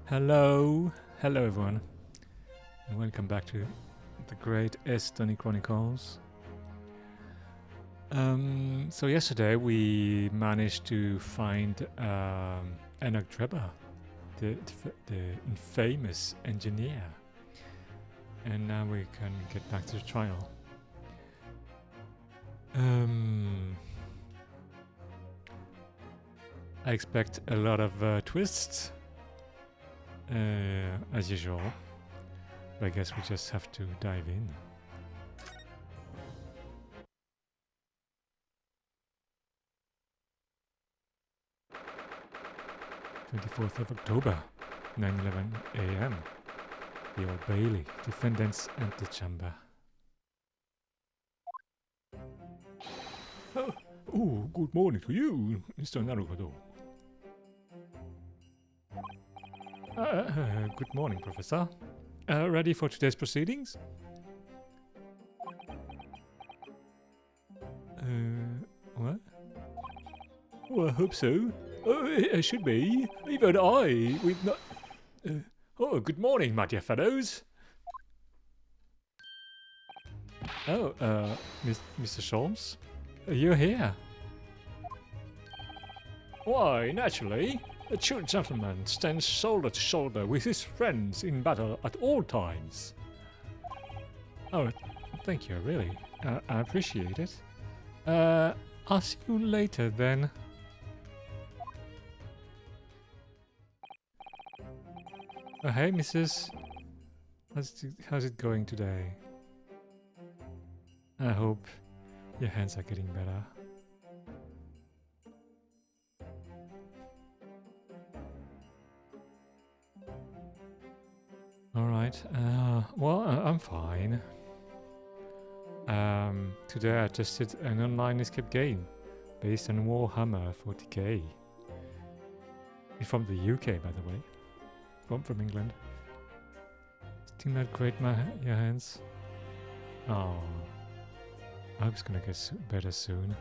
Hello, hello everyone, and welcome back to the great Estony Chronicles. So yesterday we managed to find Enoch Drebber, the infamous engineer, and now we can get back to the trial. I expect a lot of twists, as usual. But I guess we just have to dive in. October 24th, 9:11 a.m. The Old Bailey, defendant's antechamber. Oh, good morning to you, Mr. Naruhodo. Good morning, Professor. Ready for today's proceedings? What? Well, I hope so. Oh, it should be. Even I, with not... oh, good morning, my dear fellows. Oh, Mr. Sholmes? You're here. Why, naturally. A true gentleman stands shoulder to shoulder with his friends in battle at all times. Oh, thank you, really. I appreciate it. I'll see you later then. Oh, hey, Mrs. How's it going today? I hope your hands are getting better. Alright, well, I'm fine. Today I tested an online escape game based on Warhammer 40k. It's from the UK, by the way. From England. Still not great, your hands? Oh, I hope it's gonna get better soon.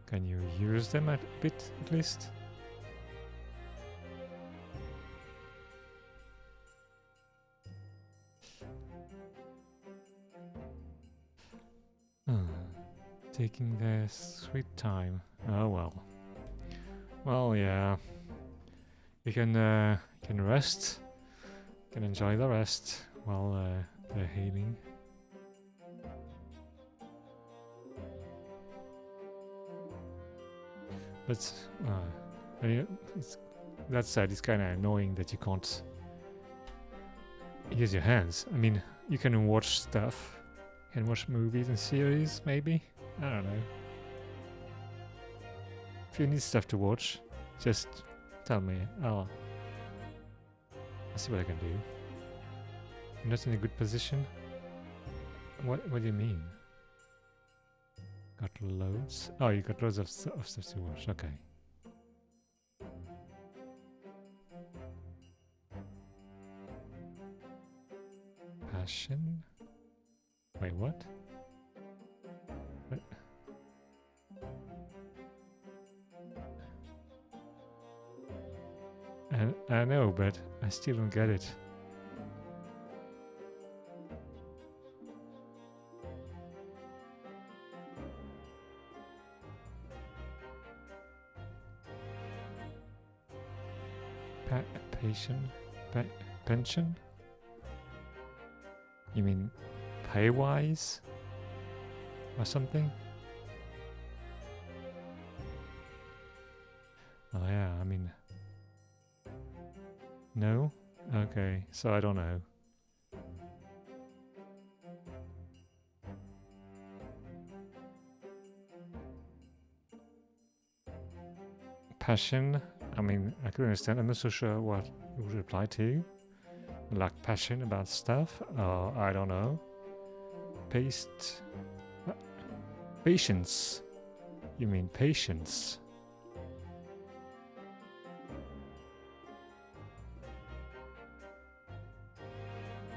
Can you use them a bit, at least? Taking their sweet time. Oh well. Well, yeah. You can rest. You can enjoy the rest while they're healing. But that said, it's kind of annoying that you can't use your hands. I mean, you can watch stuff. You can watch movies and series, maybe. I don't know. If you need stuff to watch, just tell me. I'll see what I can do. I'm not in a good position. What do you mean? Got loads? Oh, you got loads of stuff to watch. Okay. Passion? Wait, what? I know, but I still don't get it. Pension? You mean pay-wise? Or something? Oh yeah, I mean... No? Okay, so I don't know. Passion? I mean, I could understand. I'm not so sure what it would reply to. Like passion about stuff? Or I don't know. Patience. You mean patience?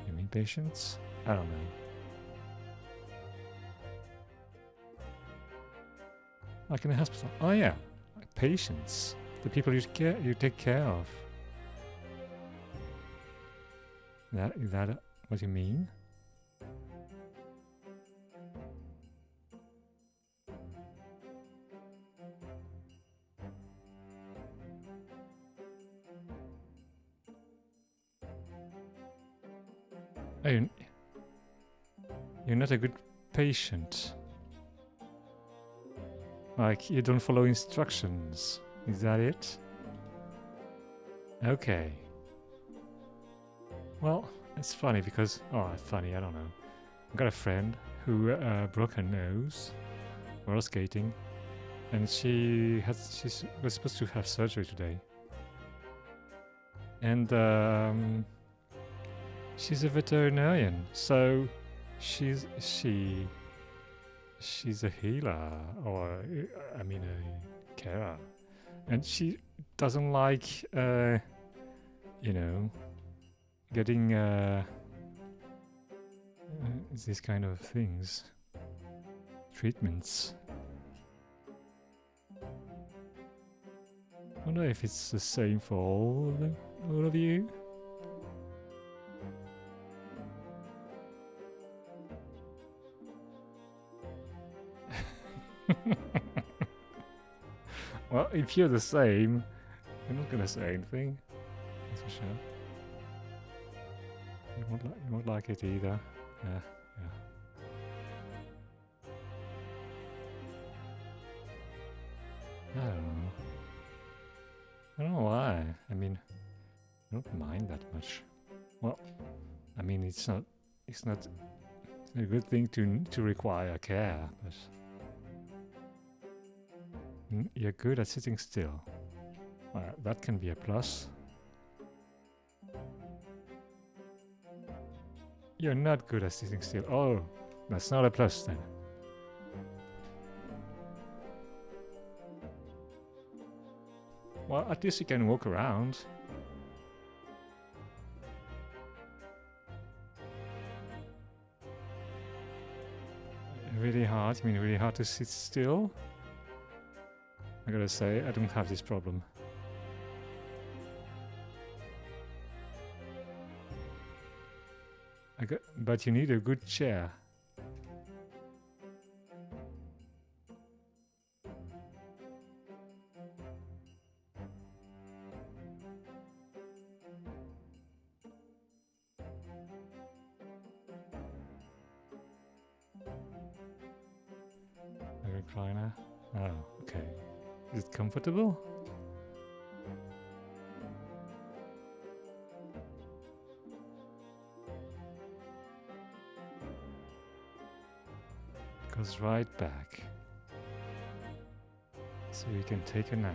You mean patience? I don't know. Like in a hospital. Oh yeah, patience. The people you take care of. Is that what you mean? Oh, you're not a good patient. Like, you don't follow instructions. Is that it? Okay. Well, it's funny because... Oh, funny, I don't know. I've got a friend who broke her nose while skating. And she was supposed to have surgery today. And she's a veterinarian, so she's a healer, or I mean a carer, and she doesn't like you know, getting these kind of things, treatments. I wonder if it's the same for all of you. Well, if you're the same, you're not gonna say anything. That's for sure. You won't like it either. Yeah. I don't know. I don't know why. I mean, I don't mind that much. Well, I mean, it's not a good thing to require care, but you're good at sitting still. That can be a plus. You're not good at sitting still. Oh, that's not a plus then. Well, at least you can walk around. Really hard? You mean really hard to sit still? I gotta say, I don't have this problem. But you need a good chair. A recliner? Oh, okay. Is it comfortable? Goes right back. So you can take a nap.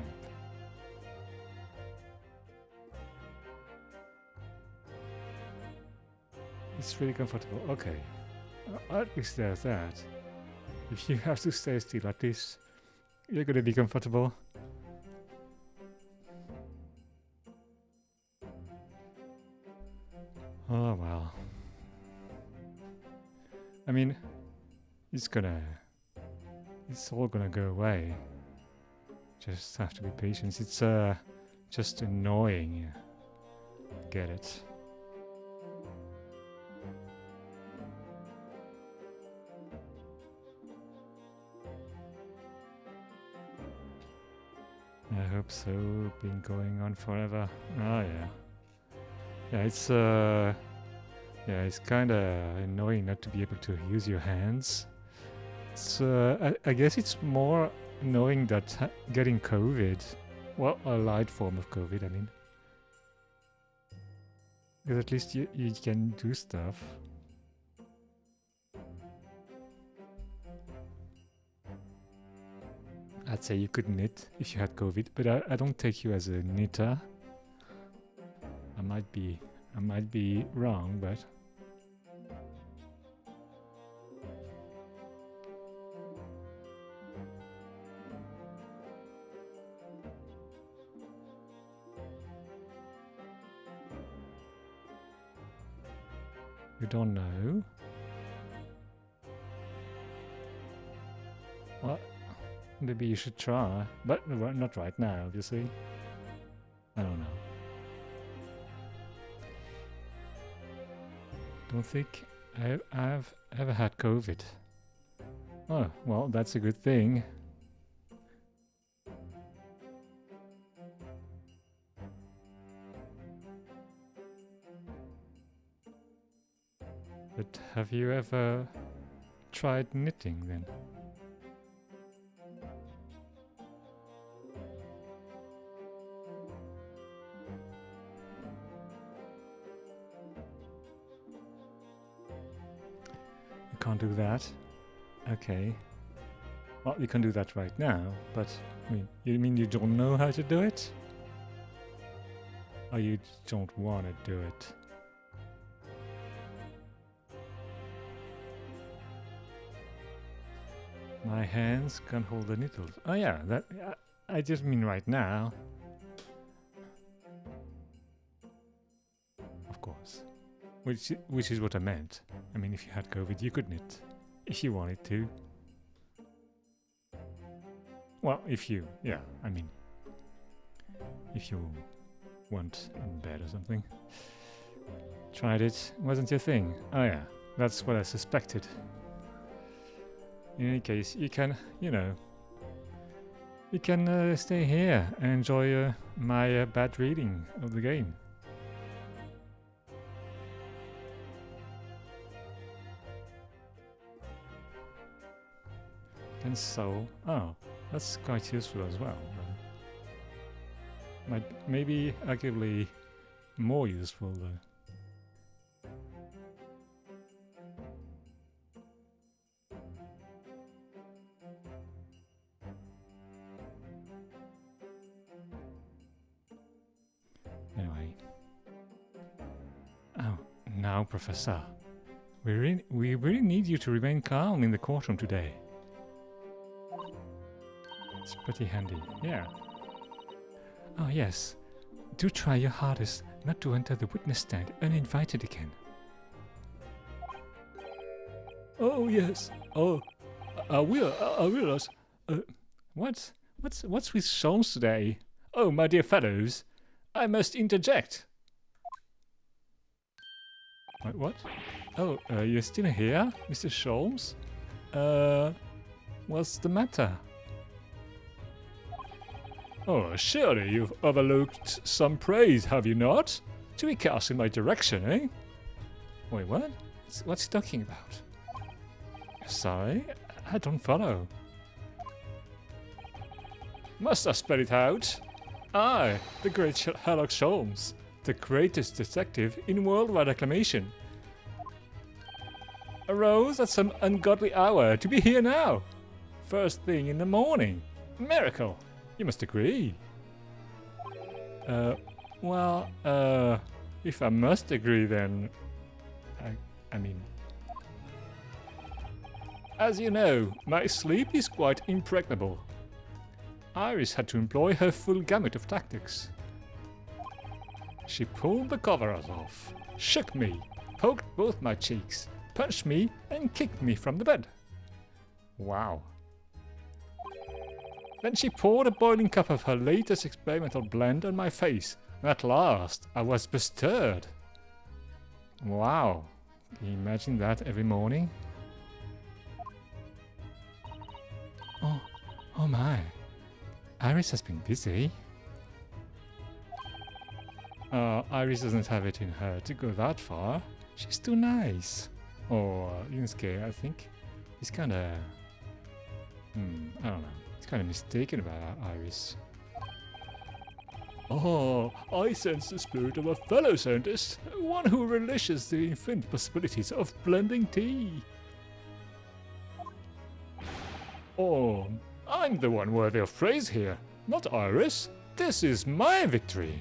It's really comfortable. Okay. At least there's that. If you have to stay still, at least you're gonna be comfortable. Oh well. I mean, it's all gonna go away. Just have to be patient. It's just annoying. Get it? I hope so. Been going on forever. Oh yeah. Yeah, it's kind of annoying not to be able to use your hands. It's I guess it's more annoying that getting COVID, well, a light form of COVID, I mean, because at least you can do stuff. I'd say you could knit if you had COVID, but I don't take you as a knitter. I might be wrong, but you don't know. What? maybe you should try. But not right now, obviously. I don't know. Don't think I've ever had COVID. Oh, well, that's a good thing. But have you ever tried knitting then? You can't do that? Okay. Well, you can do that right now, but I mean, you mean you don't know how to do it? Or you don't want to do it? My hands can hold the needles. Oh yeah, that I just mean right now. Of course. Which is what I meant. I mean, if you had COVID, you could knit. If you wanted to. Well, if you, yeah, I mean, if you weren't in bed or something. Tried it, wasn't your thing. Oh yeah, that's what I suspected. In any case, you can, you know, you can stay here and enjoy my bad reading of the game. And so, oh, that's quite useful as well. Maybe arguably more useful though. Anyway. Oh, now, Professor. We really need you to remain calm in the courtroom today. It's pretty handy, yeah. Oh yes, do try your hardest not to enter the witness stand uninvited again. Oh yes, oh, I realize. What's with Sholmes today? Oh, my dear fellows, I must interject. What? Oh, you're still here, Mr. Sholmes? What's the matter? Oh, surely you've overlooked some praise, have you not? To be cast in my direction, eh? Wait, what? What's he talking about? Sorry, I don't follow. Must I spell it out? I, the great Sherlock Holmes, the greatest detective in worldwide acclamation, arose at some ungodly hour to be here now. First thing in the morning. Miracle! You must agree. Well, if I must agree then... I mean... As you know, my sleep is quite impregnable. Iris had to employ her full gamut of tactics. She pulled the covers off, shook me, poked both my cheeks, punched me and kicked me from the bed. Wow. Then she poured a boiling cup of her latest experimental blend on my face, and at last I was bestirred. Wow. Can you imagine that every morning? Oh my. Iris has been busy. Iris doesn't have it in her to go that far. She's too nice. Or Yusuke, I think. He's kinda... I don't know. He's kinda mistaken about Iris. Oh, I sense the spirit of a fellow scientist. One who relishes the infinite possibilities of blending tea. Oh, I'm the one worthy of praise here, not Iris. This is my victory.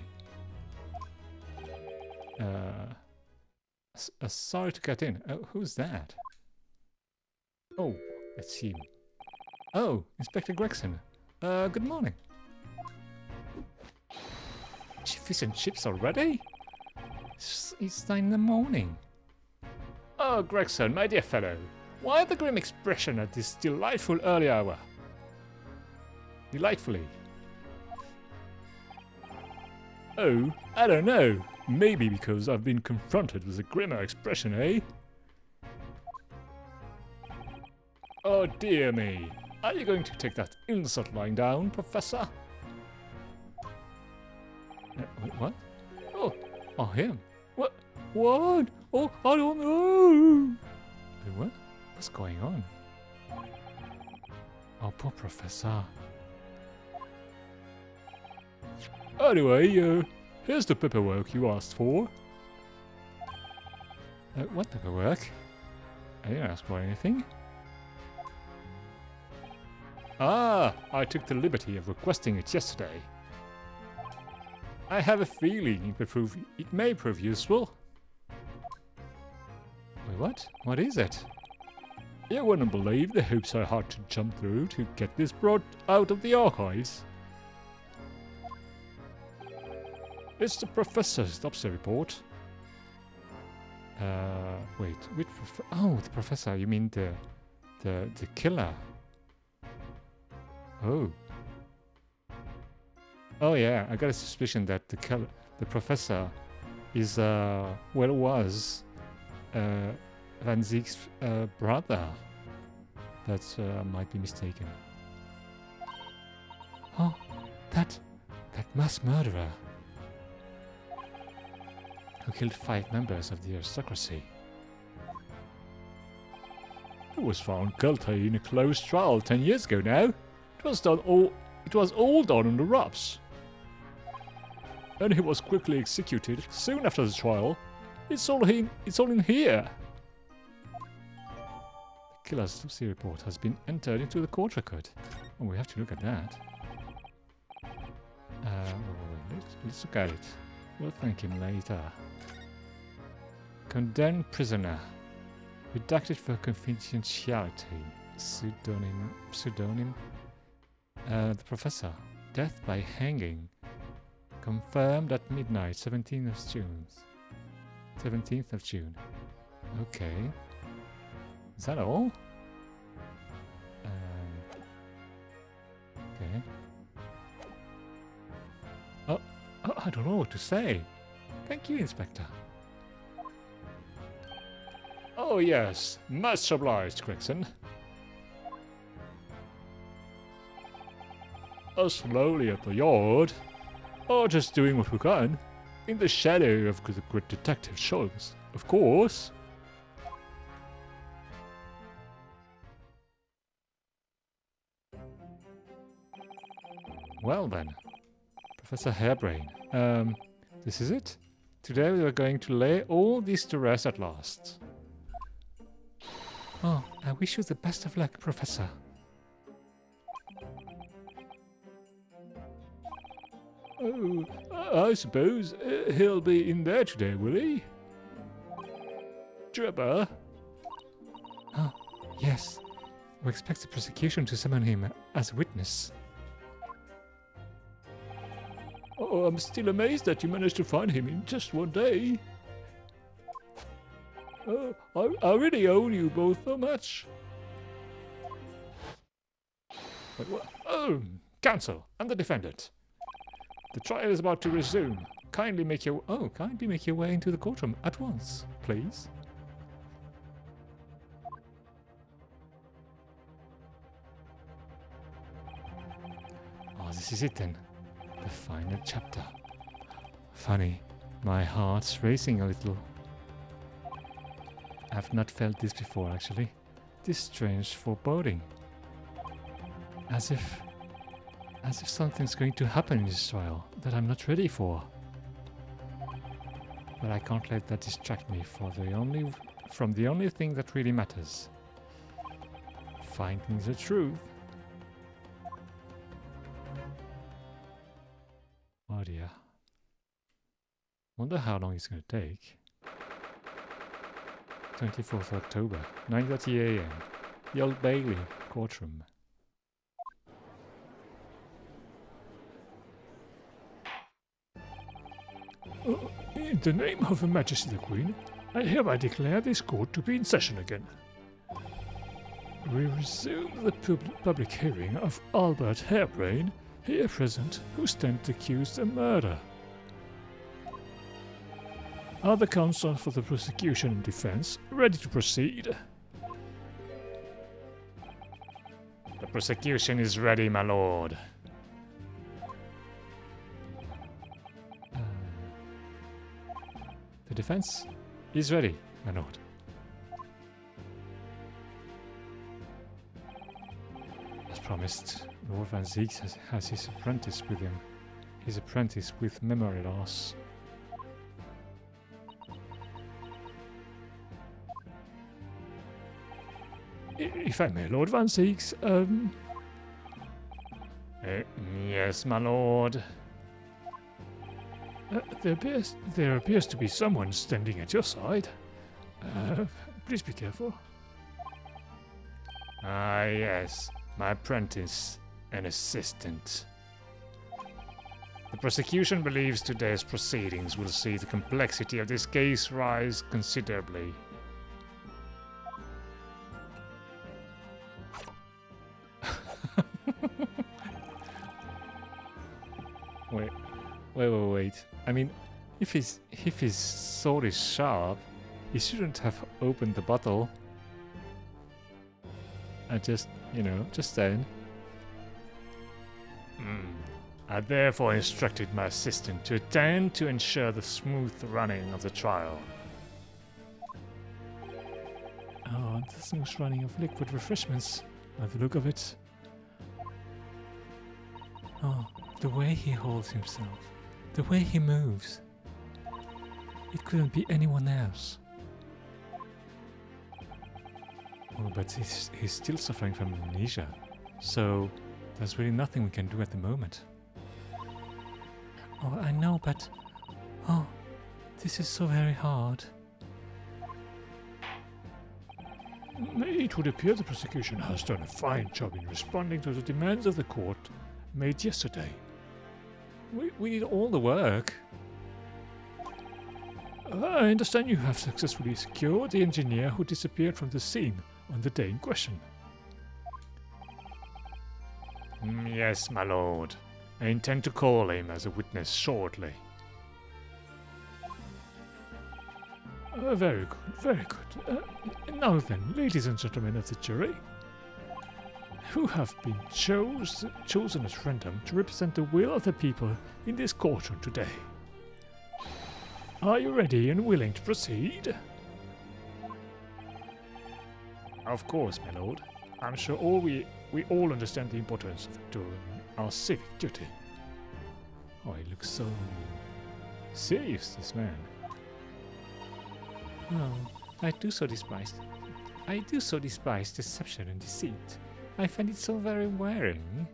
Sorry to cut in. Who's that? Oh, it's him. Oh, Inspector Gregson. Good morning. Fish and chips already? It's 9 in the morning. Oh, Gregson, my dear fellow. Why the grim expression at this delightful early hour? delightfully. Oh, I don't know. Maybe because I've been confronted with a grimmer expression, eh? Oh dear me. Are you going to take that insult lying down, Professor? Wait, what? Oh, him. What? What? Oh, I don't know. Wait, what? What's going on? Oh, poor Professor. Anyway, here's the paperwork you asked for. What paperwork? I didn't ask for anything. Ah, I took the liberty of requesting it yesterday. I have a feeling it may prove useful. Wait, what? What is it? You wouldn't believe the hoops I had to jump through to get this brought out of the archives. It's the professor's autopsy report. Wait, which oh, the professor, you mean the killer? Oh. Oh yeah, I got a suspicion that the professor is, was Van Ziek's brother. That might be mistaken. Oh, that mass murderer who killed 5 members of the aristocracy. He was found guilty in a closed trial 10 years ago now. It was all done on the ropes. And he was quickly executed soon after the trial. It's all in here. The killer's autopsy report has been entered into the court record. Oh, we have to look at that. Let's look at it. We'll thank him later. Condemned prisoner. Redacted for confidentiality. Pseudonym. The professor. Death by hanging. Confirmed at midnight, 17th of June. 17th of June. Okay. Is that all? Okay. Oh, I don't know what to say. Thank you, Inspector. Oh yes, much obliged, Gregson. Us slowly at the yard. Oh, just doing what we can. In the shadow of the great detective Schultz, of course. Well then, Professor Hairbrain, this is it? Today we are going to lay all this to rest at last. Oh, I wish you the best of luck, Professor. Oh, I suppose he'll be in there today, will he? Trevor? Oh, yes. We expect the prosecution to summon him as a witness. Oh, I'm still amazed that you managed to find him in just one day. Oh, I really owe you both so much. Wait, what? Oh, counsel and the defendant. The trial is about to resume. Kindly make your way into the courtroom at once, please. Oh, this is it then. The final chapter. Funny, my heart's racing a little. I've not felt this before, actually. This strange foreboding. As if something's going to happen in this trial that I'm not ready for. But I can't let that distract me from the only thing that really matters. Finding the truth. Oh dear. Wonder how long it's going to take. 24th October, 9:30 AM. The Old Bailey courtroom. In the name of Her Majesty the Queen, I hereby declare this court to be in session again. We resume the public hearing of Albert Harebrain, here present, who stands accused of murder. Are the counsel for the prosecution and defense ready to proceed? The prosecution is ready, my lord. The defense is ready, my lord. As promised, Lord Van Zieks has his apprentice with him. His apprentice with memory loss. If I may, Lord Van Zieks, yes, my lord. There appears to be someone standing at your side. Please be careful. Ah, yes. My apprentice and assistant. The prosecution believes today's proceedings will see the complexity of this case rise considerably. Wait. I mean, if his sword is sharp, he shouldn't have opened the bottle. Just then. I therefore instructed my assistant to attend to ensure the smooth running of the trial. Oh, the smooth running of liquid refreshments, by the look of it. Oh, the way he holds himself, the way he moves. It couldn't be anyone else. Oh, but he's still suffering from amnesia, so there's really nothing we can do at the moment. Oh, I know, but... Oh, this is so very hard. It would appear the prosecution has done a fine job in responding to the demands of the court made yesterday. We did all the work. I understand you have successfully secured the engineer who disappeared from the scene on the day in question. Yes, my lord. I intend to call him as a witness shortly. Very good, very good. Now then, ladies and gentlemen of the jury, who have been chosen at random to represent the will of the people in this courtroom today. Are you ready and willing to proceed? Of course, my lord. I'm sure we all understand the importance of doing our civic duty. Oh, he looks so serious, this man. Oh, I do so despise deception and deceit. I find it so very wearing.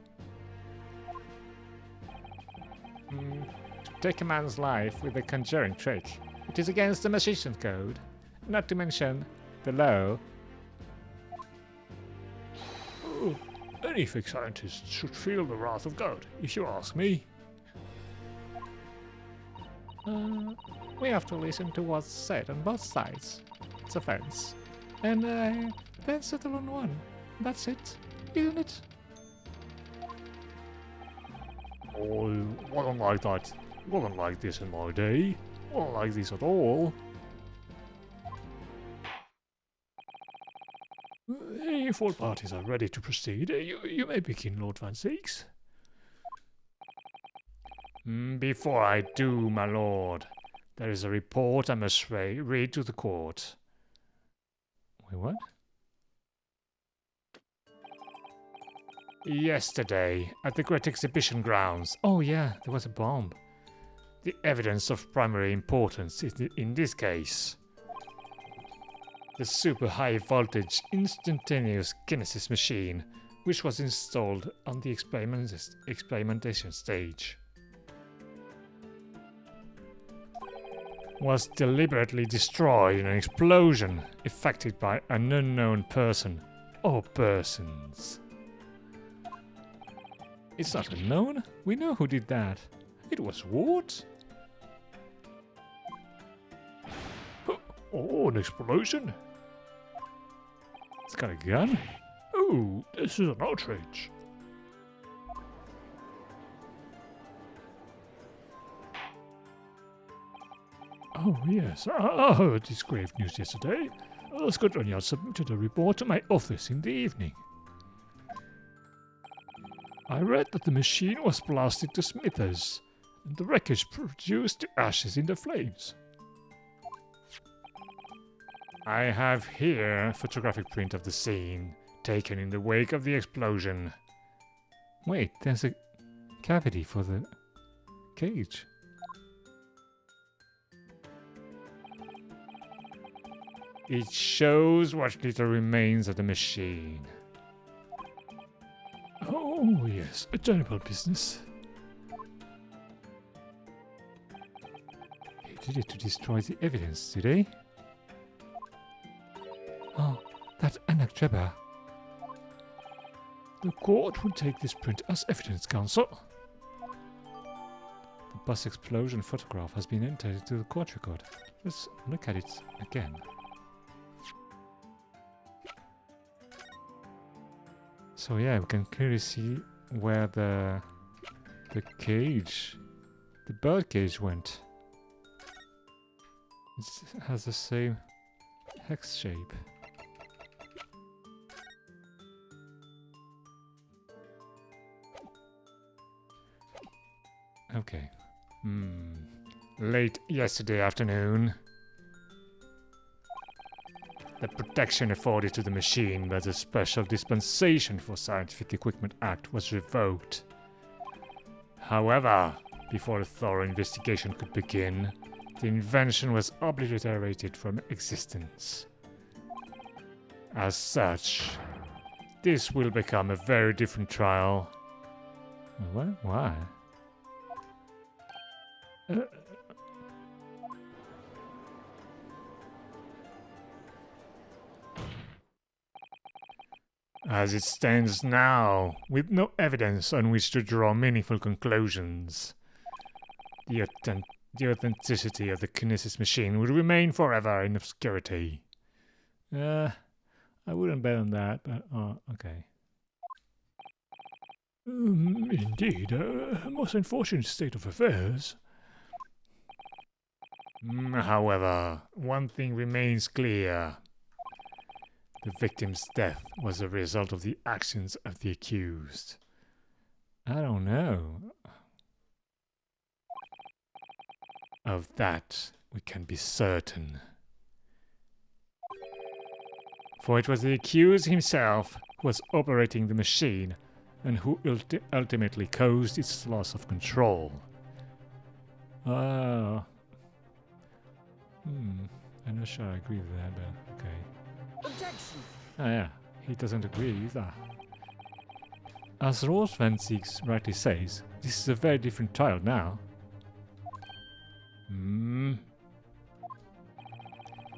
To take a man's life with a conjuring trick, it is against the magician's code, not to mention the law. Oh, any fake scientist should feel the wrath of God, if you ask me. We have to listen to what's said on both sides. It's a fence. And then settle on one. That's it, isn't it? Oh, wasn't like that. Wasn't like this in my day. Wasn't like this at all. If all parties are ready to proceed, you may begin, Lord Van Zieks. Before I do, my lord, there is a report I must read to the court. Wait, what? Yesterday, at the Great Exhibition Grounds. Oh yeah, there was a bomb. The evidence of primary importance is in this case. The super high voltage instantaneous kinesis machine, which was installed on the experimentation stage, was deliberately destroyed in an explosion effected by an unknown person or persons. It's not unknown. We know who did that. It was what? Oh, an explosion? It's got a gun? No, this is an outrage. Oh, yes, I heard this grave news yesterday. Scotland Yard submitted a report to my office in the evening. I read that the machine was blasted to smithereens, and the wreckage produced the ashes in the flames. I have here a photographic print of the scene, taken in the wake of the explosion. Wait, there's a cavity for the cage. It shows what little remains of the machine. Oh, yes, a terrible business. They did it to destroy the evidence, did they? Oh, that Anaktreba. The court will take this print as evidence, counsel. The bus explosion photograph has been entered into the court record. Let's look at it again. So yeah, we can clearly see where the cage, the bird cage went. It has the same hex shape. Okay. Late yesterday afternoon, the protection afforded to the machine by the Special Dispensation for Scientific Equipment Act was revoked. However, before a thorough investigation could begin, the invention was obliterated from existence. As such, this will become a very different trial. What? Why? As it stands now, with no evidence on which to draw meaningful conclusions, the authenticity of the Kinesis machine will remain forever in obscurity. I wouldn't bet on that, but okay. Indeed, a most unfortunate state of affairs. However, one thing remains clear. The victim's death was a result of the actions of the accused. I don't know. Of that, we can be certain. For it was the accused himself who was operating the machine and who ultimately caused its loss of control. I'm not sure I agree with that, but okay. Objection! Oh yeah, he doesn't agree either. As Rose Van Zieks rightly says, this is a very different trial now.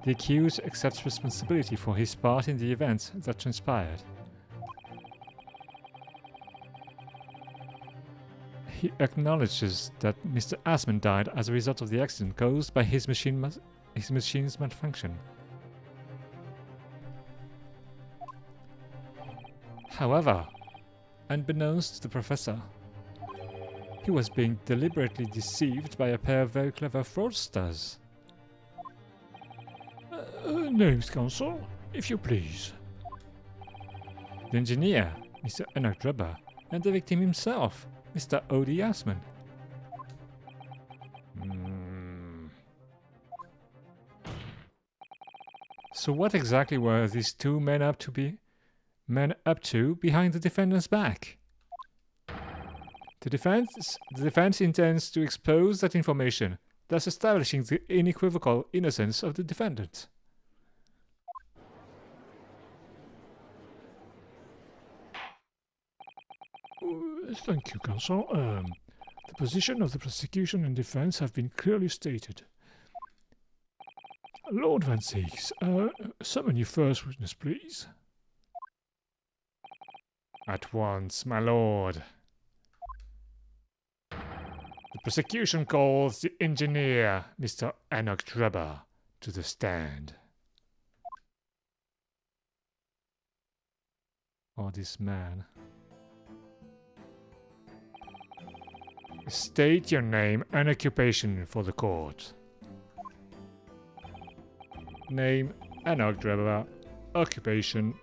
The accused accepts responsibility for his part in the events that transpired. He acknowledges that Mr. Asman died as a result of the accident caused by his machine's malfunction. However, unbeknownst to the professor, he was being deliberately deceived by a pair of very clever fraudsters. Names, counsel, if you please. The engineer, Mr. Anaktreba, and the victim himself, Mr. Odi Asman. So what exactly were these two men up to behind the defendant's back? The defense intends to expose that information, thus establishing the unequivocal innocence of the defendant. Thank you, counsel. The position of the prosecution and defense have been clearly stated. Lord Van Zieks, summon your first witness, please. At once, my lord. The prosecution calls the engineer, Mr. Anaktreba, to the stand. or this man. State your name and occupation for the court. Name, analog driver, occupation.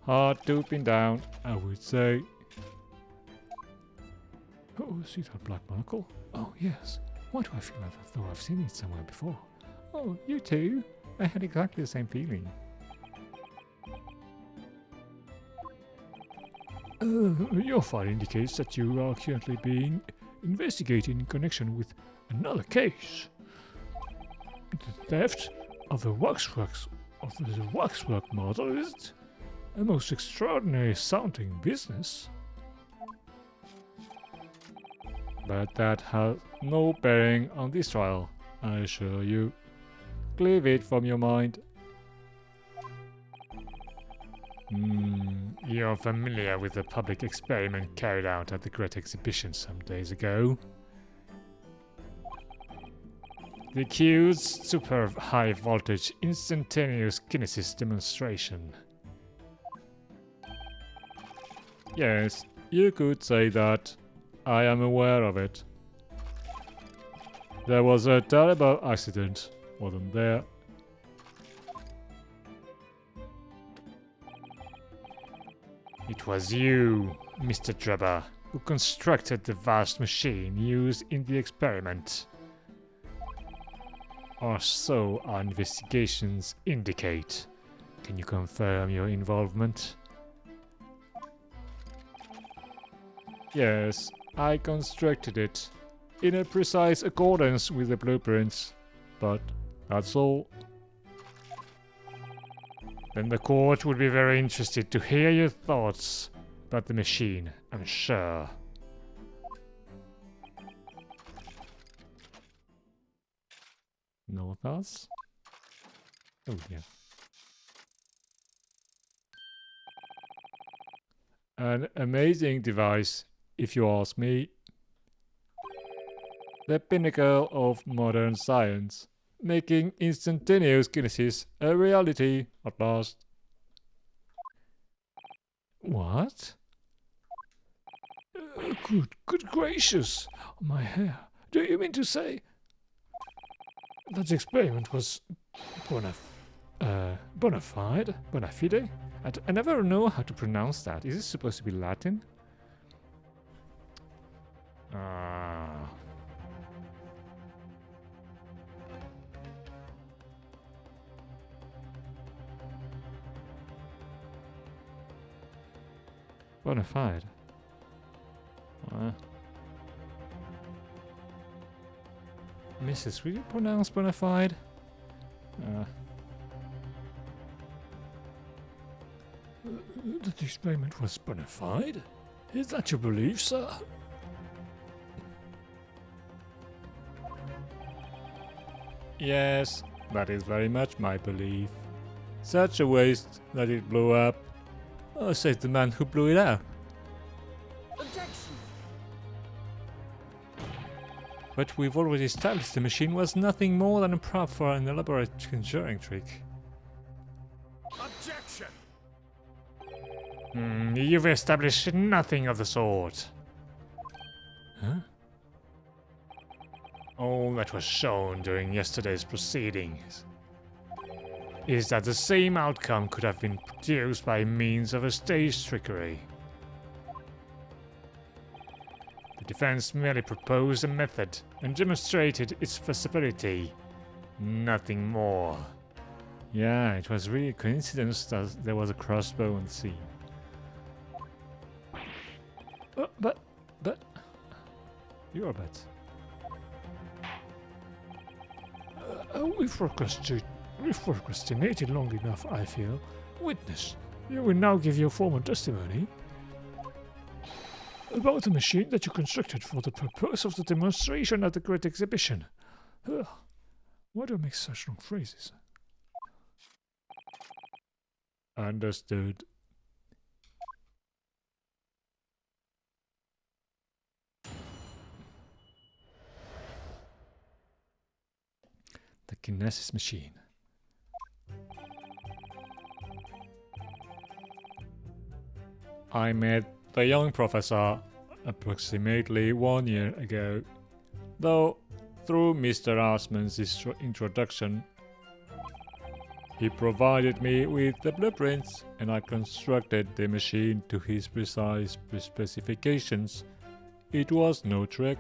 Hard to pin down, I would say. Oh, see that black markle? Oh, yes. Why do I feel like though I've seen it somewhere before? Oh, you too? I had exactly the same feeling. Your file indicates that you are currently being investigated in connection with another case. The theft of the waxwork model is a most extraordinary sounding business. But that has no bearing on this trial, I assure you. Cleave it from your mind. You're familiar with the public experiment carried out at the Great Exhibition some days ago. The accused super high voltage instantaneous kinesis demonstration. Yes, you could say that. I am aware of it. There was a terrible accident, wasn't there? It was you, Mr. Drebber, who constructed the vast machine used in the experiment. Or so our investigations indicate. Can you confirm your involvement? Yes, I constructed it, in a precise accordance with the blueprints, but that's all. Then the court would be very interested to hear your thoughts about the machine, I'm sure. No thoughts? Oh yeah. An amazing device, if you ask me. The pinnacle of modern science, making instantaneous kinesis a reality at last. What? Good gracious! My hair. Do you mean to say that the experiment was bona fide? Bona fide? I never know how to pronounce that. Is it supposed to be Latin? Bona fide. Mrs. Will you pronounce bona fide? That the experiment was bona fide? Is that your belief, sir? Yes, that is very much my belief. Such a waste that it blew up. Oh, says the man who blew it up. Objection! But we've already established the machine was nothing more than a prop for an elaborate conjuring trick. Objection! You've established nothing of the sort. Huh? All that was shown during yesterday's proceedings is that the same outcome could have been produced by means of a stage trickery. The defense merely proposed a method and demonstrated its feasibility. Nothing more. Yeah, it was really a coincidence that there was a crossbow on the scene. But... You're a bet. We've procrastinated long enough, I feel. Witness, you will now give your formal testimony about the machine that you constructed for the purpose of the demonstration at the Great Exhibition. Why do I make such long phrases? Understood. The kinesis machine. I met the young professor approximately 1 year ago, though through Mr. Asman's introduction. He provided me with the blueprints and I constructed the machine to his precise specifications. It was no trick.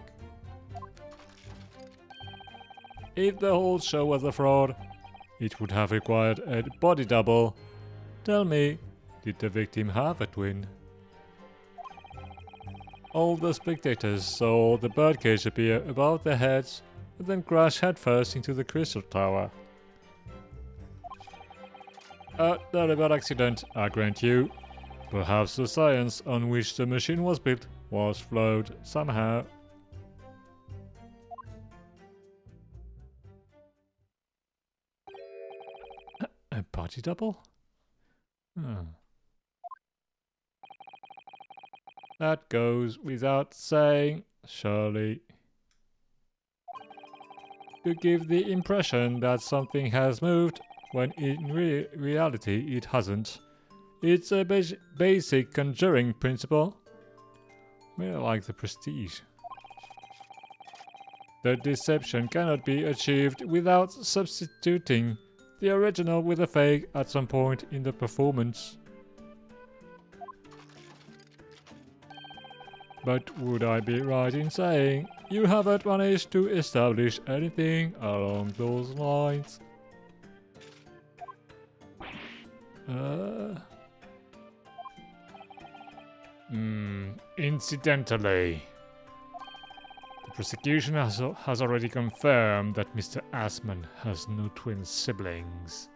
If the whole show was a fraud, it would have required a body double. Tell me, did the victim have a twin? All the spectators saw the birdcage appear above their heads and then crash headfirst into the crystal tower. A terrible accident, I grant you. Perhaps the science on which the machine was built was flawed somehow. A body double? That goes without saying, surely. To give the impression that something has moved, when in reality it hasn't. It's a basic conjuring principle. More like the prestige. The deception cannot be achieved without substituting the original with a fake at some point in the performance. But would I be right in saying you haven't managed to establish anything along those lines? Incidentally, the prosecution has already confirmed that Mr. Asman has no twin siblings.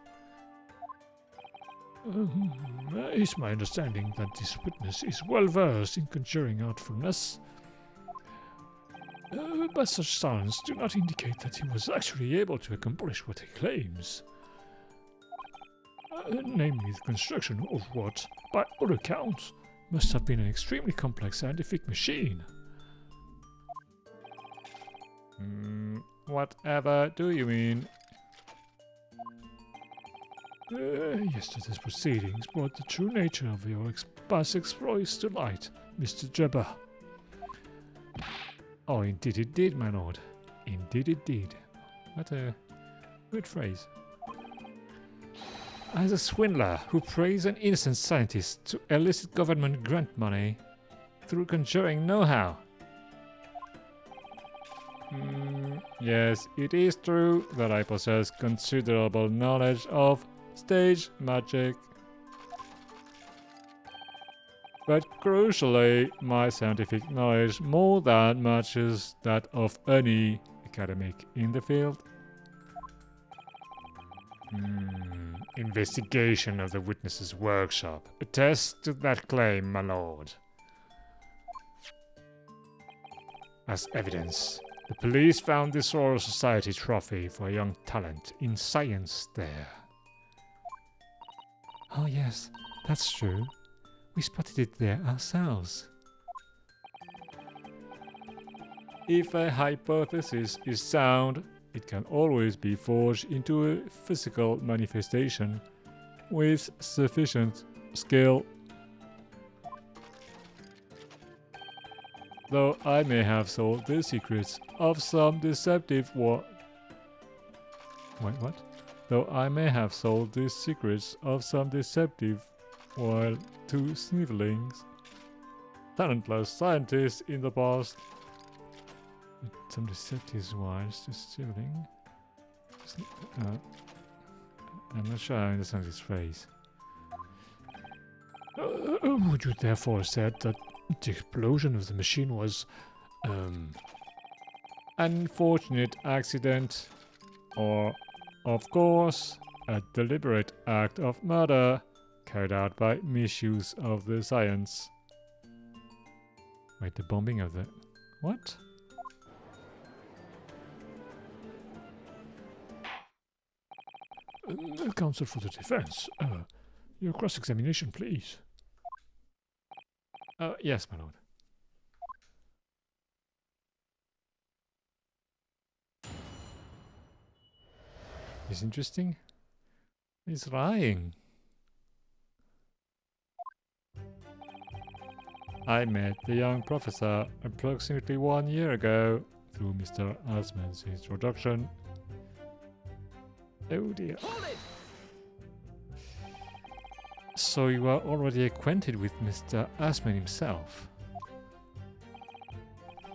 It's my understanding that this witness is well versed in conjuring artfulness. But such signs do not indicate that he was actually able to accomplish what he claims. Namely, the construction of what, by all accounts, must have been an extremely complex scientific machine. Whatever do you mean? Yesterday's proceedings brought the true nature of your past exploits to light, Mr. Jabba. Oh, indeed it did, my lord. Indeed it did. What a good phrase. As a swindler who prays an innocent scientist to elicit government grant money through conjuring know-how. Yes, it is true that I possess considerable knowledge of stage magic. But crucially, my scientific knowledge more than matches that of any academic in the field. Investigation of the witness's workshop attests to that claim, my lord. As evidence, the police found this Royal Society trophy for a young talent in science there. Oh yes, that's true. We spotted it there ourselves. If a hypothesis is sound, it can always be forged into a physical manifestation with sufficient skill. Though I may have sold the secrets of some deceptive Though I may have sold the secrets of some deceptive while to snivelings, talentless scientists in the past. Some deceptive wires to sniveling. I'm not sure I understand this phrase. Would you therefore said that the explosion of the machine was an unfortunate accident, or, of course, a deliberate act of murder carried out by misuse of the science? Wait, the bombing of the... What? Counsel for the defense. Your cross-examination, please. Yes, my lord. It's interesting. He's lying. I met the young professor approximately 1 year ago through Mr. Asman's introduction. Oh dear. Hold it! So you are already acquainted with Mr. Asman himself?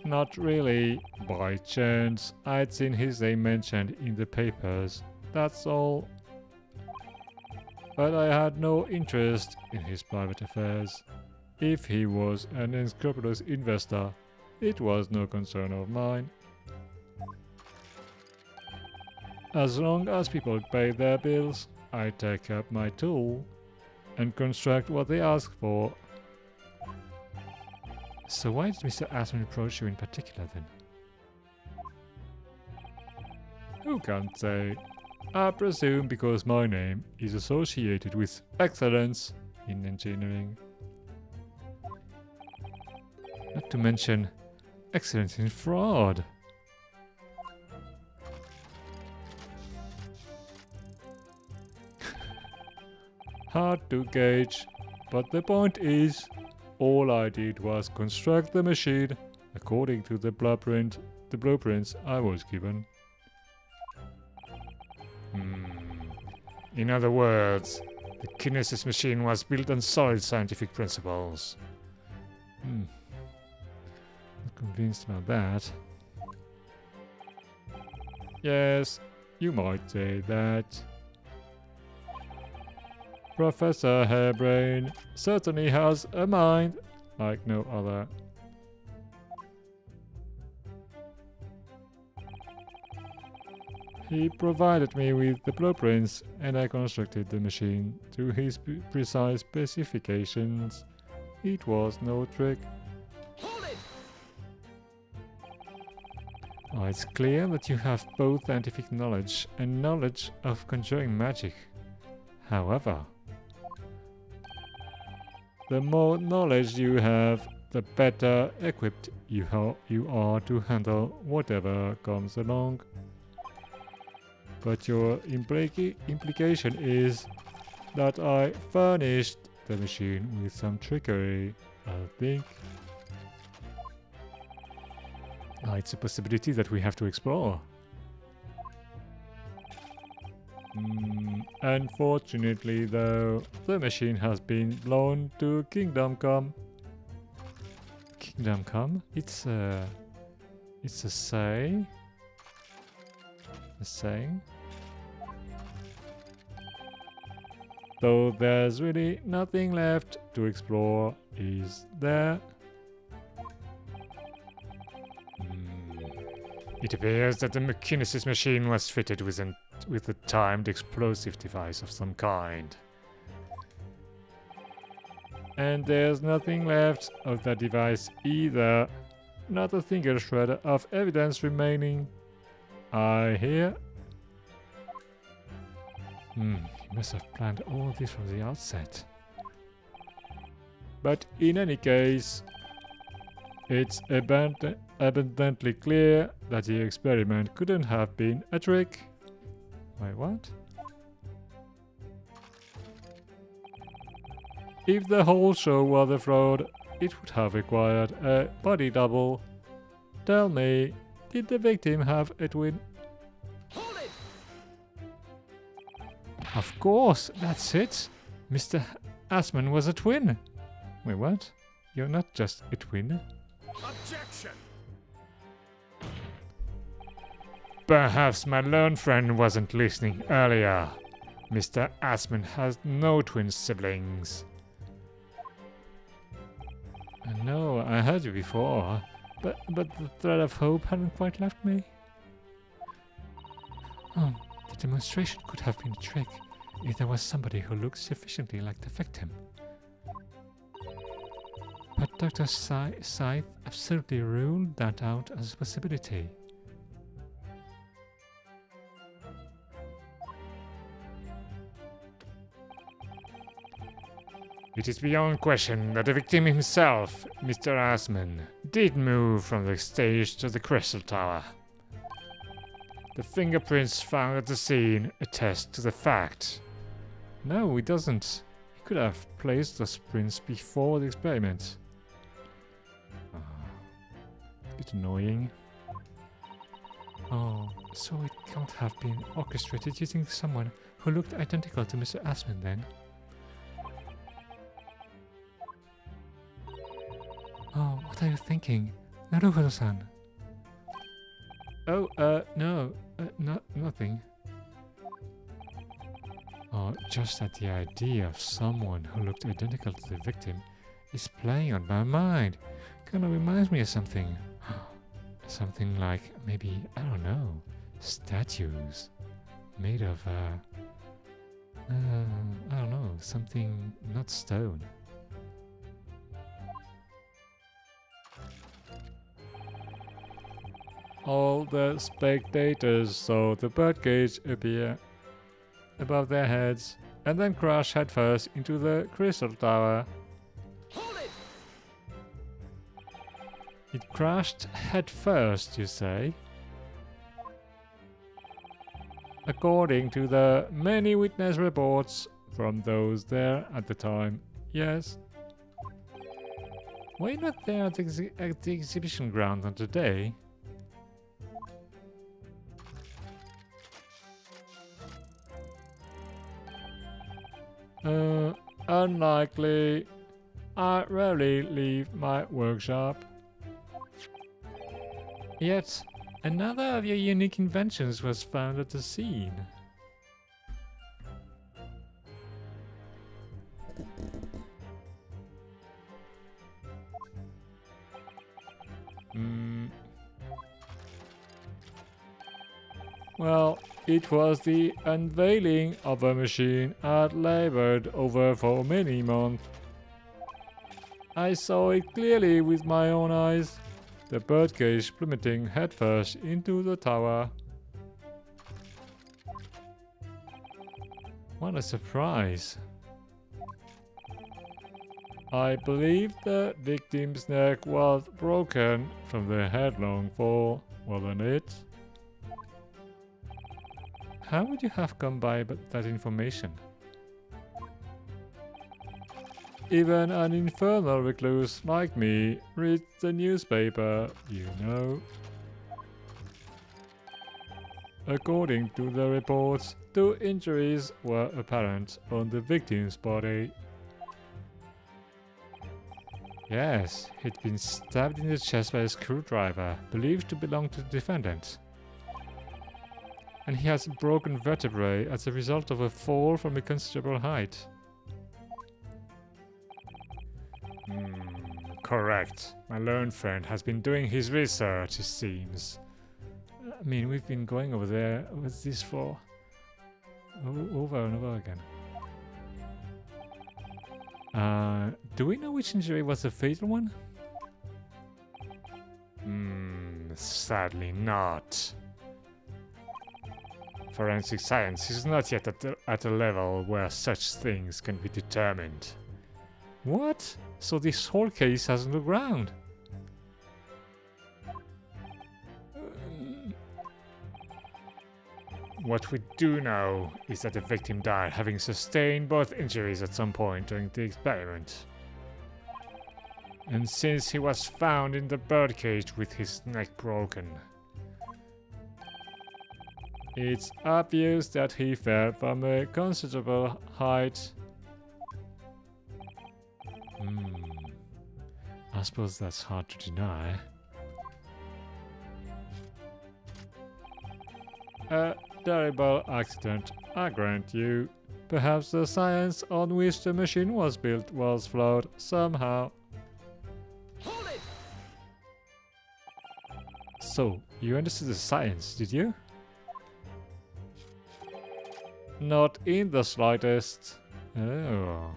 Not really. By chance, I'd seen his name mentioned in the papers. That's all. But I had no interest in his private affairs. If he was an unscrupulous investor, it was no concern of mine. As long as people pay their bills, I take up my tool and construct what they ask for. So why did Mr. Asman approach you in particular then? Who can say? I presume because my name is associated with excellence in engineering. Not to mention excellence in fraud. Hard to gauge, but the point is, all I did was construct the machine according to the blueprints I was given. In other words, the Kinesis machine was built on solid scientific principles. Not convinced about that. Yes, you might say that. Professor Hairbrain certainly has a mind like no other. He provided me with the blueprints and I constructed the machine to his precise specifications. It was no trick. Hold it! It's clear that you have both scientific knowledge and knowledge of conjuring magic. However, the more knowledge you have, the better equipped you are to handle whatever comes along. But your implication is that I furnished the machine with some trickery, I think. It's a possibility that we have to explore. Unfortunately, though, the machine has been blown to Kingdom Come. Kingdom Come? It's a saying. A saying. Though there's really nothing left to explore, is there? It appears that the Kinesis machine was fitted with a timed explosive device of some kind. And there's nothing left of that device either. Not a single shred of evidence remaining. I hear. You must have planned all this from the outset. But in any case, it's abundantly clear that the experiment couldn't have been a trick. Wait, what? If the whole show was a fraud, it would have required a body double. Tell me, did the victim have a twin? Hold it! Of course, that's it. Mr. Asman was a twin. Wait, what? You're not just a twin. Objection! Perhaps my lone friend wasn't listening earlier. Mr. Asman has no twin siblings. No, I heard you before, but the thread of hope hadn't quite left me. The demonstration could have been a trick if there was somebody who looked sufficiently like the victim. But Dr. Scythe absolutely ruled that out as a possibility. It is beyond question that the victim himself, Mr. Asman, did move from the stage to the Crystal Tower. The fingerprints found at the scene attest to the fact. No, it doesn't. He could have placed those prints before the experiment. Bit annoying. Oh, so it can't have been orchestrated using someone who looked identical to Mr. Asman then. Oh, what are you thinking? Naruto-san. Oh, no, nothing. Oh, just that the idea of someone who looked identical to the victim is playing on my mind. Kinda reminds me of something. Something like, maybe, I don't know, statues made of, I don't know, something not stone. All the spectators saw the birdcage appear above their heads and then crash headfirst into the crystal tower. Hold it! It crashed headfirst, you say? According to the many witness reports from those there at the time, yes. Why not there at the exhibition ground on today? Unlikely. I rarely leave my workshop. Yet, another of your unique inventions was found at the scene. Well, it was the unveiling of a machine I'd labored over for many months. I saw it clearly with my own eyes, the birdcage plummeting headfirst into the tower. What a surprise. I believe the victim's neck was broken from the headlong fall, wasn't it? How would you have come by that information? Even an infernal recluse like me reads the newspaper, you know. According to the reports, 2 injuries were apparent on the victim's body. Yes, he'd been stabbed in the chest by a screwdriver, believed to belong to the defendant. And he has broken vertebrae as a result of a fall from a considerable height. Correct. My learned friend has been doing his research, it seems. I mean, we've been going over there with this for over and over again. Do we know which injury was the fatal one? Sadly not. Forensic science is not yet at a level where such things can be determined. What? So this whole case has no ground? What we do know is that the victim died having sustained both injuries at some point during the experiment. And since he was found in the birdcage with his neck broken, it's obvious that he fell from a considerable height. I suppose that's hard to deny. A terrible accident, I grant you. Perhaps the science on which the machine was built was flawed somehow. Hold it! So, you understood the science, did you? Not in the slightest. Oh.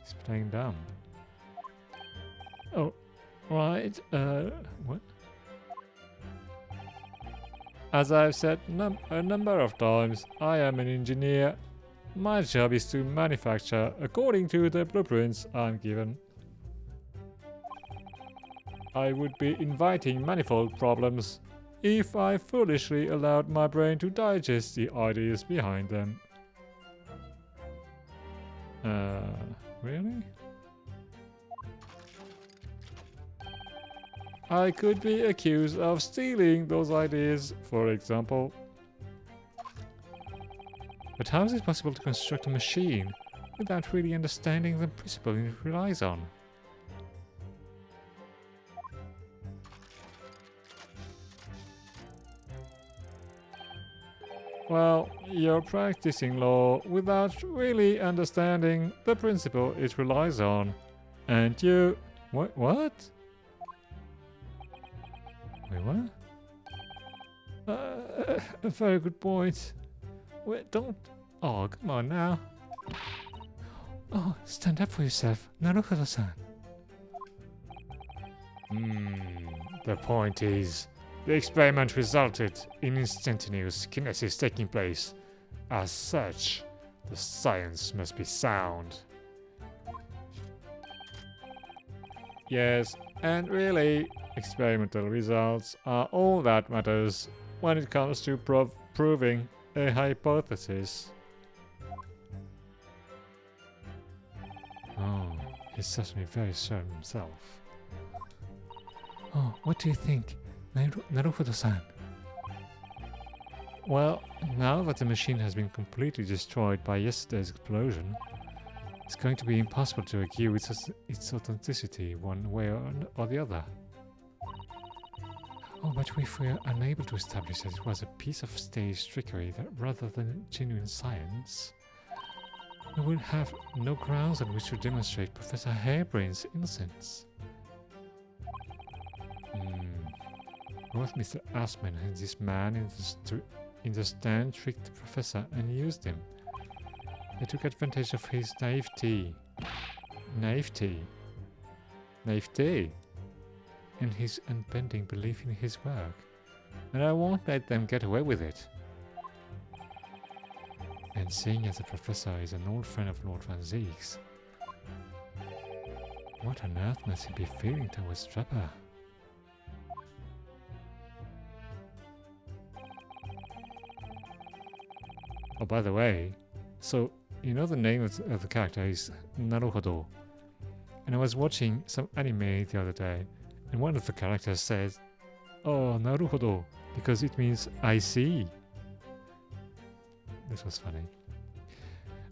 He's playing dumb. Oh, right. What? As I've said a number of times, I am an engineer. My job is to manufacture according to the blueprints I'm given. I would be inviting manifold problems if I foolishly allowed my brain to digest the ideas behind them. Really? I could be accused of stealing those ideas, for example. But how is it possible to construct a machine without really understanding the principle it relies on? Well, you're practicing law without really understanding the principle it relies on. And you... What? Wait, what? A very good point. Wait, don't... Oh, come on now. Oh, stand up for yourself, Naruhodo-san. The point is, the experiment resulted in instantaneous kinesis taking place. As such, the science must be sound. Yes, and really, experimental results are all that matters when it comes to proving a hypothesis. Oh, he's certainly very sure of himself. Oh, what do you think, Naruhodo-san? Well, now that the machine has been completely destroyed by yesterday's explosion, it's going to be impossible to argue its authenticity one way or the other. Oh, but if we are unable to establish that it was a piece of stage trickery rather than genuine science, we will have no grounds on which to demonstrate Professor Harebrain's innocence. Both Mr. Asman and this man in the stand tricked the professor and used him. They took advantage of his naivety. And his unbending belief in his work. And I won't let them get away with it. And seeing as the professor is an old friend of Lord Van Ziek's, what on earth must he be feeling towards Trapper? Oh, by the way, so you know the name of the character is Naruhodo. And I was watching some anime the other day, and one of the characters said, "Oh, Naruhodo," because it means "I see." This was funny.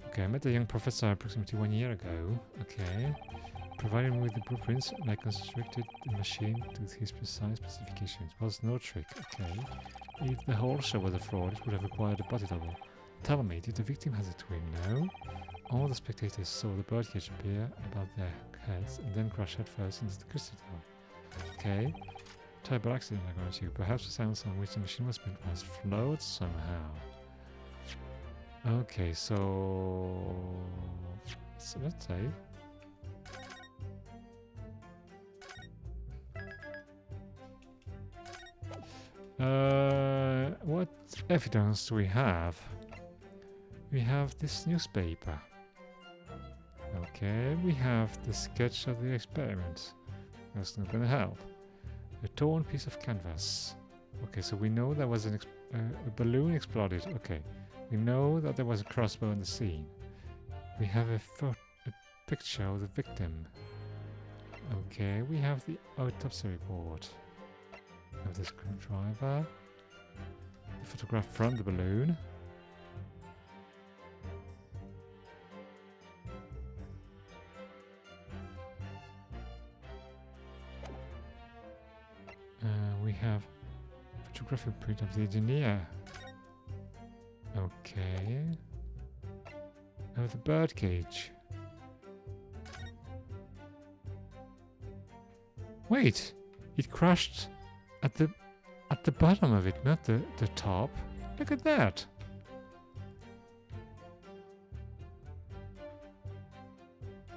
Okay, I met the young professor approximately 1 year ago. Okay. Provided me with the blueprints, and I constructed the machine to his precise specifications. It was no trick. Okay. If the whole show was a fraud, it would have required a body double. Tell me, did the victim have a twin? No. All the spectators saw the birdcage appear above their heads and then crash headfirst into the crystal tower. Okay. Terrible accident, I grant you. Perhaps the sounds on which the machine was built must float somehow. Okay, so let's say what evidence do we have? We have this newspaper. Okay, we have the sketch of the experiment. That's not gonna help. A torn piece of canvas. Okay, so we know there was a balloon exploded. Okay, we know that there was a crossbow in the scene. We have a picture of the victim. Okay, we have the autopsy report. We have the screwdriver. The photograph from the balloon. We have photographic print of the engineer. Okay. Oh, the birdcage. Wait, it crashed at the bottom of it, not the top. Look at that.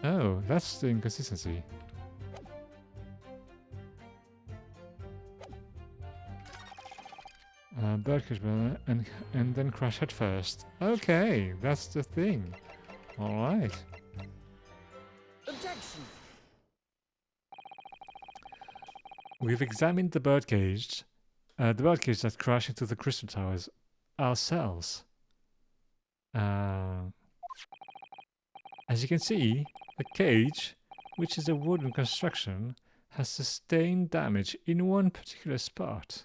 Oh, that's the inconsistency. Birdcage and then crash head first. Okay, that's the thing. Alright. Objection! We've examined the birdcage that crashed into the crystal towers ourselves. As you can see, the cage, which is a wooden construction, has sustained damage in one particular spot.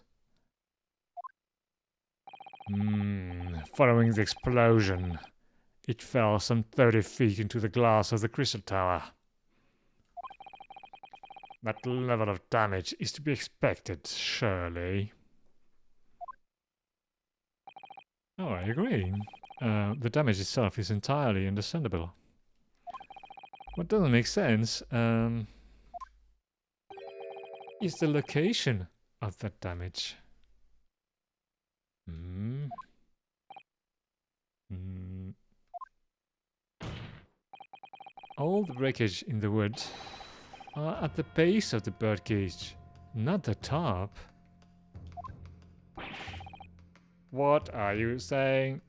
Following the explosion, it fell some 30 feet into the glass of the crystal tower. That level of damage is to be expected, surely. Oh, I agree. The damage itself is entirely understandable. What doesn't make sense is the location of that damage. All the wreckage in the wood are at the base of the birdcage, not the top. What are you saying?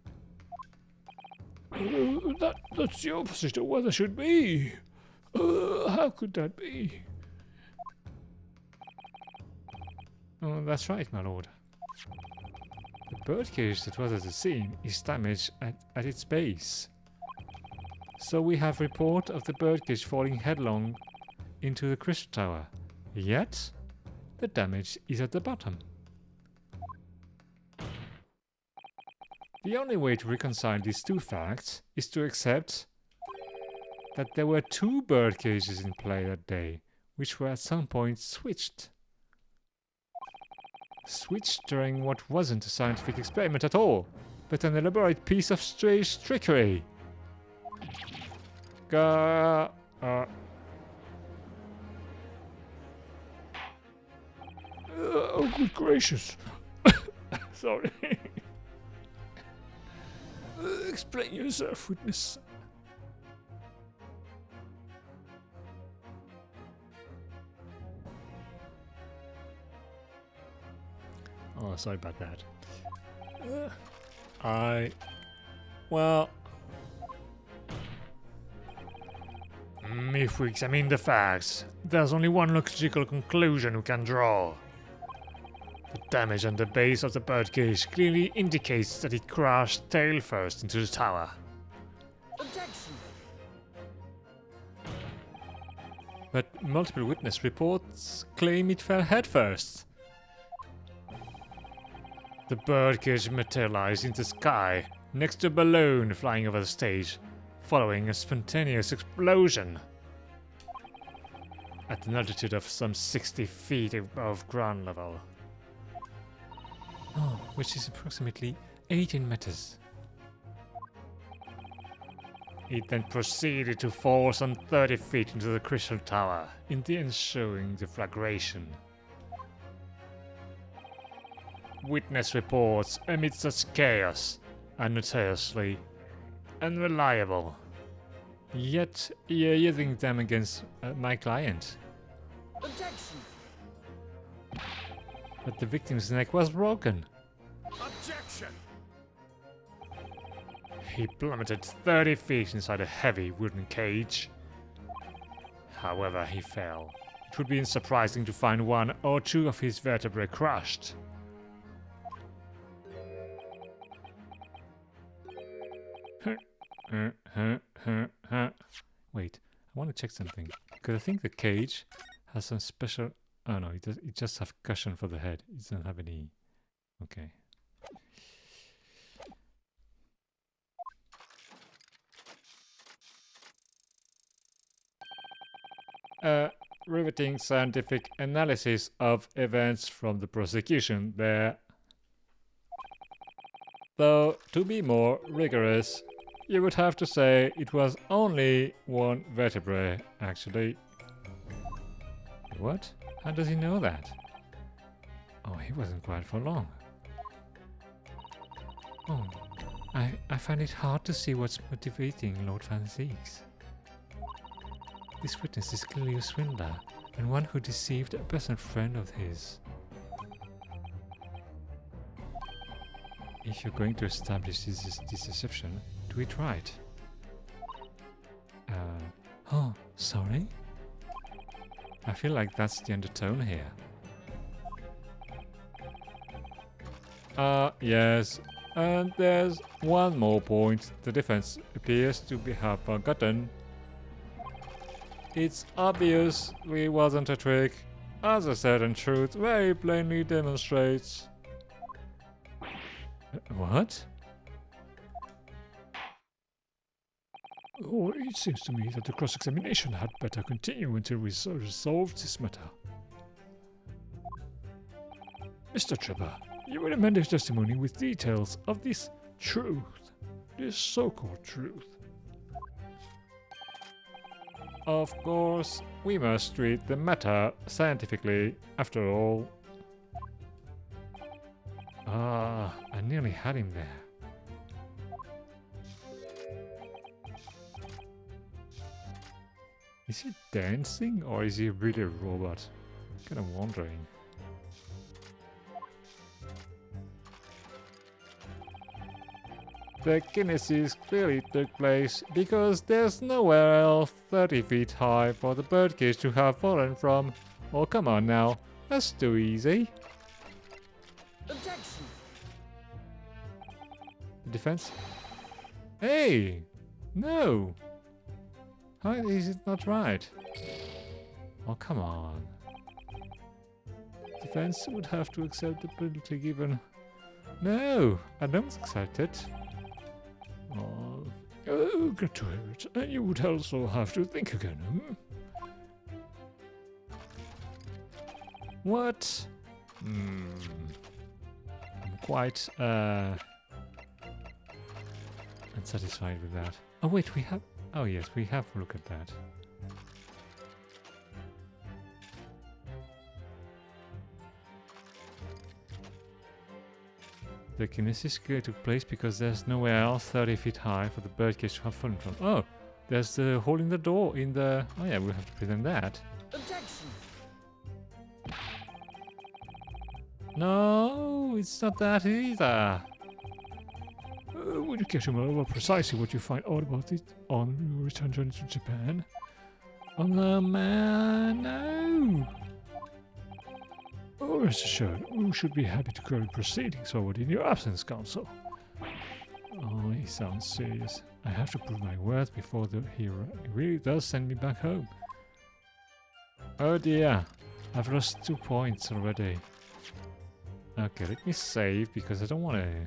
That's the opposite of what it should be. How could that be? Oh, that's right, my lord. The birdcage that was at the scene is damaged at its base. So we have report of the birdcage falling headlong into the crystal tower. Yet, the damage is at the bottom. The only way to reconcile these two facts is to accept that there were two bird cages in play that day, which were at some point switched. Switched during what wasn't a scientific experiment at all, but an elaborate piece of strange trickery. Oh, good gracious. Sorry. Explain yourself, witness. Oh, sorry about that. Well... if we examine the facts, there's only one logical conclusion we can draw. The damage on the base of the birdcage clearly indicates that it crashed tail first into the tower. Objection! But multiple witness reports claim it fell head first. The birdcage materialized in the sky next to a balloon flying over the stage, following a spontaneous explosion at an altitude of some 60 feet above ground level. Oh, which is approximately 18 meters. It then proceeded to fall some 30 feet into the crystal tower, in the ensuing deflagration. Witness reports amid such chaos are notoriously unreliable. Yet, you're using them against my client. Objection! But the victim's neck was broken. Objection! He plummeted 30 feet inside a heavy wooden cage. However, he fell. It would be unsurprising to find one or two of his vertebrae crushed. Wait, I want to check something. Because I think the cage has some special... Oh no, it just has cushion for the head. It doesn't have any... Okay. Riveting scientific analysis of events from the prosecution there. Though, to be more rigorous, you would have to say it was only one vertebrae, actually. What? How does he know that? Oh, he wasn't quiet for long. Oh, I find it hard to see what's motivating Lord Van Zeeks. This witness is clearly a swindler, and one who deceived a personal friend of his. If you're going to establish this deception, do it right. Oh, sorry? I feel like that's the undertone here. Yes. And there's one more point the defense appears to have forgotten. It's obvious it wasn't a trick. as a certain truth very plainly demonstrates. What? Oh, it seems to me that the cross-examination had better continue until we resolve this matter. Mr. Trevor, you will amend your testimony with details of this truth, this so-called truth. Of course, we must treat the matter scientifically, after all. Ah, I nearly had him there. Is he dancing or is he really a robot? Kind of wondering. The kinesis clearly took place because there's nowhere else 30 feet high for the birdcage to have fallen from. Oh, come on now. That's too easy. Objection! Defense? Hey! No! How is it not right? Oh, come on. Defense would have to accept the penalty given. No! I don't accept it. Oh, get to it. And you would also have to think again, hmm? What? I'm quite, unsatisfied with that. Oh, wait, we have... Oh, yes, we have a look at that. The kinesis clearly took place because there's nowhere else 30 feet high for the birdcage to have fallen from. Oh, there's the hole in the door in the... Oh yeah, we'll have to present that. Objection! No, it's not that either. Would you care to know precisely what you find out about it on your return journey to Japan? Oh no, man, no! Oh, rest assured, we should be happy to carry proceedings forward in your absence, Counsel. Oh, he sounds serious. I have to prove my worth before he really does send me back home. Oh dear, I've lost 2 points already. Okay, let me save because I don't want to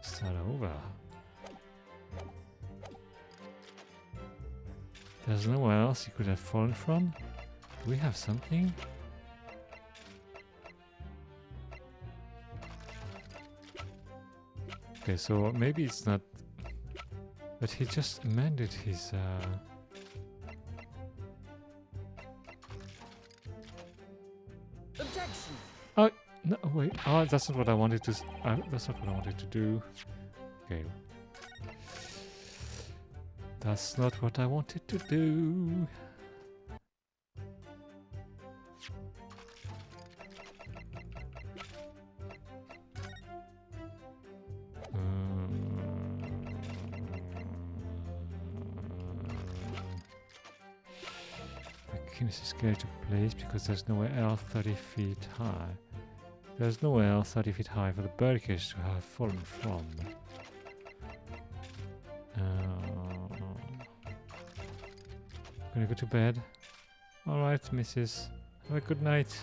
start over. There's nowhere else you could have fallen from? Do we have something? Okay, so maybe it's not... But he just amended his... Objection! Oh, no, wait. Oh, that's not what I wanted to... that's not what I wanted to do. Okay. That's not what I wanted to do. The kinesis clearly took place because there's nowhere else 30 feet high. There's nowhere else 30 feet high for the birdcage to have fallen from. Gonna go to bed. Alright, missus. Have a good night.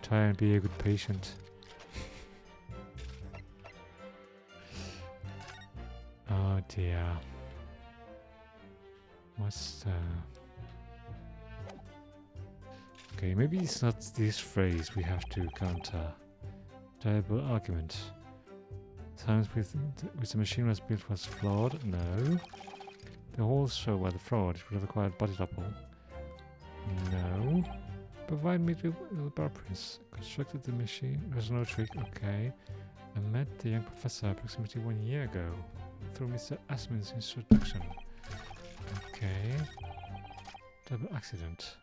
Try and be a good patient. Oh dear. What's the... Okay, maybe it's not this phrase we have to counter. Terrible argument. Science with the machine was built was flawed? No. The holes show where the fraud would have required body double. No. Provide me with the blueprints. Constructed the machine. There's no trick. Okay. I met the young professor approximately 1 year ago through Mr. Asman's introduction. Okay. Double accident.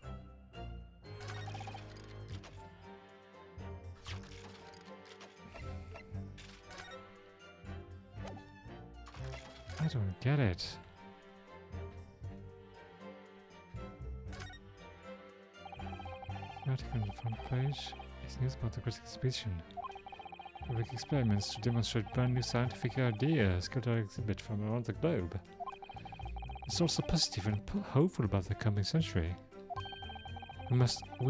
I don't get it. The article on the front page is news about the Great Expedition. Public experiments to demonstrate brand new scientific ideas go to exhibit from around the globe. It's also positive and hopeful about the coming century. We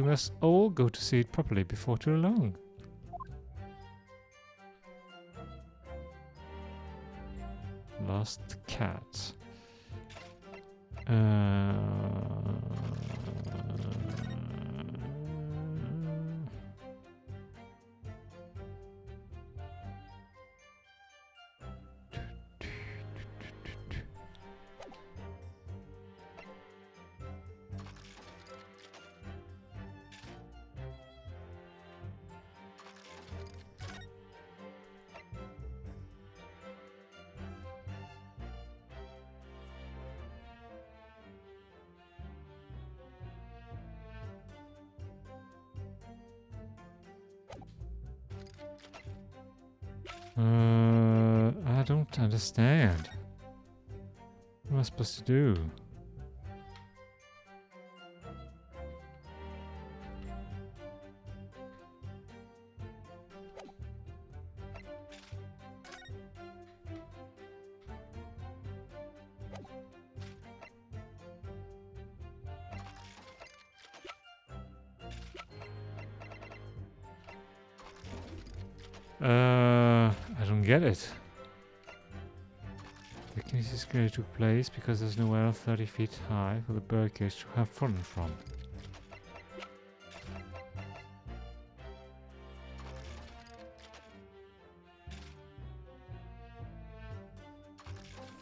must all go to see it properly before too long. Lost cat. I don't understand. What am I supposed to do? I don't get it. The kinesis clearly took place because there's nowhere 30 feet high for the birdcage to have fallen from.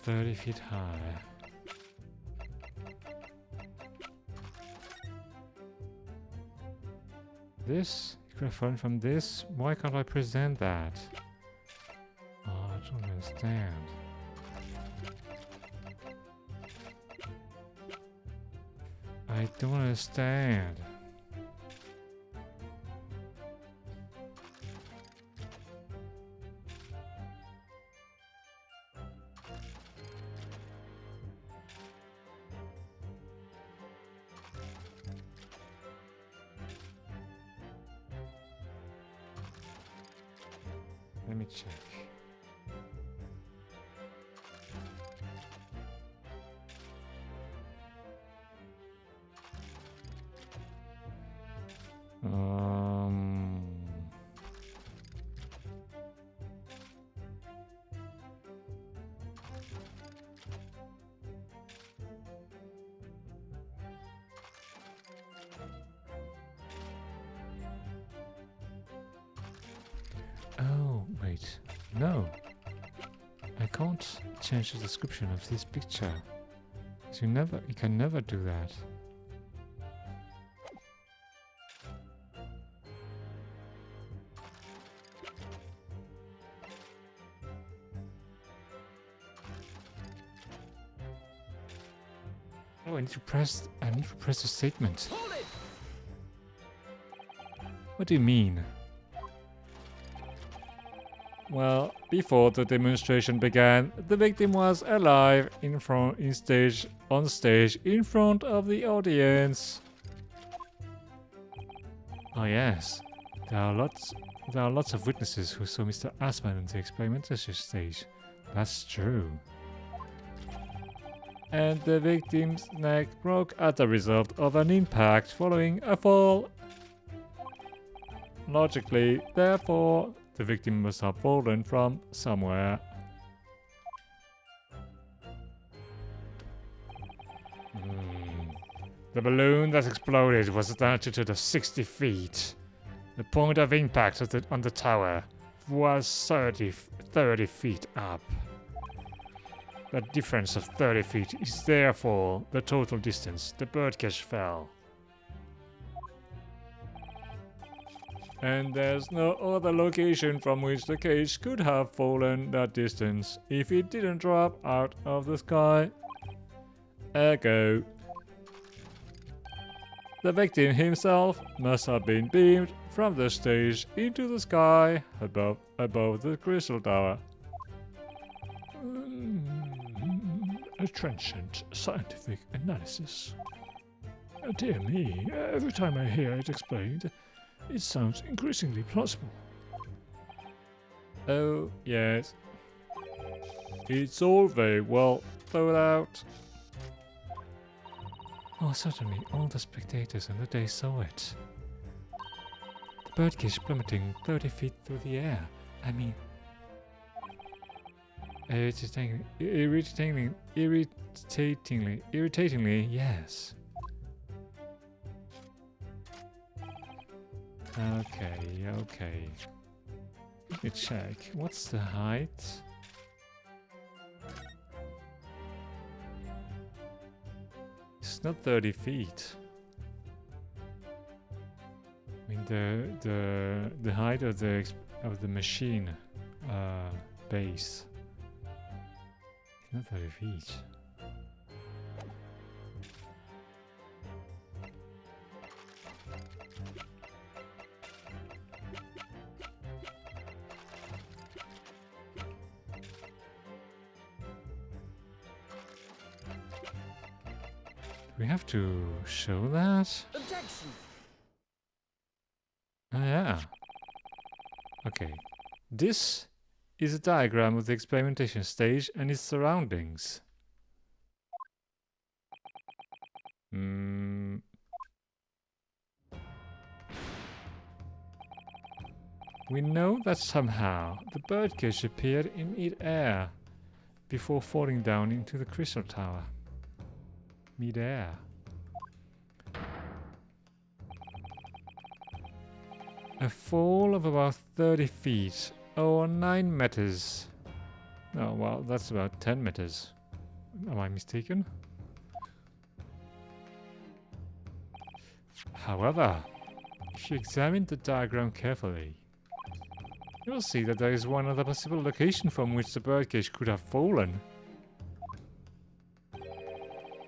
"30 feet high." This? You could have fallen from this? Why can't I present that? Oh, I don't understand. I don't understand. Let me check. Oh, wait. No. I can't change the description of this picture. So you can never do that. Oh, I need to press the statement. Hold it! What do you mean? Well, before the demonstration began, the victim was alive on stage in front of the audience. Oh yes, there are lots of witnesses who saw Mr. Asman on the experimental stage. That's true. And the victim's neck broke as a result of an impact following a fall. Logically, therefore, the victim must have fallen from somewhere. The balloon that exploded was at an altitude of 60 feet. The point of impact on the tower was 30 feet up. The difference of 30 feet is therefore the total distance the birdcage fell. And there's no other location from which the cage could have fallen that distance if it didn't drop out of the sky. Ergo, the victim himself must have been beamed from the stage into the sky above the crystal tower. A trenchant scientific analysis. Dear me, every time I hear it explained, it sounds increasingly plausible. Oh, yes. It's all very well thought out. Oh, certainly, all the spectators on the day saw it. The birdcage plummeting 30 feet through the air. I mean... irritatingly, yes. Okay. Let me check. What's the height? It's not 30 feet. I mean the height of the machine base. Not 30 feet. We have to show that? Objection! Oh yeah. Okay. This is a diagram of the experimentation stage and its surroundings. We know that somehow the birdcage appeared in mid-air before falling down into the crystal tower. Mid-air. A fall of about 30 feet, or 9 meters. Oh, well, that's about 10 meters. Am I mistaken? However, if you examine the diagram carefully, you'll see that there is one other possible location from which the birdcage could have fallen.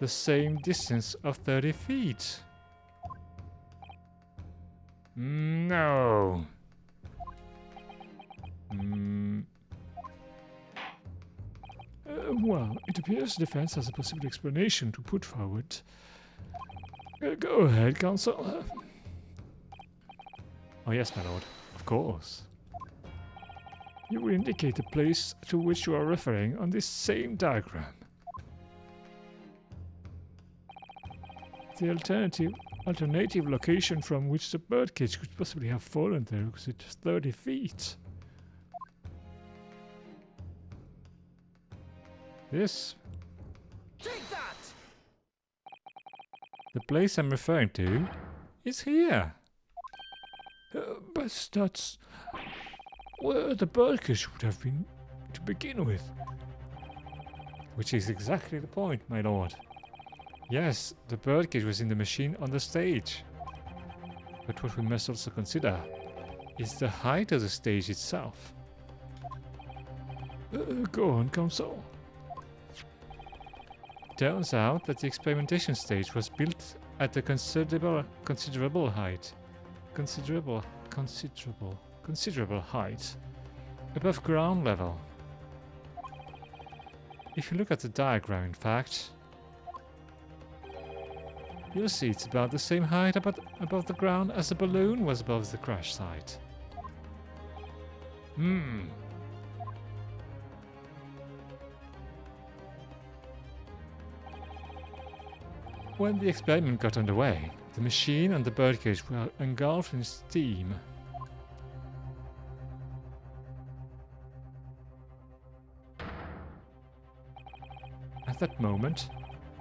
The same distance of 30 feet. No. Well, it appears the defense has a possible explanation to put forward. Go ahead, counsel. Oh yes, my lord. Of course. You will indicate the place to which you are referring on this same diagram. The alternative location from which the birdcage could possibly have fallen there because it's 30 feet. This. Take that! The place I'm referring to is here. But that's where the birdcage would have been to begin with. Which is exactly the point, my lord. Yes, the birdcage was in the machine on the stage. But what we must also consider is the height of the stage itself. Go on, counsel. Turns out that the experimentation stage was built at a considerable height. Considerable height. Above ground level. If you look at the diagram, in fact, you'll see it's about the same height above the ground as the balloon was above the crash site. When the experiment got underway, the machine and the birdcage were engulfed in steam. At that moment,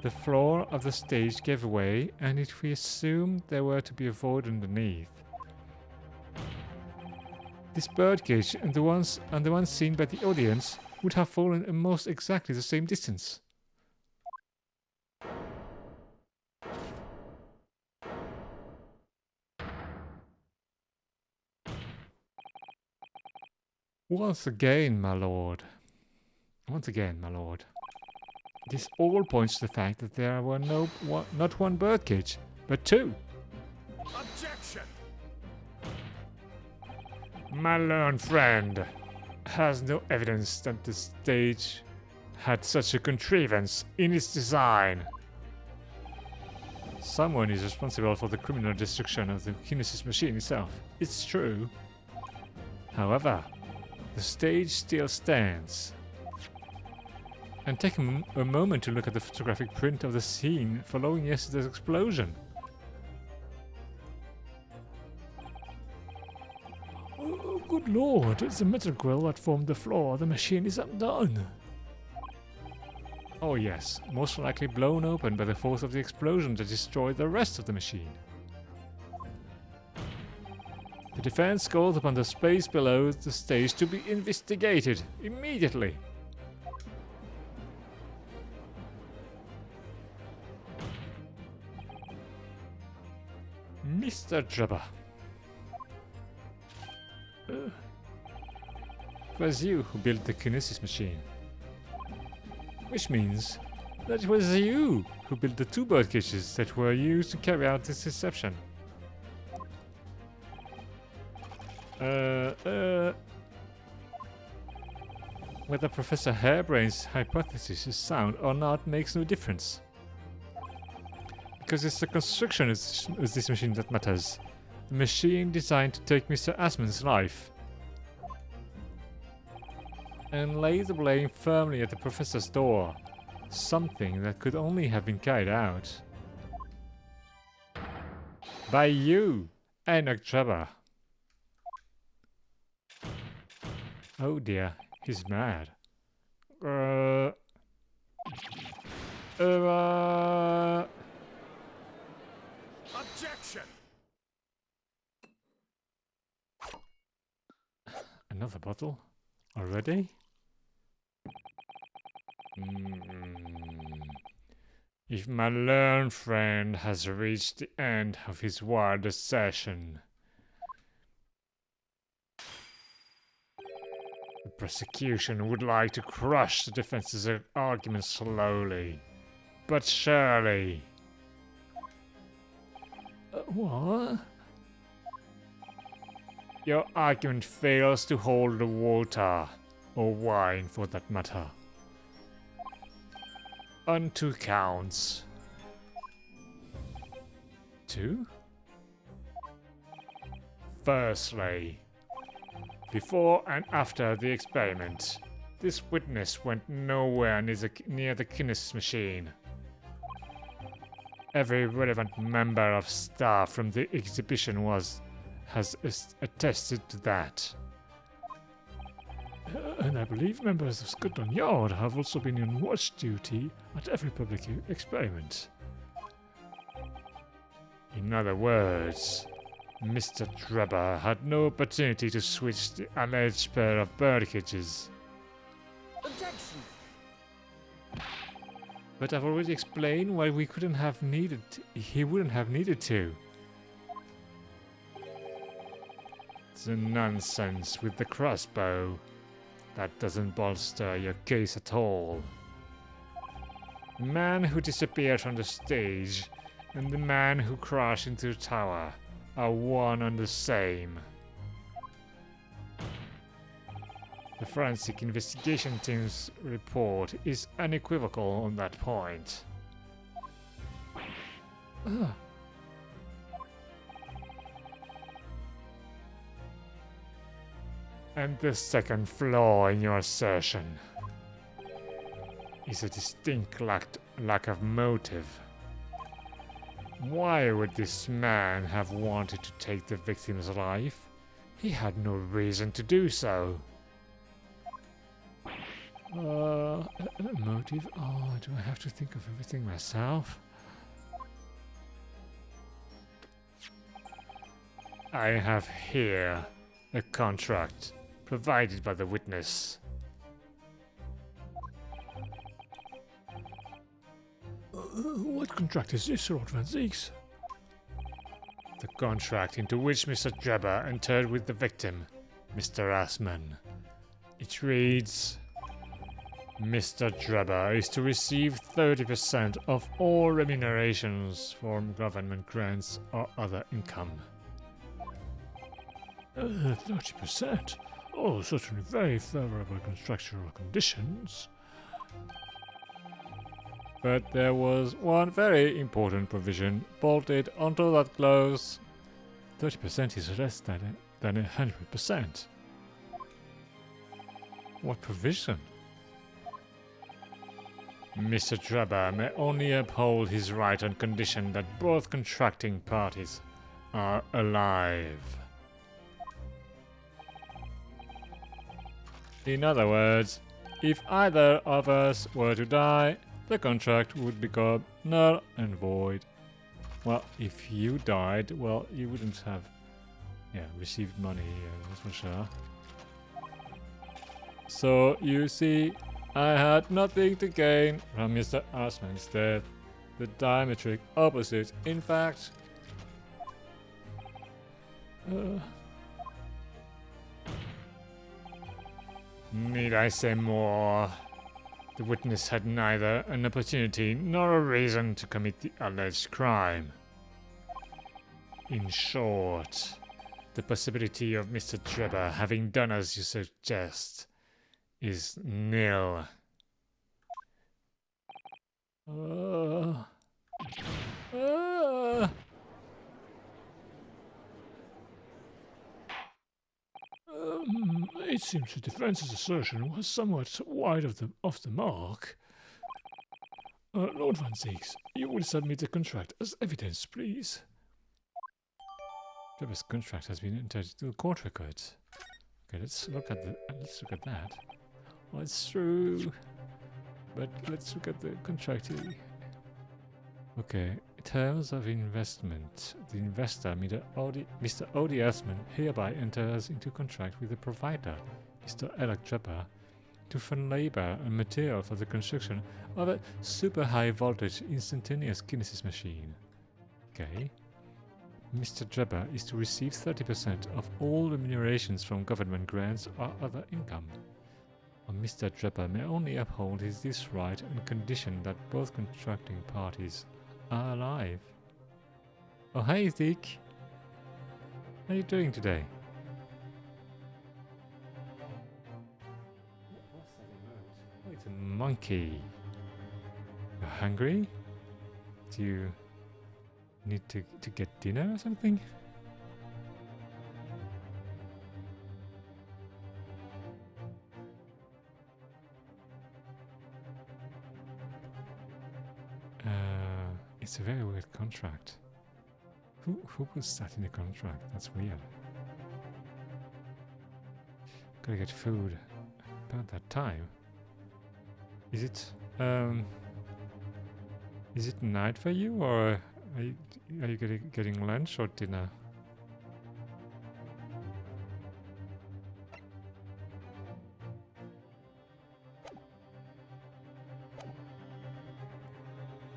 the floor of the stage gave way, and if we assumed there were to be a void underneath, this birdcage and the ones seen by the audience would have fallen almost exactly the same distance. Once again, my lord. This all points to the fact that there were not one birdcage, but two. Objection! My learned friend has no evidence that the stage had such a contrivance in its design. Someone is responsible for the criminal destruction of the Kinesis machine itself. It's true. However, The stage still stands. And take a moment to look at the photographic print of the scene following yesterday's explosion. Oh, good lord, it's the metal grill that formed the floor. The machine is undone. Oh yes, most likely blown open by the force of the explosion that destroyed the rest of the machine. The defense calls upon the space below the stage to be investigated immediately. Mr. Drebber. It was you who built the kinesis machine. Which means that it was you who built the two bird cages that were used to carry out this deception. Whether Professor Hairbrain's hypothesis is sound or not makes no difference. Because it's the construction of this machine that matters. The machine designed to take Mr. Asman's life. And lay the blame firmly at the professor's door. Something that could only have been carried out by you, Enoch Drebber. Oh dear, he's mad. Objection! Another bottle? Already? If my learned friend has reached the end of his wild assertion, the prosecution would like to crush the defense's argument slowly, but surely. What? Your argument fails to hold the water, or wine for that matter. On 2 counts. 2? Firstly, before and after the experiment, this witness went nowhere near the kinesis machine. Every relevant member of staff from the exhibition has attested to that. And I believe members of Scotland Yard have also been on watch duty at every public experiment. In other words, Mr. Drebber had no opportunity to switch the alleged pair of bird cages. Objection! But I've already explained why he wouldn't have needed to. The nonsense with the crossbow. That doesn't bolster your case at all. The man who disappeared from the stage and the man who crashed into the tower are one and the same. The forensic investigation team's report is unequivocal on that point. And the second flaw in your assertion is a distinct lack of motive. Why would this man have wanted to take the victim's life? He had no reason to do so. Motive? Oh, do I have to think of everything myself? I have here a contract provided by the witness. What contract is this, Lord Van Zeeks? The contract into which Mr. Drebber entered with the victim, Mr. Asman. It reads, Mr. Drebber is to receive 30% of all remunerations from government grants or other income. 30%? Oh, certainly very favorable contractual conditions. But there was one very important provision bolted onto that clause. 30% is less than 100%. What provision? Mr. Trevor may only uphold his right on condition that both contracting parties are alive. In other words, if either of us were to die, the contract would become null and void. Well, if you died, well, you wouldn't have, received money, that's for sure. So, you see, I had nothing to gain from Mr. Osman's death. The diametric opposite, in fact. Need I say more? The witness had neither an opportunity nor a reason to commit the alleged crime. In short, the possibility of Mr. Trevor having done as you suggest is nil. It seems the defense's assertion was somewhat wide of the mark. Lord Van Zeeks, you will submit the contract as evidence, please. Trevor's contract has been entered into the court records. Okay, let's look at that. Well, it's true, but let's look at the contract. Okay, terms of investment. The investor, Mr. Odie Asman, hereby enters into contract with the provider, Mr. Alec Trevor, to fund labor and material for the construction of a super high voltage instantaneous kinesis machine. Okay. Mr. Trevor is to receive 30% of all remunerations from government grants or other income. Mr. Trevor may only uphold this right on condition that both contracting parties are alive. Oh, hey, Zeke. How are you doing today? What's that emote? Oh, it's a monkey. You're hungry? Do you need to get dinner or something? It's a very weird contract. Who puts that in the contract? That's weird. Gotta get food about that time. Is it night for you, or are you getting lunch or dinner?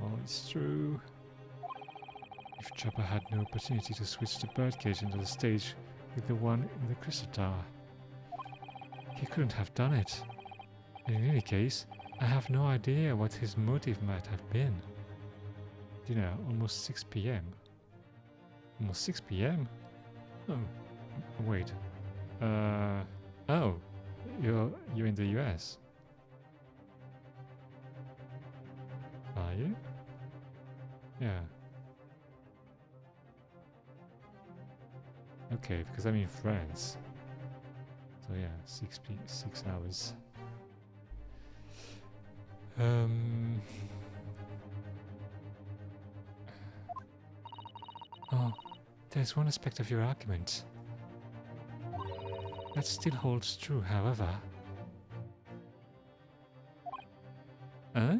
Oh, it's true. If Trevor had no opportunity to switch the birdcage into the stage with the one in the crystal tower, he couldn't have done it. And in any case, I have no idea what his motive might have been. Dinner, almost 6 p.m. Almost 6 p.m.? Oh, wait. Oh, you're in the US. Are you? Yeah. Okay, because I'm in France. So yeah, 6 hours. Oh, there's one aspect of your argument that still holds true, however. Huh?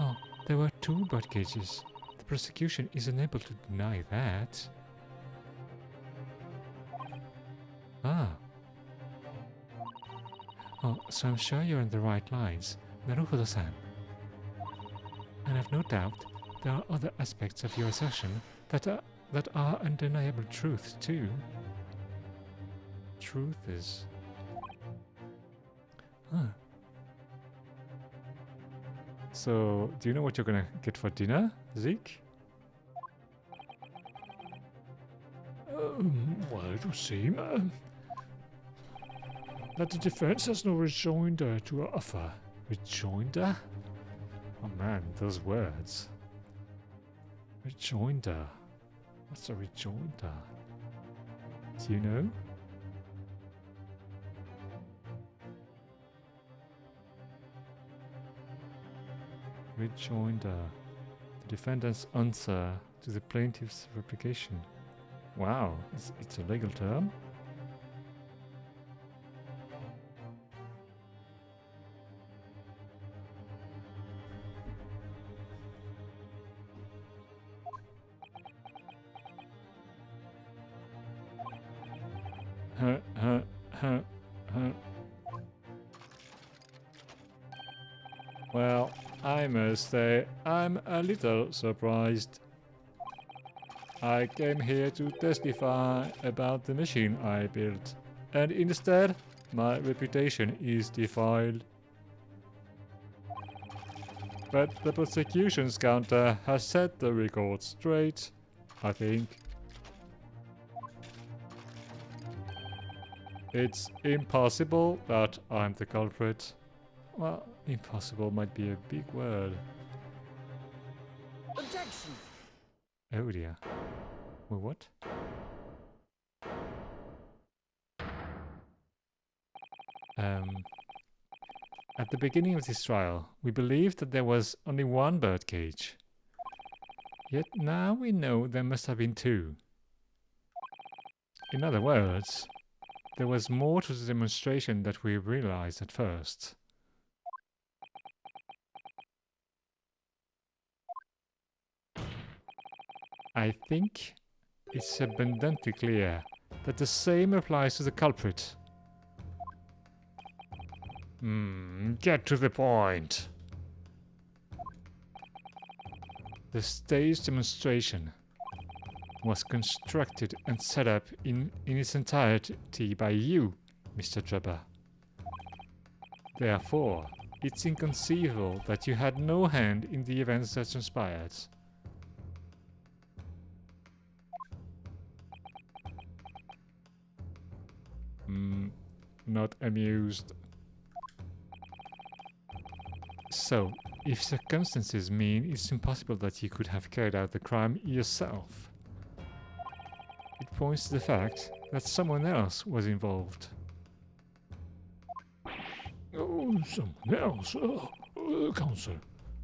Oh, there were 2 bird cages. The prosecution is unable to deny that. Ah. Oh, so I'm sure you're on the right lines, Naruhodo-san. And I've no doubt there are other aspects of your assertion that are undeniable truth too. Truth is... Huh. So, do you know what you're gonna get for dinner, Zeke? Well, it would seem that the defense has no rejoinder to offer. Rejoinder? Oh man, those words. Rejoinder. What's a rejoinder? Do you know? Rejoinder. The defendant's answer to the plaintiff's replication. Wow, it's a legal term? Huh, huh, huh, huh. Well, I must say, I'm a little surprised. I came here to testify about the machine I built, and instead, my reputation is defiled. But the prosecution's counter has set the record straight, I think. It's impossible that I'm the culprit. Well, impossible might be a big word. Objection! Oh dear. Well, what? At the beginning of this trial, we believed that there was only one birdcage. Yet now we know there must have been two. In other words, there was more to the demonstration than we realized at first. I think it's abundantly clear that the same applies to the culprit. Get to the point. The stage demonstration was constructed and set up in its entirety by you, Mr. Drebber. Therefore, it's inconceivable that you had no hand in the events that transpired. Not amused. So, if circumstances mean it's impossible that you could have carried out the crime yourself, it points to the fact that someone else was involved. Oh, someone else? Counsel,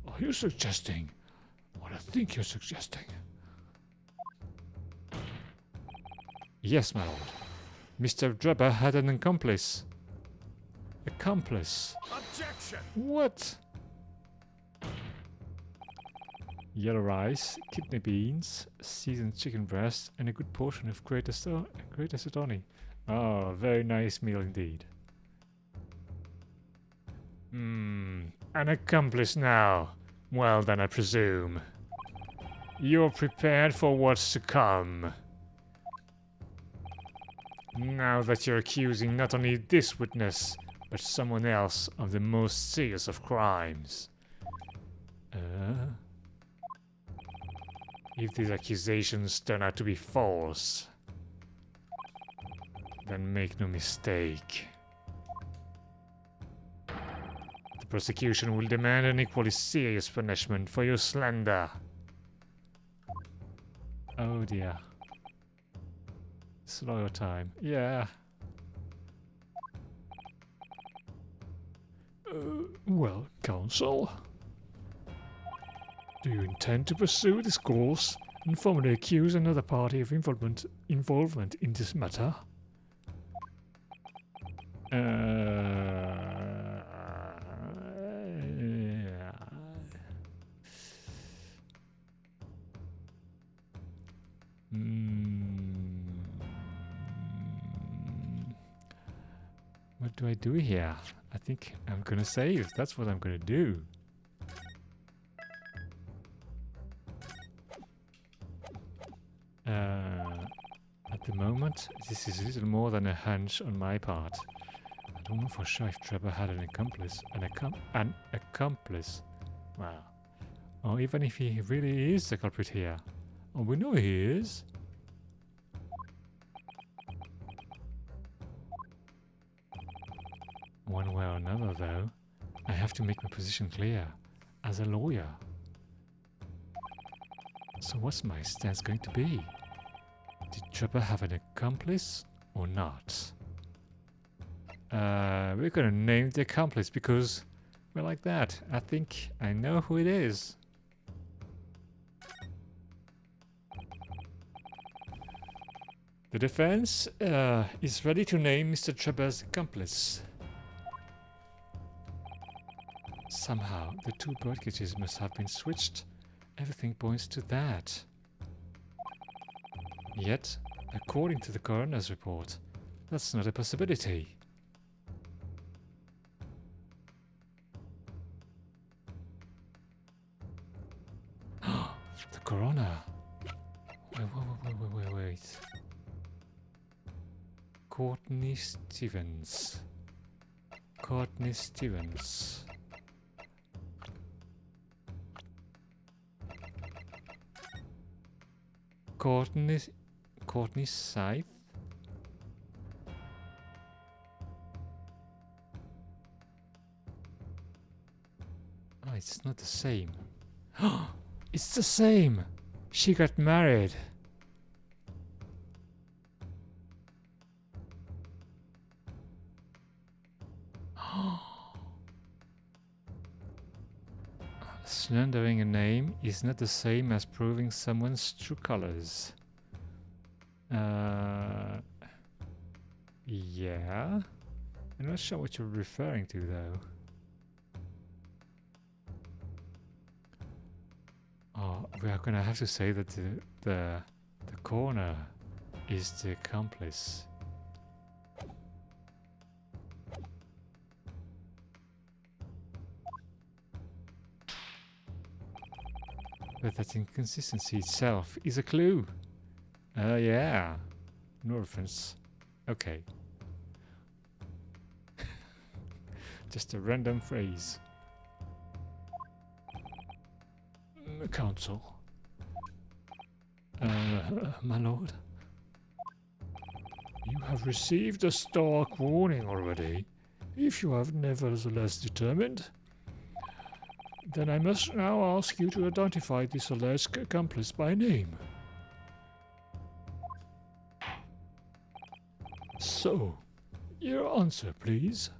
are you suggesting what I think you're suggesting? Yes, my lord. Mr. Drebber had an accomplice. Accomplice? Objection! What? Yellow rice, kidney beans, seasoned chicken breast, and a good portion of great acetone. Oh, very nice meal indeed. An accomplice now. Well then, I presume. You're prepared for what's to come. Now that you're accusing not only this witness, but someone else of the most serious of crimes. If these accusations turn out to be false, then make no mistake. The prosecution will demand an equally serious punishment for your slander. Oh dear. Slow time. Yeah. Well, counsel, do you intend to pursue this course and formally accuse another party of involvement in this matter? What do I do here? I think I'm gonna save. That's what I'm gonna do. At the moment, this is little more than a hunch on my part. I don't know for sure if Trevor had an accomplice. An accomplice. Wow. Or even if he really is the culprit here. Oh, we know he is. One way or another, though, I have to make my position clear as a lawyer. So what's my stance going to be? Did Trevor have an accomplice or not? We're gonna name the accomplice because Well, like that. I think I know who it is. The defense is ready to name Mr. Trevor's accomplice. Somehow, the two bird cages must have been switched. Everything points to that. Yet, according to the coroner's report, that's not a possibility. The coroner. Wait. Courtney Stevens. Courtney Stevens. Courtney Scythe? Oh, it's not the same. It's the same! She got married. Slandering a name is not the same as proving someone's true colors. Yeah. I'm not sure what you're referring to, though. Oh, we are gonna have to say that the coroner is the accomplice. But that inconsistency itself is a clue. Yeah. No offense. Okay. Just a random phrase. Counsel. My lord? You have received a stark warning already. If you have nevertheless determined, then I must now ask you to identify this alleged accomplice by name. So, your answer, please.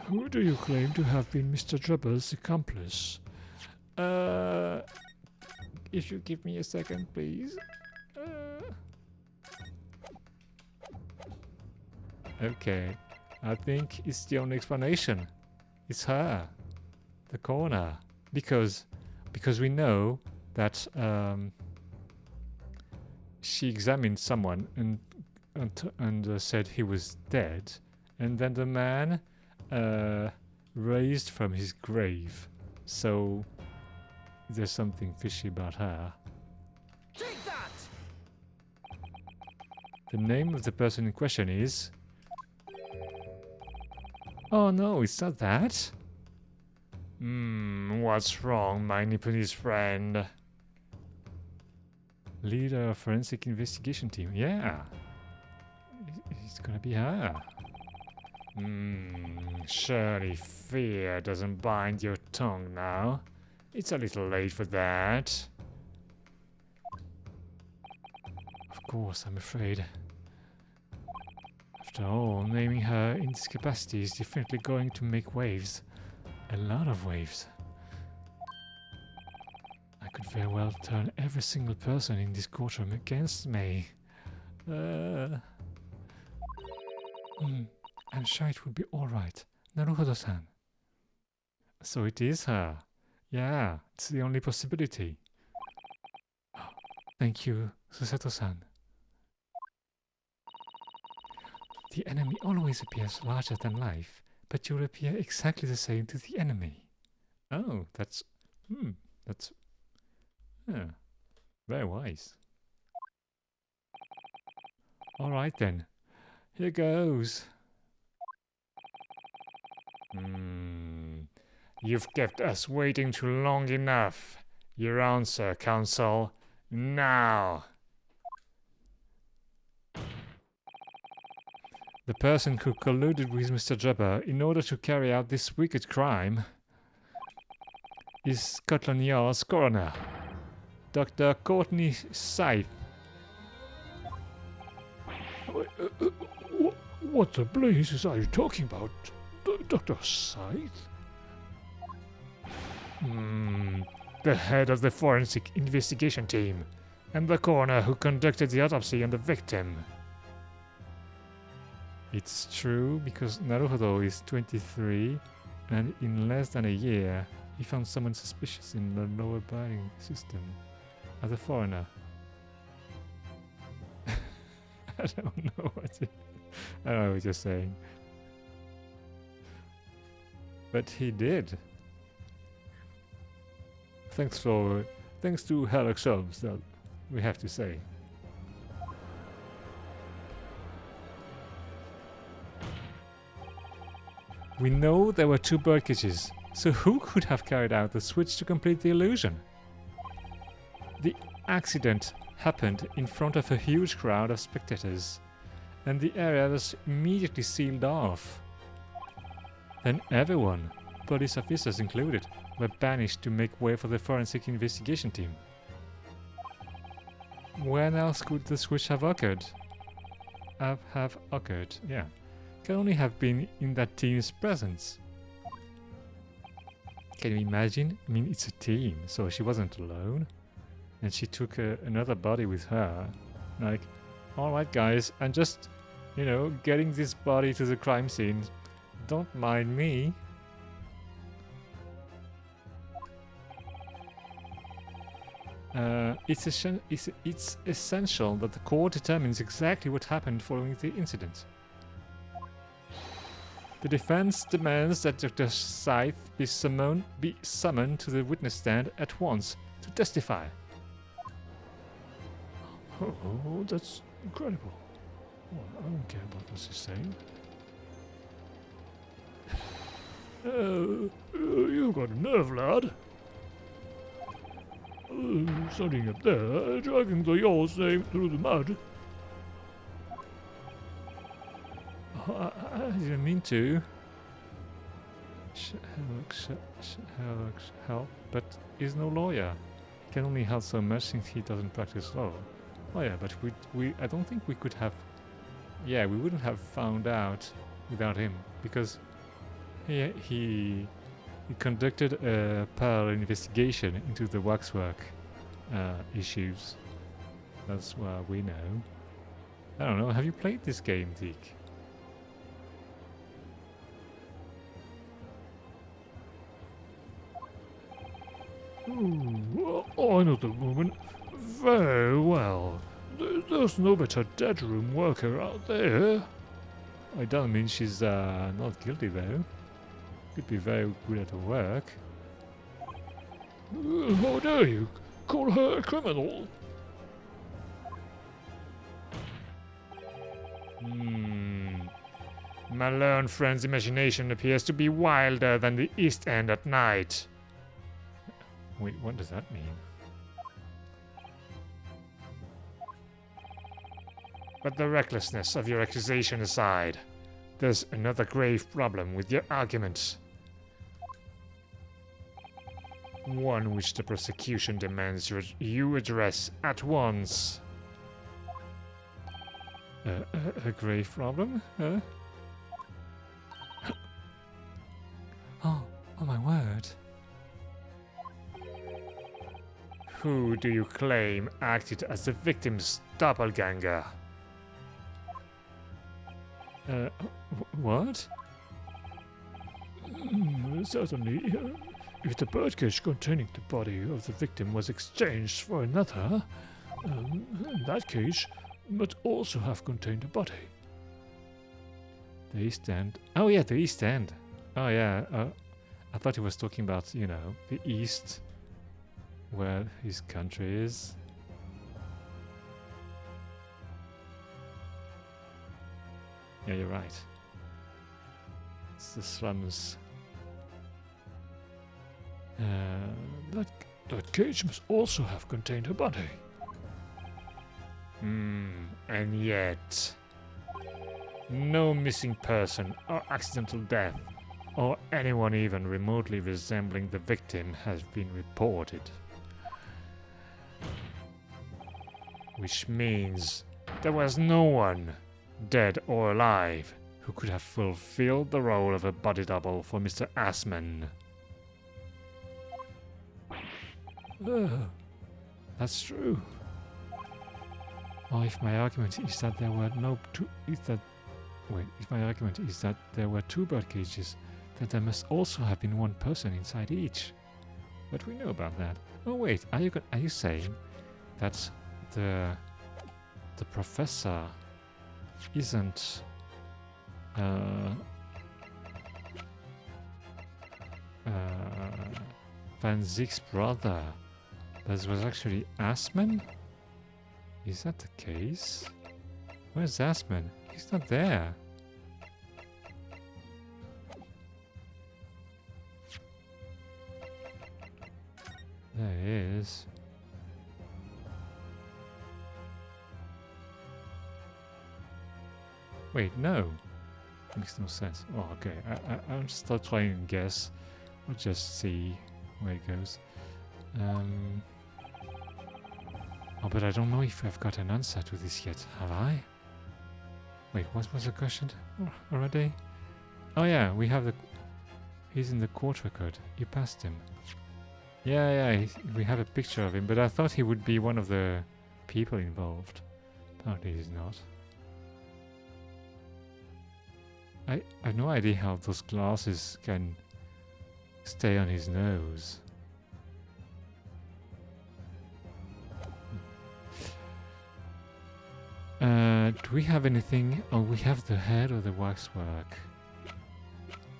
Who do you claim to have been Mr. Trevor's accomplice? If you give me a second, please. Okay, I think it's the only explanation. It's her, the coroner, because we know that she examined someone and said he was dead, and then the man raised from his grave. So there's something fishy about her. Take that! The name of the person in question is... Oh no, it's not that. What's wrong, my Nipponese friend? Leader of forensic investigation team. Yeah. It's gonna be her. Surely fear doesn't bind your tongue now. It's a little late for that. Of course, I'm afraid. After all, naming her in this capacity is definitely going to make waves. A lot of waves. I could very well turn every single person in this courtroom against me. I'm sure it will be alright. Naruhodo-san. So it is her. Yeah, it's the only possibility. Thank you, Susato-san. The enemy always appears larger than life, but you'll appear exactly the same to the enemy. Oh, that's very wise. Alright then, here goes. You've kept us waiting too long enough. Your answer, counsel, now. The person who colluded with Mr. Trevor in order to carry out this wicked crime is Scotland Yard's coroner, Dr. Courtney Scythe. What the blazes are you talking about? Dr. Scythe? The head of the forensic investigation team, and the coroner who conducted the autopsy on the victim. It's true because Naruhodo is 23, and in less than a year, he found someone suspicious in the lower buying system as a foreigner. I don't know what I don't know what you're saying. But he did. Thanks to Herlock Sholmes, that we have to say. We know there were 2 birdcages, so who could have carried out the switch to complete the illusion? The accident happened in front of a huge crowd of spectators, and the area was immediately sealed off. Then everyone, police officers included, were banished to make way for the forensic investigation team. When else could the switch have occurred? Have occurred, yeah. Can only have been in that team's presence. Can you imagine? I mean, it's a team, so she wasn't alone. And she took another body with her. Like, alright guys, I'm just, getting this body to the crime scene. Don't mind me. It's essential that the court determines exactly what happened following the incident. The defense demands that Dr. Scythe be summoned to the witness stand at once to testify. Oh, that's incredible. Well, I don't care about what she's saying. You got a nerve, lad. Standing up there, dragging the yours name through the mud. I didn't mean to. Help, but he's no lawyer. He can only help so much since he doesn't practice law. Oh yeah, but I don't think we could have. Yeah, we wouldn't have found out without him because he conducted a parallel investigation into the waxwork issues. That's what we know. I don't know. Have you played this game, Deke? Oh, I know the woman very well. There's no better dead room worker out there. I don't mean she's not guilty though. Could be very good at her work. How dare you call her a criminal? My learned friend's imagination appears to be wilder than the East End at night. Wait, what does that mean? But the recklessness of your accusation aside, there's another grave problem with your argument. One which the prosecution demands you address at once. A grave problem? Huh? Oh my word. Who do you claim acted as the victim's doppelganger? What? Certainly. If the birdcage containing the body of the victim was exchanged for another, that cage must also have contained a body. The East End. Oh yeah, the East End. Oh yeah. I thought he was talking about, the East, where his country is. Yeah, you're right. It's the slums. That cage must also have contained a body. And yet, no missing person or accidental death, or anyone even remotely resembling the victim has been reported. Which means there was no one, dead or alive, who could have fulfilled the role of a body double for Mr. Asman. That's true. Or if my argument is that there were if my argument is that there were 2 bird cages, then there must also have been 1 person inside each. But we know about that. Oh wait, are you saying that the professor isn't Van Ziek's brother, but it was actually Asman? Is that the case? Where's Asman? He's not there. There he is. Wait, no. Makes no sense. Oh, okay. I'll start trying and guess. We'll just see where it goes. Oh, but I don't know if I've got an answer to this yet. Have I? Wait, what was the question already? Oh yeah, we have the... He's in the court record. You passed him. Yeah, we have a picture of him, but I thought he would be one of the people involved. Apparently he's not. I have no idea how those glasses can stay on his nose. Do we have anything? Oh, we have the head of the waxwork.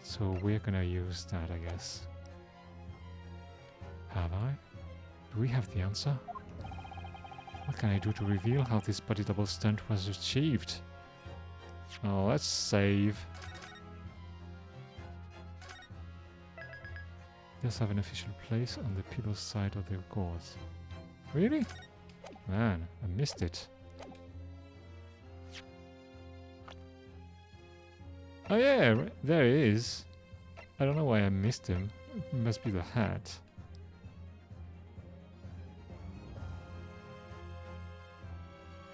So we're gonna use that, I guess. Have I? Do we have the answer? What can I do to reveal how this body double stunt was achieved? Oh, let's save. Does have an official place on the people's side of the course. Really? Man, I missed it. Oh yeah, there he is. I don't know why I missed him. It must be the hat.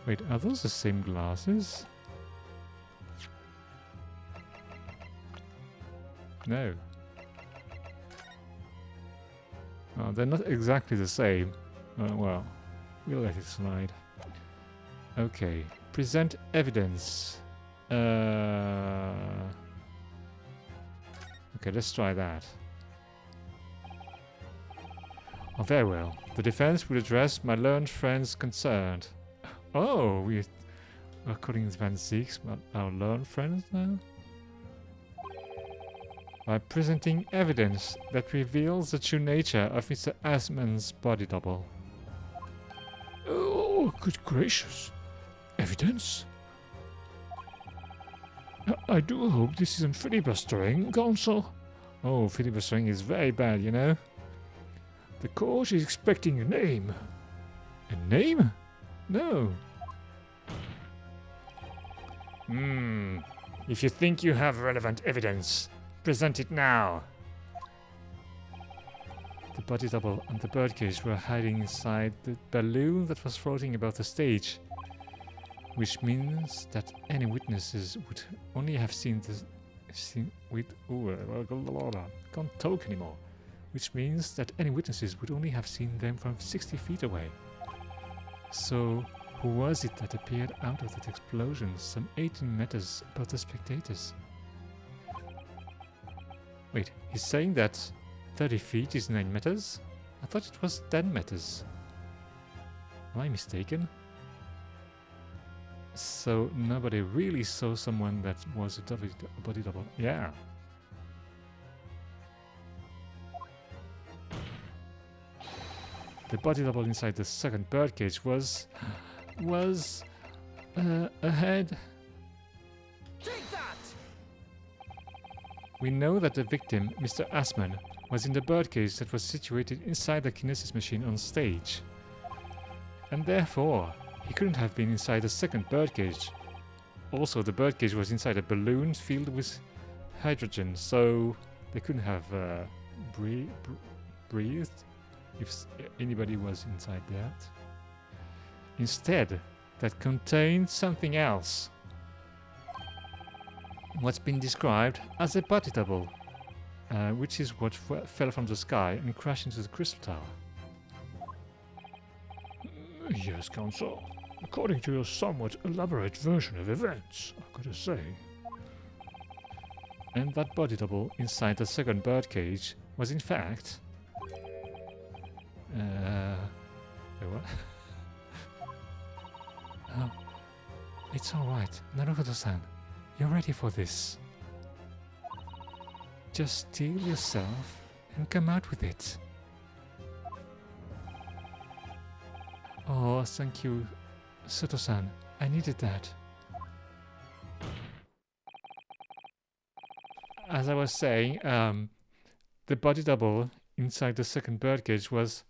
Wait, are those the same glasses? No. Oh, they're not exactly the same. Well, we'll let it slide. Okay, present evidence. Okay, let's try that. Oh, very well. The defense will address my learned friend's concern. Oh, we are calling Van Ziek's our learned friends now? By presenting evidence that reveals the true nature of Mr. Asman's body double. Oh, good gracious. Evidence? I do hope this isn't filibustering, Counsel. Oh, filibustering is very bad, you know. The court is expecting a name. A name? No. If you think you have relevant evidence, present it now. The body double and the birdcage were hiding inside the balloon that was floating above the stage, which means that any witnesses would only have seen the can't talk anymore. Which means that any witnesses would only have seen them from 60 feet away. So, who was it that appeared out of that explosion some 18 meters above the spectators? Wait, he's saying that 30 feet is 9 meters? I thought it was 10 meters. Am I mistaken? So nobody really saw someone that was a body double. Yeah. The body double inside the second birdcage was ahead. Take that! We know that the victim, Mr. Asman, was in the birdcage that was situated inside the kinesis machine on stage. And therefore, he couldn't have been inside the second birdcage. Also, the birdcage was inside a balloon filled with hydrogen, so they couldn't have breathed if anybody was inside that. Instead, that contained something else. what's been described as a body double, which is what fell from the sky and crashed into the crystal tower. Yes, Counsel. According to your somewhat elaborate version of events, I've got to say. And that body double inside the second birdcage was in fact... wait, what? Oh, it's alright, Naruto-san. You're ready for this. Just steel yourself and come out with it. Oh, thank you, Soto-san. I needed that. As I was saying, the body double inside the second birdcage was...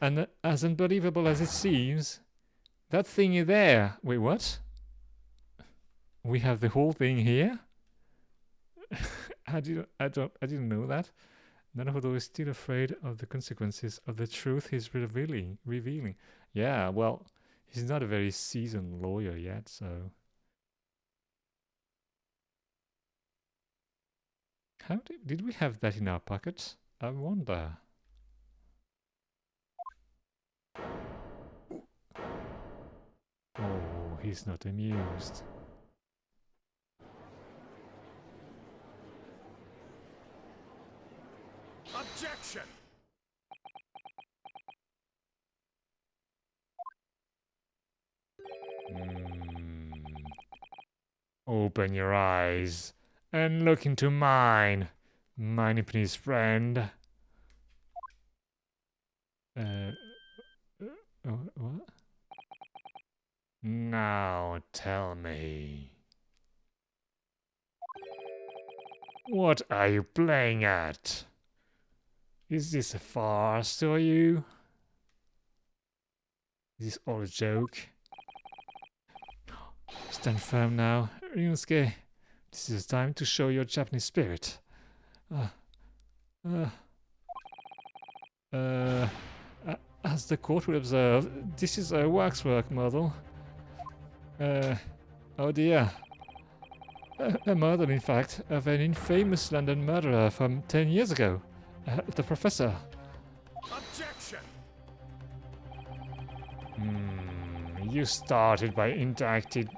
And as unbelievable as it seems, that thingy there... Wait, what? We have the whole thing here? I didn't know that. Naruto is still afraid of the consequences of the truth he's revealing. Yeah, well, he's not a very seasoned lawyer yet, so... How did we have that in our pockets? I wonder. Oh, he's not amused. Objection! Open your eyes and look into mine, my Nipponiese friend. What? Now tell me. What are you playing at? Is this a farce to you? Is this all a joke? Stand firm now, Ryunosuke. This is time to show your Japanese spirit. As the court will observe, this is a waxwork model. Oh dear. A model, in fact, of an infamous London murderer from 10 years ago. The professor. Objection! You started by indicting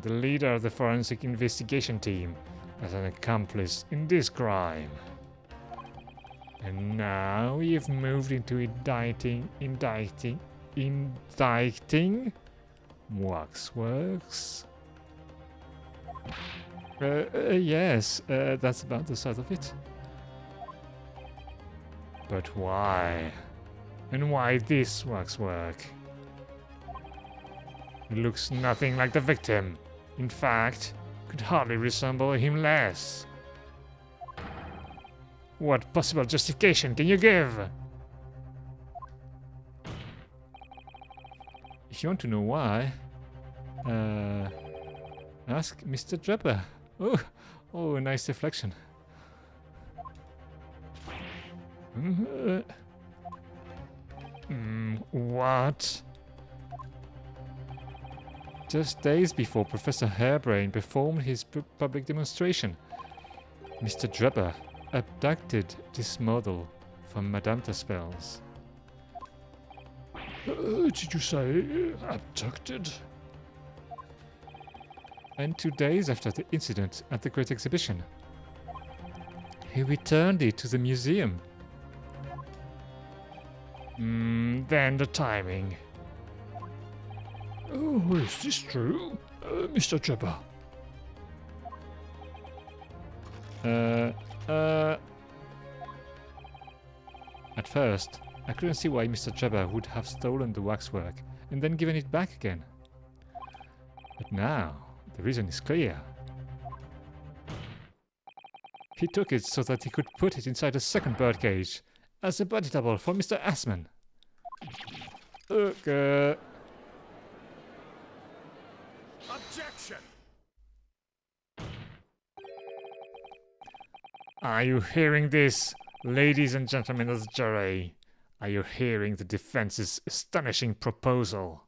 the leader of the forensic investigation team as an accomplice in this crime. And now you've moved into indicting Waxworks? Yes, that's about the size of it. But why? And why this waxwork? It looks nothing like the victim. In fact, could hardly resemble him less. What possible justification can you give? If you want to know why, ask Mr. Drebber. Oh, nice deflection. What? Just days before Professor Hairbrain performed his public demonstration, Mr. Drebber abducted this model from Madame Taspel's. Did you say abducted? And 2 days after the incident at the Great Exhibition, he returned it to the museum. Then the timing. Oh, is this true, Mr. Drebber? At first, I couldn't see why Mr. Drebber would have stolen the waxwork and then given it back again. But now, the reason is clear. He took it so that he could put it inside a second birdcage as a body double for Mr. Assman. Objection! Are you hearing this, ladies and gentlemen of the jury? Are you hearing the defense's astonishing proposal?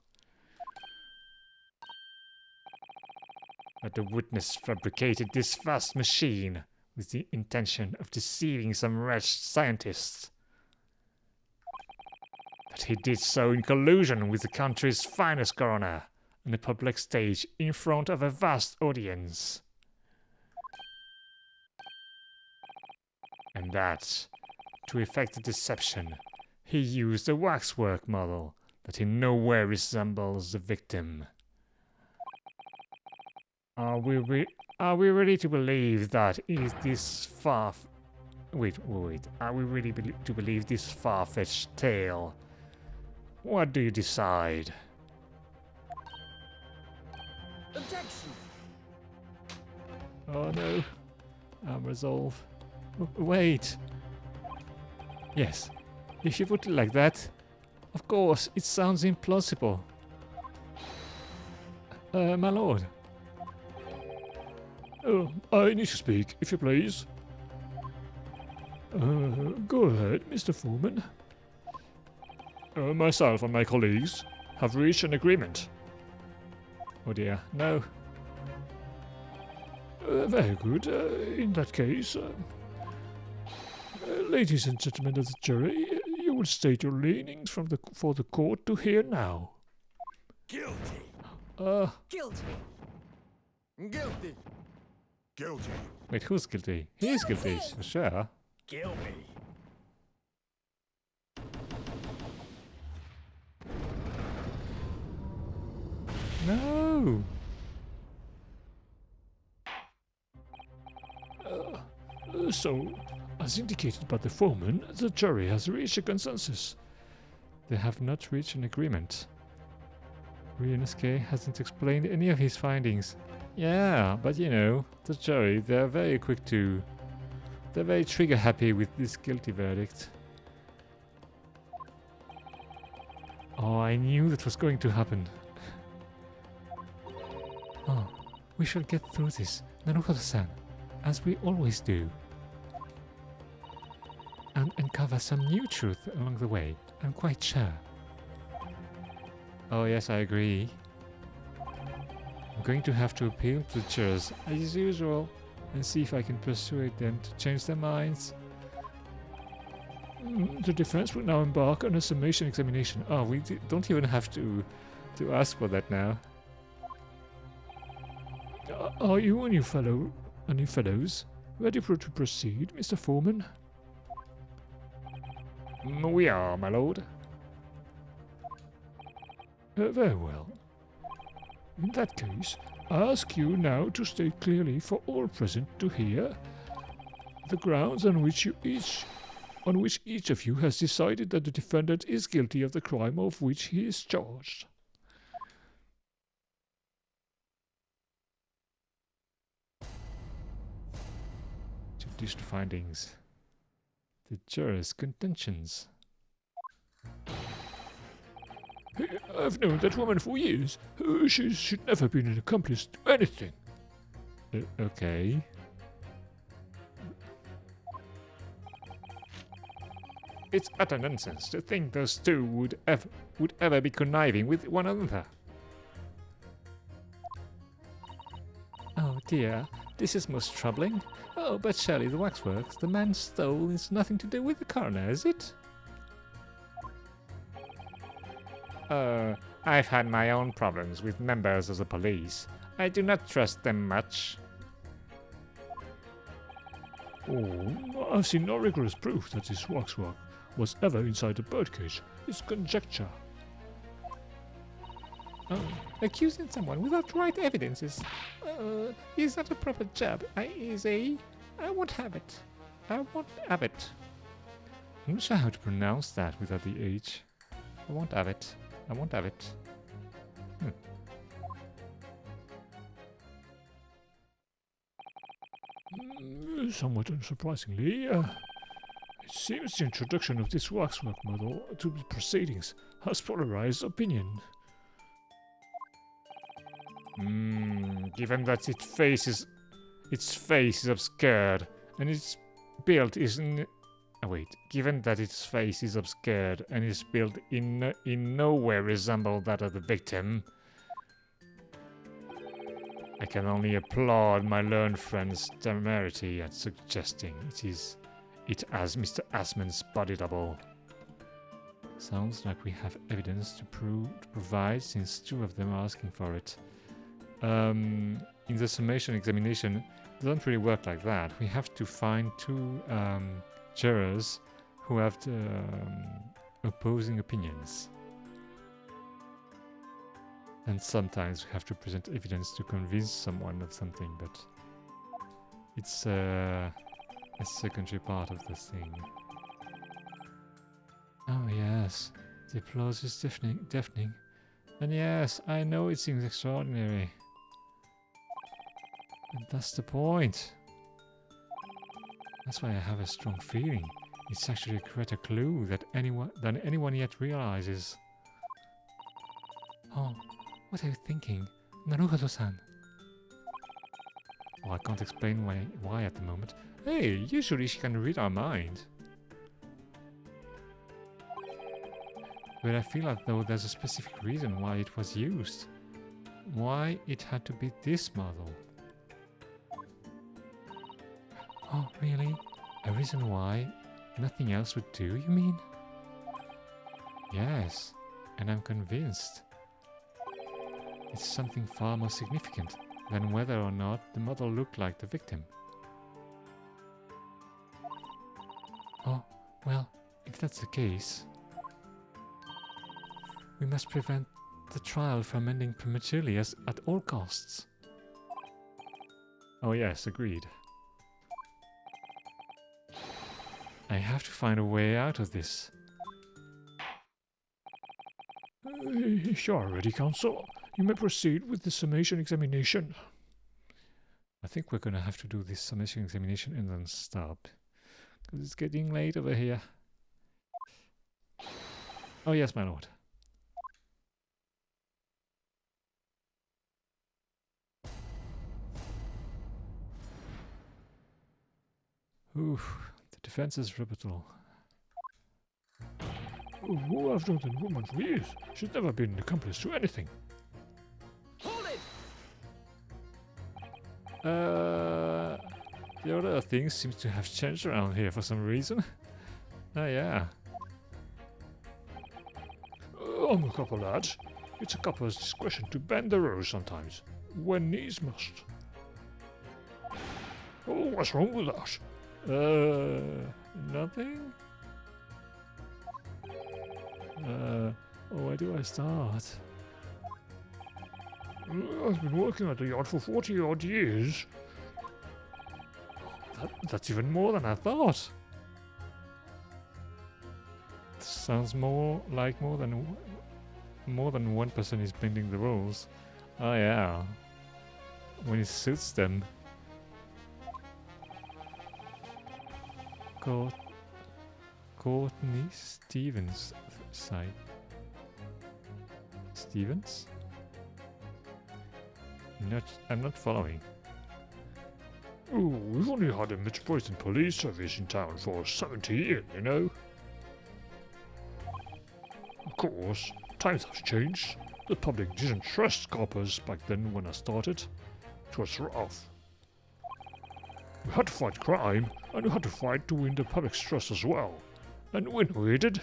that the witness fabricated this vast machine with the intention of deceiving some wretched scientists. That he did so in collusion with the country's finest coroner on a public stage in front of a vast audience. And that, to effect the deception, he used a waxwork model that in no way resembles the victim. Are we ready to believe that is this far? Wait. Are we ready to believe this far-fetched tale? What do you decide? Objection! Oh no. I'm resolved. Wait. Yes. If you put it like that, of course, it sounds implausible. My lord. I need to speak, if you please. Go ahead, Mr. Foreman. Myself and my colleagues have reached an agreement. Oh dear, no. Very good. In that case, ladies and gentlemen of the jury, you will state your leanings for the court to hear now. Guilty! Guilty. Guilty! Guilty! Wait, who's guilty? He's guilty, sure. Kill me! No! So, as indicated by the foreman, the jury has reached a consensus. They have not reached an agreement. Ryunosuke hasn't explained any of his findings. Yeah, but you know, the jury, they're very quick to... They're very trigger happy with this guilty verdict. Oh, I knew that was going to happen. Oh, we shall get through this, Naruhodo-san, as we always do. And uncover some new truth along the way, I'm quite sure. Oh yes, I agree. I'm going to have to appeal to the jurors, as usual, and see if I can persuade them to change their minds. The defense will now embark on a summation examination. Oh, we don't even have to ask for that now. Are you and you fellows ready to proceed, Mr. Foreman? We are, my lord. Very well. In that case, I ask you now to state clearly for all present to hear the grounds on which each of you has decided that the defendant is guilty of the crime of which he is charged. Judicial findings. The jurors' contentions. I've known that woman for years. She should never been an accomplice to anything. Okay. It's utter nonsense to think those two would ever be conniving with one another. Oh dear, this is most troubling. Oh, but surely the waxworks the man stole is nothing to do with the coroner, is it? I've had my own problems with members of the police. I do not trust them much. Oh, I've seen no rigorous proof that this waxwork was ever inside the birdcage. It's conjecture. Accusing someone without right evidence is not a proper job. I won't have it. I won't have it. I'm not sure how to pronounce that without the H. I won't have it. I won't have it. Somewhat unsurprisingly, it seems the introduction of this waxwork model to the proceedings has polarized opinion. Given that its face is obscured and its build is given that its face is obscured and its build in no way resemble that of the victim, I can only applaud my learned friend's temerity at suggesting it as Mr. Asman's body double. Sounds like we have evidence to provide, since two of them are asking for it. In the summation examination, it doesn't really work like that. We have to find two jurors who have opposing opinions. And sometimes we have to present evidence to convince someone of something, but it's a secondary part of the thing. Oh yes, the applause is deafening. And yes, I know it seems extraordinary. But that's the point. That's why I have a strong feeling. It's actually a greater clue than anyone yet realizes. Oh, what are you thinking? Naruhodo-san. Well, I can't explain why at the moment. Hey, usually she can read our mind. But I feel as though there's a specific reason why it was used. Why it had to be this model. Oh, really? A reason why nothing else would do, you mean? Yes, and I'm convinced. It's something far more significant than whether or not the model looked like the victim. Oh, well, if that's the case, we must prevent the trial from ending prematurely at all costs. Oh yes, agreed. I have to find a way out of this. If you are ready, Counsel, you may proceed with the summation examination. I think we're gonna have to do this summation examination and then stop. Because it's getting late over here. Oh yes, my lord. Oof, the defense is rebuttal. Oh, I've known the woman for years. She's never been an accomplice to anything. Hold it! The order of things seems to have changed around here for some reason. Oh yeah. I'm a couple lads. It's a couple's discretion to bend the rules sometimes, when needs must. Oh, what's wrong with that? Nothing? Where do I start? I've been working at the yard for 40 odd years. That's even more than I thought. Sounds more than one person is bending the rules. Oh yeah. When it suits them. Courtney Stevens site. Stevens? I'm not following. Oh, we've only had a Metropolitan Police Service in town for 70 years, you know. Of course, times have changed. The public didn't trust coppers back then when I started. It was rough. We had to fight crime, and we had to fight to win the public's trust as well. And when we did.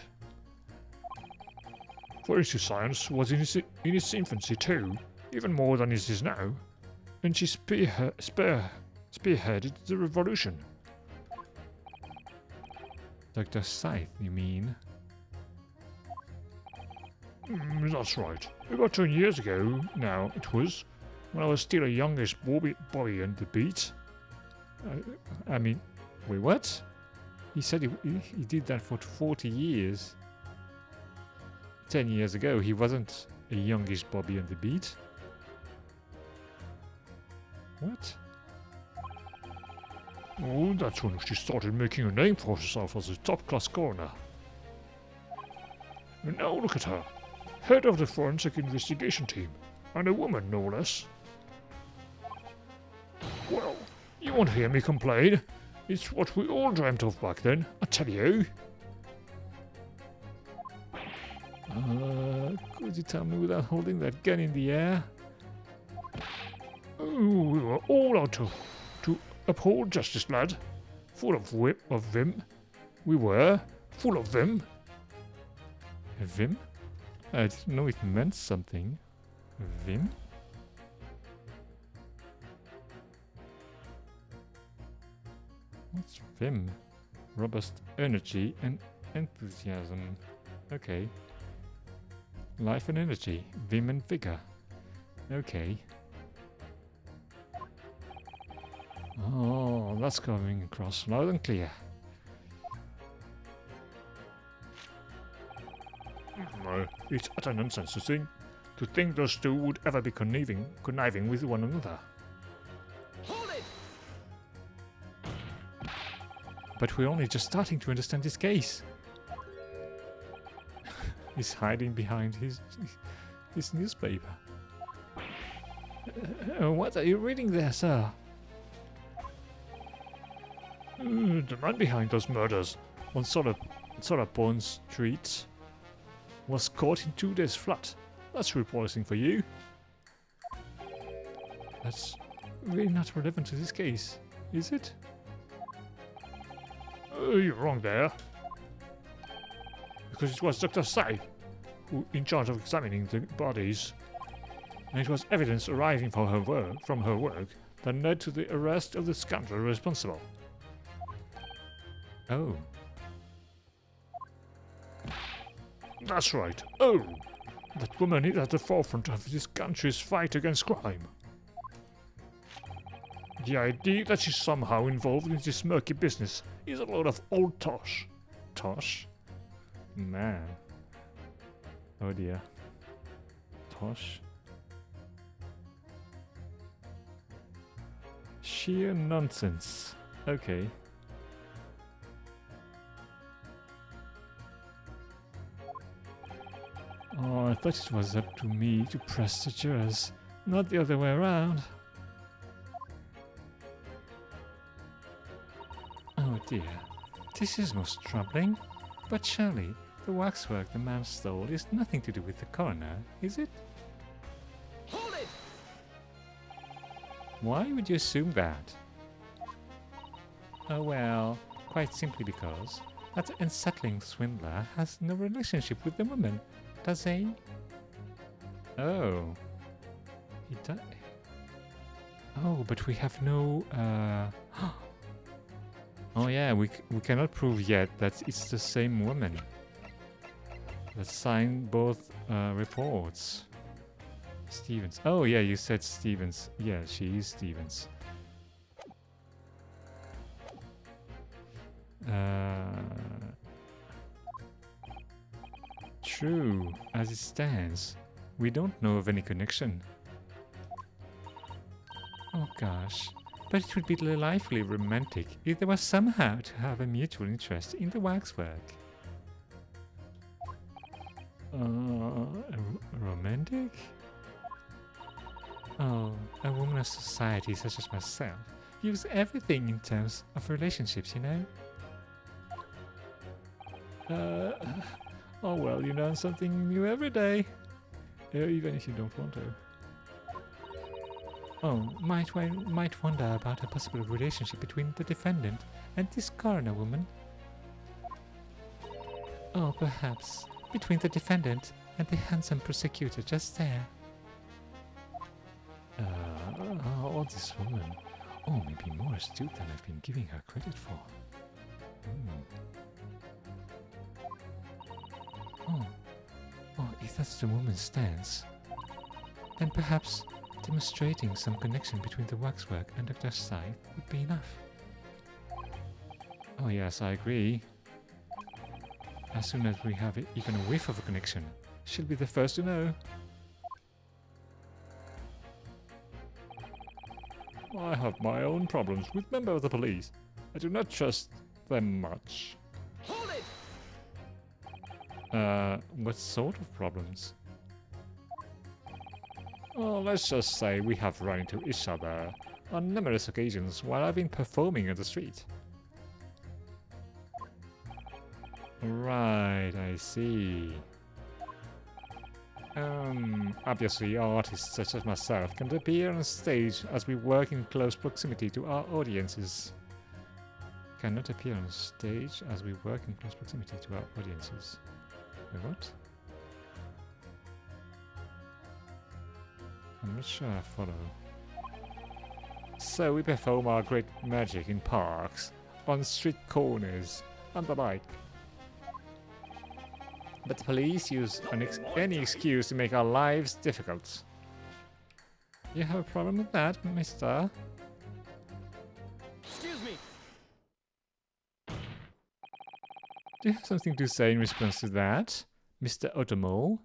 Forensic science was in its infancy too, even more than it is now. And she spearheaded the revolution. Dr. Scythe, you mean? That's right. About 10 years ago now it was, when I was still a youngish boy on the beat. I mean, wait, what? He said he did that for 40 years. 10 years ago, he wasn't a youngish Bobby on the beat. What? Oh, that's when she started making a name for herself as a top-class coroner. And now look at her. Head of the forensic investigation team. And a woman, no less. Well, you won't hear me complain. It's what we all dreamt of back then, I tell you. Could you tell me without holding that gun in the air? We were all out to uphold justice, lad. Full of vim. We were full of vim. Vim? I didn't know it meant something. Vim? What's vim? Robust energy and enthusiasm. Okay. Life and energy. Vim and vigor. Okay. Oh, that's coming across loud and clear. No, it's utter nonsense to think those two would ever be conniving with one another. Hold it! But we're only just starting to understand this case. He's hiding behind his newspaper. What are you reading there, sir? The man behind those murders on Solapone Street was caught in 2 days flat. That's reporting for you. That's really not relevant to this case, is it? You're wrong there. Because it was Dr. Sai who in charge of examining the bodies, and it was evidence arising from her work that led to the arrest of the scoundrel responsible. Oh. That's right. Oh! That woman is at the forefront of this country's fight against crime. The idea that she's somehow involved in this murky business is a load of old tosh. Tosh? Man. Oh dear. Tosh? Sheer nonsense. Okay. Oh, I thought it was up to me to press the jurors, not the other way around. Oh dear, this is most troubling. But surely, the waxwork the man stole is nothing to do with the coroner, is it? Hold it! Why would you assume that? Oh well, quite simply because that unsettling swindler has no relationship with the woman, does he? Oh. He does. Oh, but we have no. Oh yeah, we cannot prove yet that it's the same woman that signed both reports. Stevens. Oh yeah, you said Stevens. Yeah, she is Stevens. True. As it stands, we don't know of any connection. Oh gosh. But it would be delightfully romantic if there was somehow to have a mutual interest in the waxwork. Romantic? Oh, a woman of society such as myself views everything in terms of relationships, you know? Oh well, you learn something new every day. Even if you don't want to. Oh, might wonder about a possible relationship between the defendant and this coroner woman. Oh, perhaps between the defendant and the handsome prosecutor just there. Oh, this woman. Oh, maybe more astute than I've been giving her credit for. Oh, if that's the woman's stance, then perhaps demonstrating some connection between the waxwork and Dr. Scythe would be enough. Oh yes, I agree. As soon as we have even a whiff of a connection, she'll be the first to know. I have my own problems with members of the police. I do not trust them much. Hold it! What sort of problems? Oh, let's just say we have run into each other on numerous occasions while I've been performing in the street. Right, I see. Obviously, artists such as myself can appear on stage as we work in close proximity to our audiences. Cannot appear on stage as we work in close proximity to our audiences. Wait, what? I'm not sure I follow. So we perform our great magic in parks, on street corners, and the like. But the police use any excuse to make our lives difficult. You have a problem with that, mister? Excuse me. Do you have something to say in response to that, Mr. Otomo?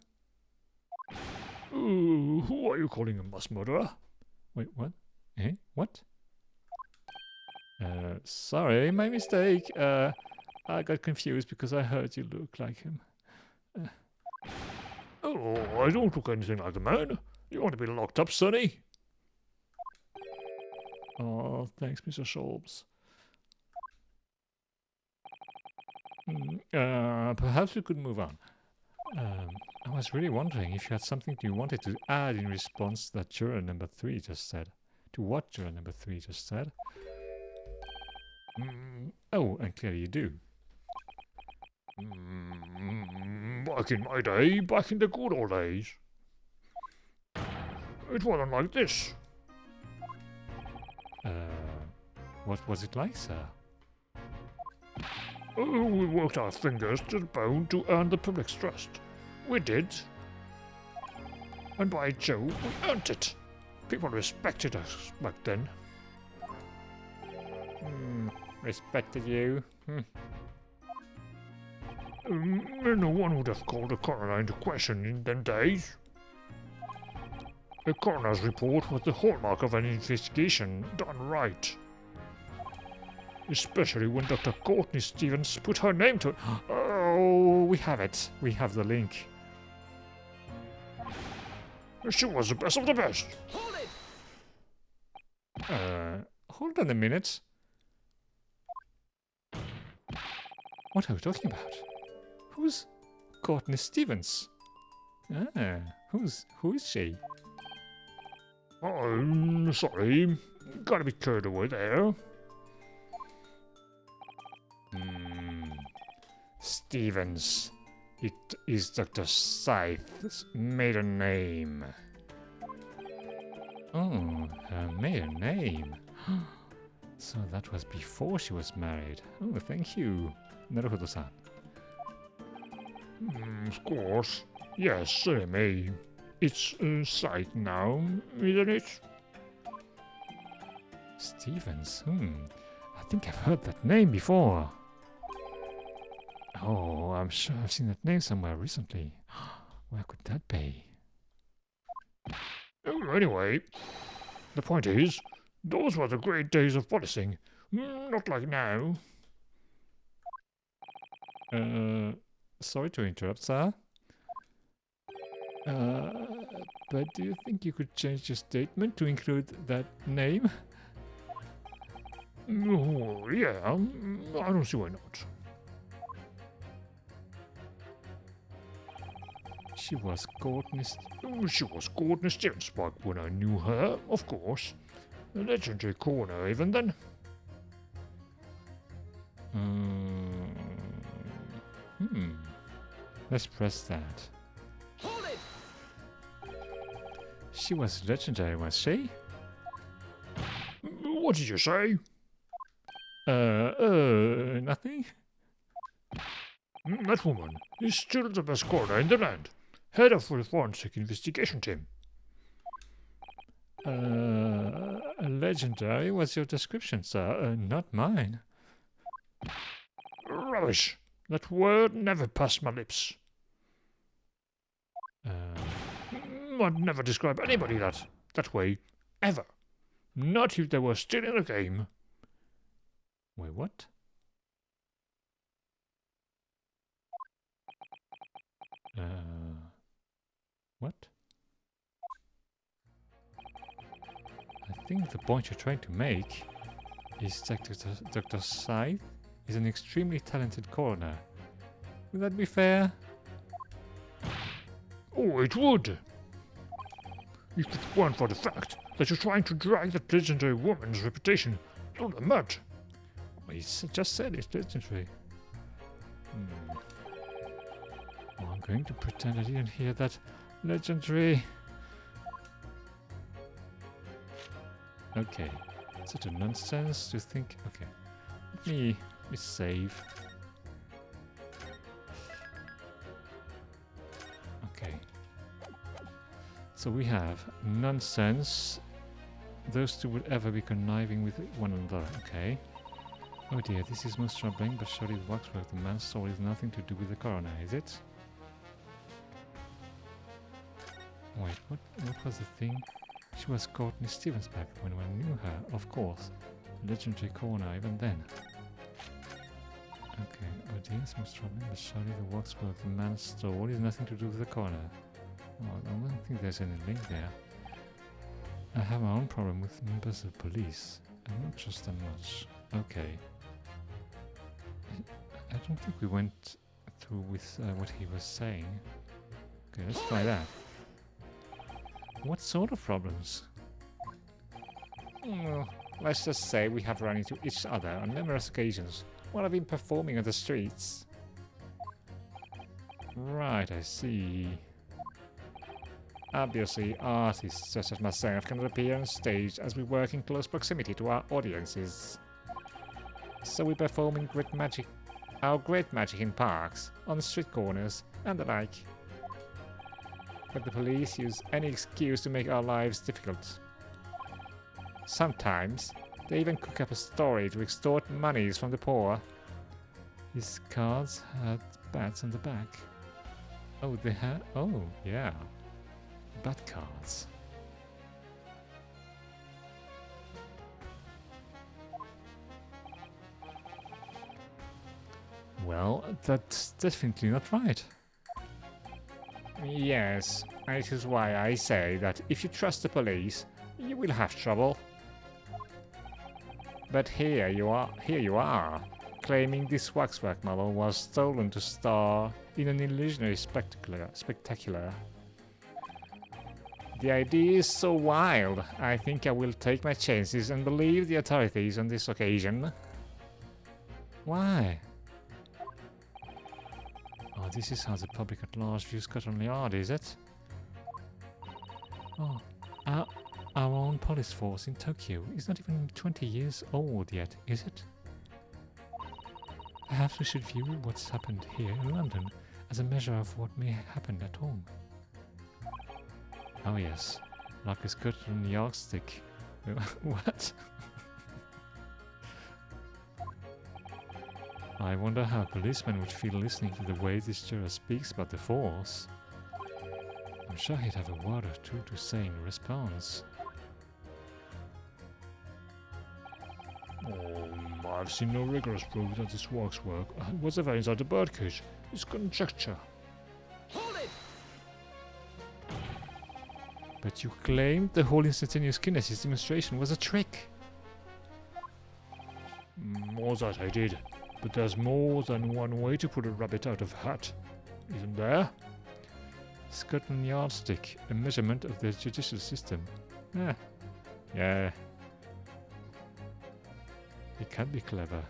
Who are you calling a mass murderer? Wait, what? Eh? What? Sorry, my mistake. I got confused because I heard you look like him. Oh, I don't look anything like the man. You want to be locked up, Sonny? Oh, thanks, Mr. Sholbs. Perhaps we could move on. I was really wondering if you had something you wanted to add in response to that juror number 3 just said. To what juror number 3 just said. Oh, and clearly you do. Back in my day, back in the good old days, it wasn't like this. What was it like, sir? Oh, we worked our fingers to the bone to earn the public's trust. We did. And by Jove, we earned it. People respected us back then. Respected you? No one would have called a coroner into question in them days. A coroner's report was the hallmark of an investigation done right. Especially when Dr. Courtney Stevens put her name to it. Oh, we have it. We have the link. She was the best of the best. Hold it. Hold on a minute. What are we talking about? Who's Courtney Stevens? Who is she? I'm sorry. Gotta be carried away there. Stevens. It is Dr. Scythe's maiden name. Oh, her maiden name. So that was before she was married. Oh, thank you, Naruhodo-san. Of course. Yes, me. It's Scythe now, isn't it? Stevens? I think I've heard that name before. Oh, I'm sure I've seen that name somewhere recently. Where could that be? Oh, anyway, the point is, those were the great days of policing. Not like now. Sorry to interrupt, sir. But do you think you could change your statement to include that name? Oh, yeah, I don't see why not. She was Courtney. She was Courtney Stevens back when I knew her, of course. A legendary coroner even then. Let's press that. Hold it. She was legendary, was she? What did you say? Nothing? That woman is still the best coroner in the land. Head of the forensic investigation team. Legendary was your description, sir, not mine. Rubbish. That word never passed my lips. I'd never describe anybody that way, ever. Not if they were still in the game. Wait, what? What? I think the point you're trying to make is that Dr. Scythe is an extremely talented coroner. Would that be fair? Oh, it would. If it weren't for the fact that you're trying to drag that legendary woman's reputation through the mud. Well, just said it's legendary. Well, I'm going to pretend I didn't hear that legendary. Okay, such a nonsense to think. Okay, let me save. Okay, so we have nonsense. Those two would ever be conniving with one another. Okay. Oh dear, this is most troubling, but surely the waxwork the man's soul is nothing to do with the coroner, is it? Wait, what was the thing? She was Courtney Stevens back when I knew her, of course. Legendary coroner even then. Okay, oh dear, it's most troubling, but surely the waxwork the man stole is nothing to do with the coroner. Well, I don't think there's any link there. I have my own problem with members of police. I don't trust them much. Okay. I don't think we went through with what he was saying. Okay, let's try that. What sort of problems? Well, let's just say we have run into each other on numerous occasions while I've been performing on the streets. Right, I see. Obviously, artists such as myself cannot appear on stage as we work in close proximity to our audiences. So we perform in our great magic in parks, on street corners, and the like. But the police use any excuse to make our lives difficult. Sometimes, they even cook up a story to extort monies from the poor. His cards had bats on the back. Oh, they had... Oh, yeah. Bat cards. Well, that's definitely not right. Yes, it is why I say that if you trust the police, you will have trouble. But here you are, claiming this waxwork model was stolen to star in an illusionary spectacular. The idea is so wild, I think I will take my chances and believe the authorities on this occasion. Why? Oh, this is how the public at large views Scotland Yard, is it? Oh, our own police force in Tokyo is not even 20 years old yet, is it? Perhaps we should view what's happened here in London as a measure of what may happen at home. Oh yes, like a Scotland yardstick. What? I wonder how policemen would feel listening to the way this juror speaks about the force. I'm sure he'd have a word or two to say in response. I've seen no rigorous proof that this waxwork was ever inside the birdcage. It's conjecture. Hold it! But you claimed the whole instantaneous kinesis demonstration was a trick. More that I did. But there's more than one way to put a rabbit out of a hat. Isn't there? Scotland yardstick, a measurement of the judicial system. Yeah. It can be clever.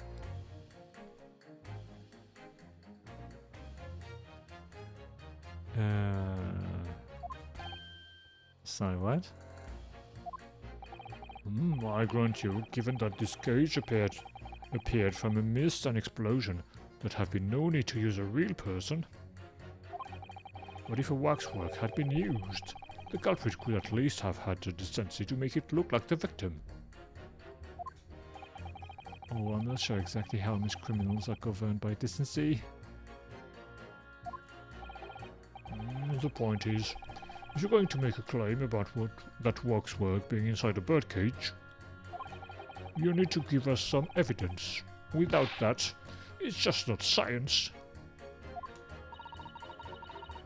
So what? I grant you, given that this cage appeared from a mist and explosion, that have been no need to use a real person. But if a waxwork had been used, the culprit could at least have had the decency to make it look like the victim. Oh, I'm not sure exactly how much criminals are governed by decency. The point is, if you're going to make a claim about that waxwork being inside a birdcage, you need to give us some evidence. Without that, it's just not science.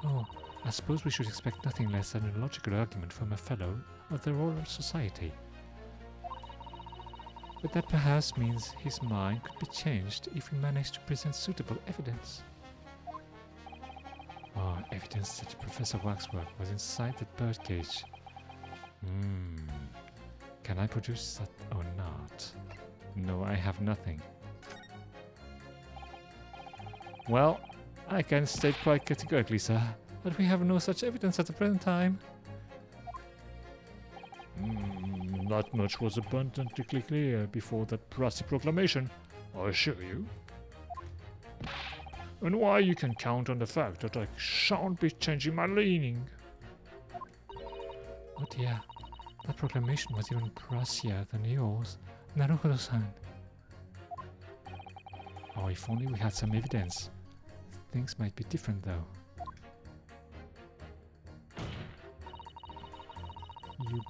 Oh, I suppose we should expect nothing less than a logical argument from a fellow of the Royal Society. But that perhaps means his mind could be changed if we manage to present suitable evidence. Oh, evidence that Professor Waxwork was inside that birdcage. Can I produce that or not? No, I have nothing. Well, I can state quite categorically, sir, that we have no such evidence at the present time. That much was abundantly clear before that brassy proclamation, I assure you. And why you can count on the fact that I shan't be changing my leaning. Oh dear, that proclamation was even brassier than yours, Naruhodo-san. Oh, if only we had some evidence. Things might be different though. You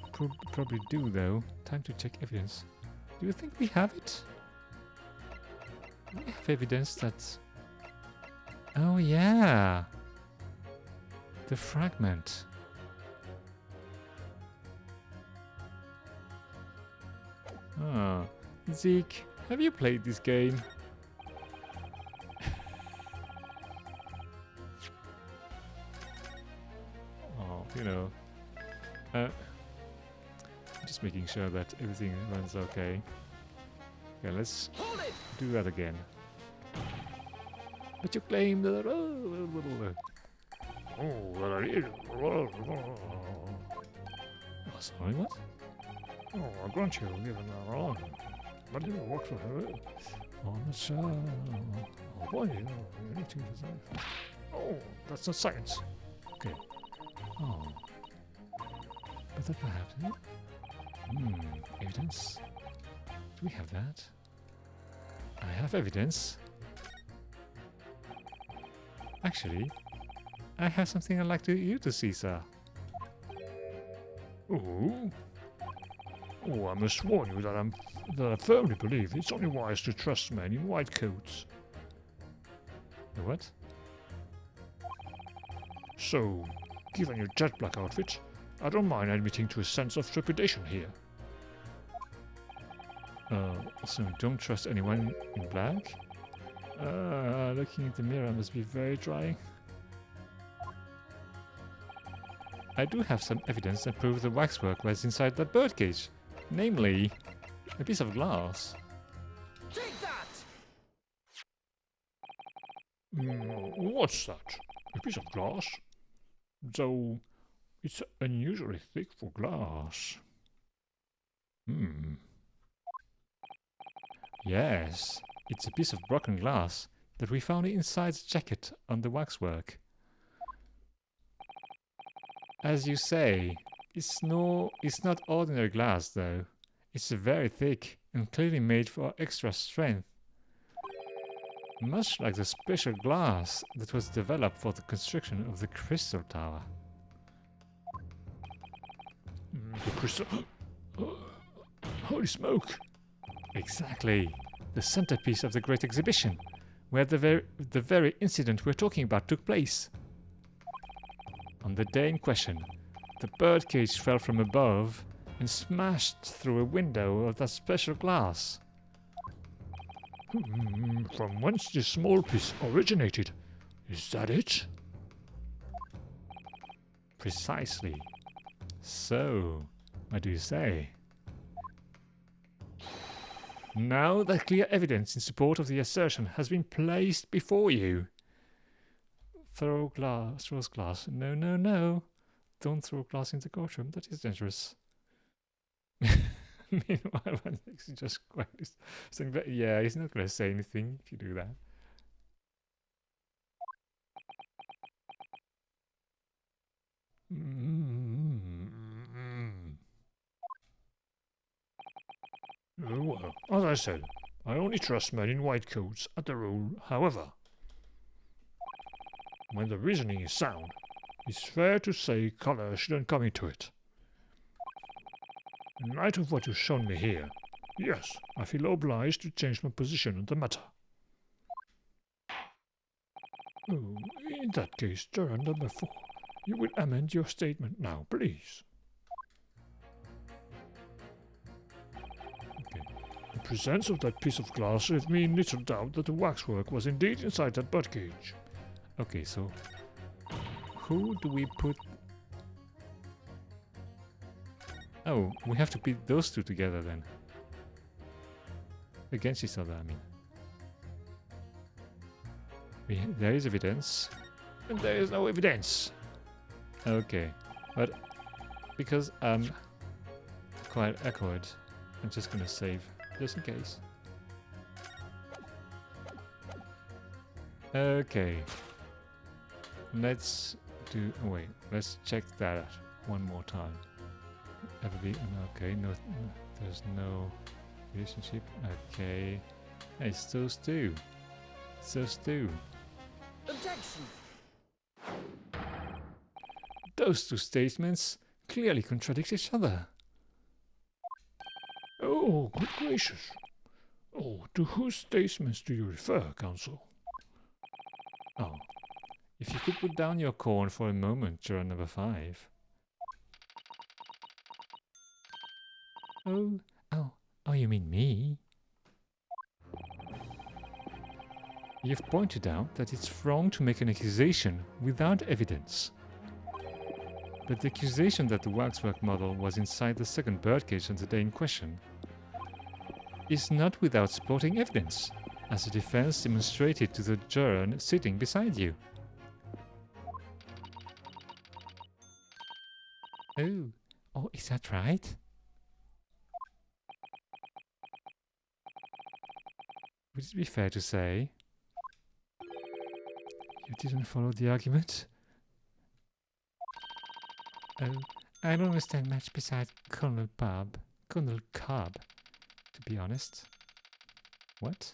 probably do though. Time to check evidence. Do you think we have it? We have evidence that... Oh yeah! The fragment. Ah, Zeke, have you played this game? Oh, you know. Just making sure that everything runs okay. Okay, let's do that again. But you claim that... Oh, sorry, what? Oh, I grant you, given that on. But it works for her. On the show. Oh, boy, you need to design. Oh, that's not science. Okay. Oh. But that perhaps... evidence? Do we have that? I have evidence. Actually, I have something I'd like you to see, sir. Oh? Oh, I must warn you that I firmly believe it's only wise to trust men in white coats. The what? So, given your jet black outfit, I don't mind admitting to a sense of trepidation here. So don't trust anyone in black? Looking at the mirror must be very drying. I do have some evidence that proves the waxwork was inside that birdcage. Namely, a piece of glass. Take that! What's that? A piece of glass? Though it's unusually thick for glass. Yes, it's a piece of broken glass that we found inside the jacket on the waxwork. As you say, it's not ordinary glass though. It's very thick and clearly made for extra strength. Much like the special glass that was developed for the construction of the Crystal Tower. The crystal... Holy smoke! Exactly. The centerpiece of the Great Exhibition, where the very incident we're talking about took place. On the day in question, the birdcage fell from above and smashed through a window of that special glass. From whence this small piece originated? Is that it? Precisely. So, what do you say? Now that clear evidence in support of the assertion has been placed before you. Throw glass. No, no, no. Don't throw glass in the courtroom. That is dangerous. Meanwhile, Alex is just quietly saying that, yeah, he's not going to say anything if you do that. Well, as I said, I only trust men in white coats as a rule. However, when the reasoning is sound, it's fair to say colour shouldn't come into it. In light of what you've shown me here, yes, I feel obliged to change my position on the matter. Oh, in that case, juror number 4, you will amend your statement now, please. The presence of that piece of glass left me in little doubt that the waxwork was indeed inside that birdcage. Okay, so who do we put? Oh, we have to put those two together then. Against each other, I mean. There is evidence. And there is no evidence. Okay. But because I'm quite awkward, I'm just gonna save just in case. Okay. Let's do. Oh wait, let's check that one more time. Okay, no, there's no relationship. Okay, it's those two. It's those two. Objection! Those two statements clearly contradict each other. Oh, good gracious. Oh, to whose statements do you refer, Counsel? Oh, if you could put down your corn for a moment, juror number 5. Oh, you mean me? You've pointed out that it's wrong to make an accusation without evidence. But the accusation that the waxwork model was inside the second birdcage on the day in question is not without supporting evidence, as the defense demonstrated to the juror sitting beside you. Oh, is that right? Would it be fair to say you didn't follow the argument? Oh, I don't understand much besides Colonel Cobb, to be honest. What?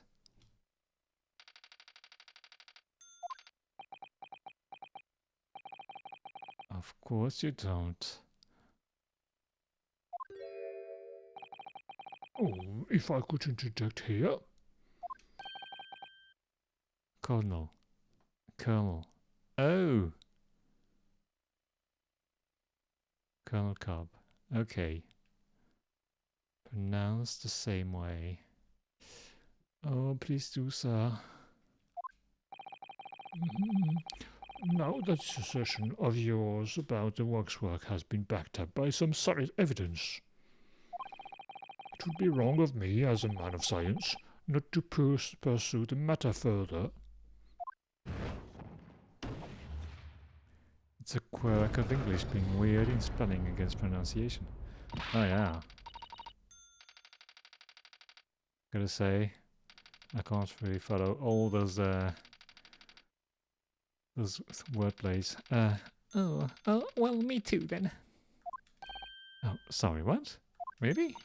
Of course you don't. Oh, if I could interject here. Colonel. Oh! Colonel Cobb. Okay. Pronounced the same way. Oh, please do, sir. Now that assertion of yours about the waxwork has been backed up by some solid evidence, it would be wrong of me as a man of science not to pursue the matter further. It's a quirk of English being weird in spelling against pronunciation. Oh yeah. Gotta say, I can't really follow all those wordplays. Well, me too then. Oh, sorry, what? Really?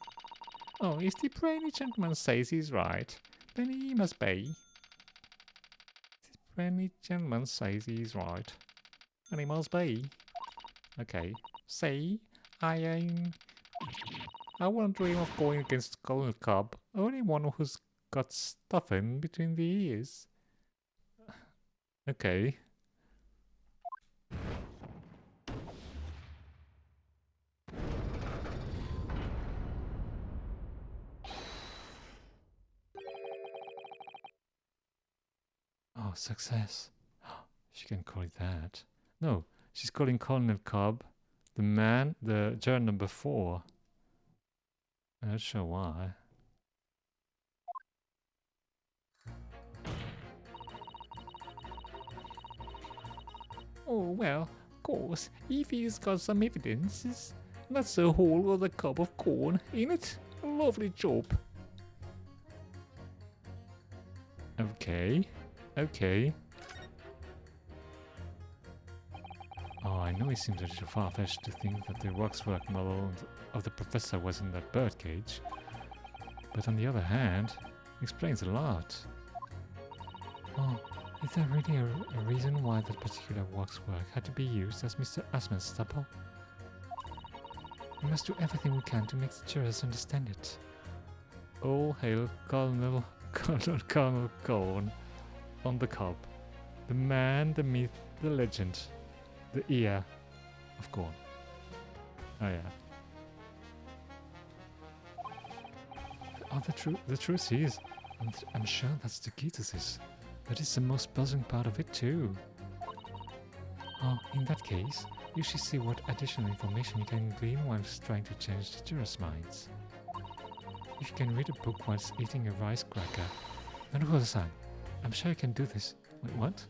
Oh, if the brainy gentleman says he's right, then he must be. The brainy gentleman says he's right, then he must be. Okay. See, I wouldn't dream of going against Colonel Cobb, or anyone who's got stuff in between the ears. Okay. Oh, success. She can call it that. No, she's calling Colonel Cobb the juror number 4. I'm not sure why. Oh, well, of course, if he's got some evidences, that's a whole other cup of corn, ain't it? A lovely job. Okay. Oh, I know it seems a little far-fetched to think that the waxwork model of the professor was in that birdcage, but on the other hand, it explains a lot. Oh, is there really a reason why that particular waxwork had to be used as Mr. Asman's stubble? We must do everything we can to make the jurors understand it. All hail Colonel Corn on the Cobb, the man, the myth, the legend, the ear of corn. Oh yeah. Oh, the truth is, I'm sure that's the key to this. That is the most buzzing part of it too. Oh, in that case, you should see what additional information you can glean whilst trying to change the jurors' minds. If you can read a book whilst eating a rice cracker, Maruho-san, I'm sure you can do this. Wait, what?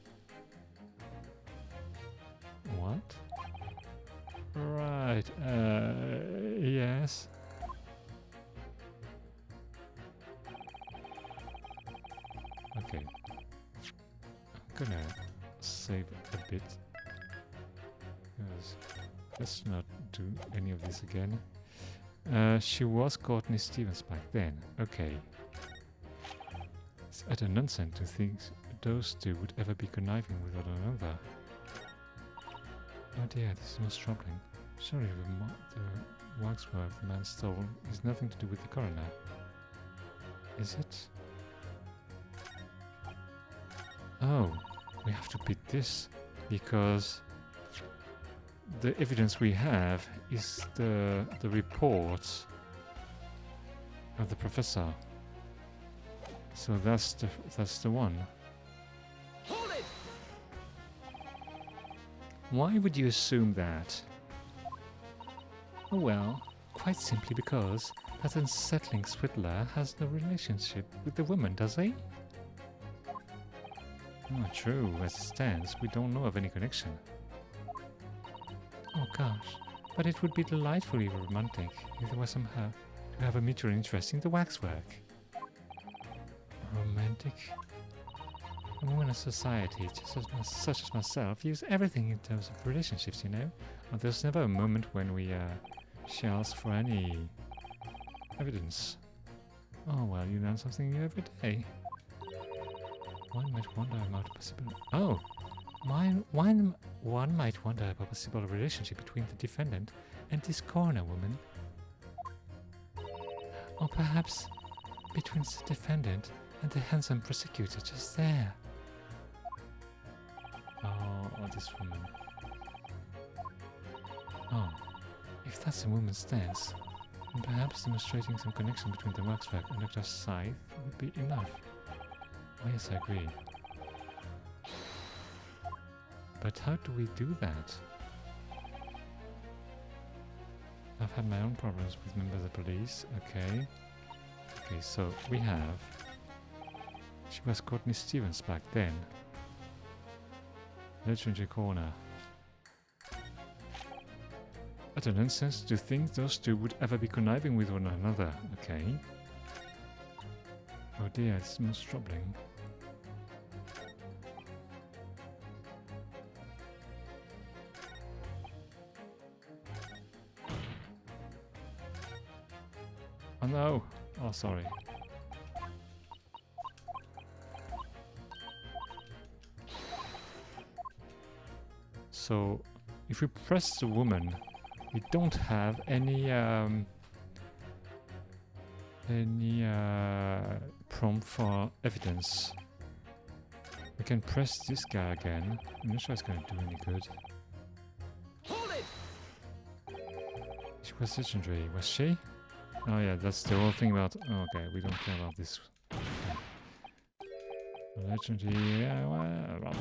What? Right, yes. Okay. I'm gonna save a bit. Because let's not do any of this again. She was Courtney Stevens back then. Okay. It's utter nonsense to think those two would ever be conniving with one another. Oh dear, this is most troubling. Surely the waxwork the man stole is nothing to do with the coroner. Is it? Oh, we have to beat this because the evidence we have is the reports of the professor. So that's the one. Hold it! Why would you assume that? Oh well, quite simply because that unsettling Swittler has no relationship with the woman, does he? Oh, true. As it stands, we don't know of any connection. Oh gosh, but it would be delightfully romantic if there was somehow to have a mutual interest in the waxwork. Romantic? A woman in society, such as myself, views everything in terms of relationships, you know? And there's never a moment when she asks for any evidence. Oh well, you learn something new every day. One might wonder about possible. Oh, one might wonder about a possible relationship between the defendant and this coroner woman, or perhaps between the defendant and the handsome prosecutor just there. Oh, this woman. Oh, if that's a woman's stance, then perhaps demonstrating some connection between the waxwork and Dr. Scythe would be enough. Oh yes, I agree. But how do we do that? I've had my own problems with members of the police. Okay. Okay, so we have... She was Courtney Stevens back then. Legendary corner. Utter nonsense to think those two would ever be conniving with one another. Okay. Oh dear, it's most troubling. Oh no! Oh, sorry. So, if we press the woman, we don't have any prompt for evidence. We can press this guy again. I'm not sure it's going to do any good. Hold it! She was legendary, was she? Oh yeah, that's the whole thing about... Oh, okay, we don't care about this. Okay. Legendary... Yeah, well, I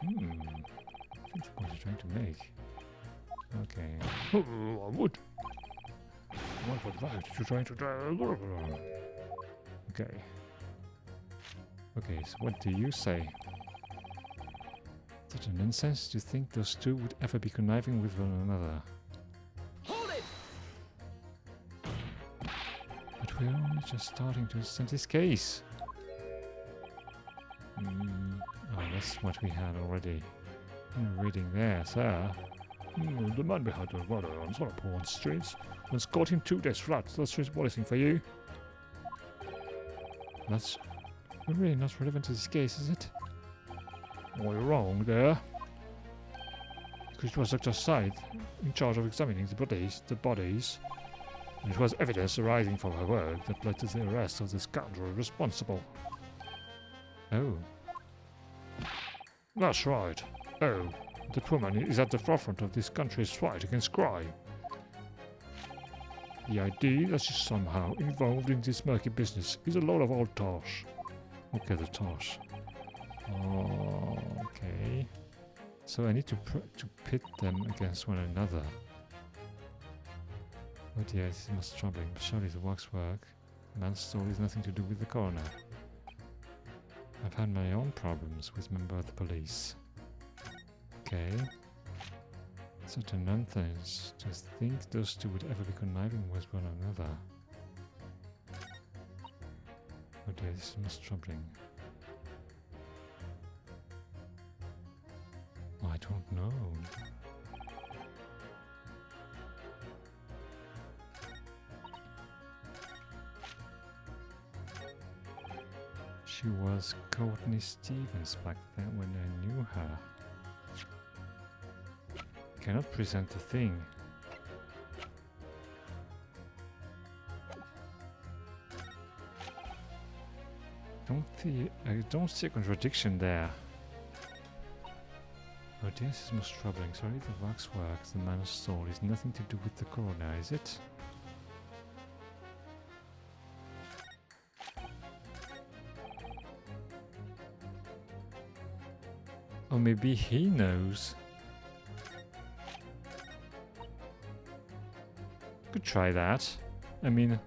think the point you're trying to make. Okay. I would. What advice you're trying to do? Okay. Okay, so what do you say? Such a nonsense to think those two would ever be conniving with one another. Hold it! But we're only just starting to understand this case. Oh, that's what we had already. Reading there, sir. The man behind the murder on Singapore streets was caught in 2 days flat. That's what for you. That's really not relevant to this case, is it? Oh, you're wrong there. Because it was Dr. Scythe in charge of examining the bodies. And it was evidence arising from her work that led to the arrest of the scoundrel responsible. Oh. That's right. Oh, that woman is at the forefront of this country's fight against crime. The idea that she's somehow involved in this murky business is a load of old tosh. Okay, the torch. Okay. So I need to pit them against one another. Oh dear, this is most troubling. But surely the waxwork man's story has nothing to do with the coroner. I've had my own problems with member of the police. Okay. Such a nonsense to think those two would ever be conniving with one another. Oh dear, this is most troubling. Oh, I don't know. She was Courtney Stevens back then when I knew her. Cannot present the thing. I don't see a contradiction there. Oh, this is most troubling. Sorry, the waxwork the man stole is nothing to do with the coroner, is it? Or maybe he knows. Could try that. I mean, I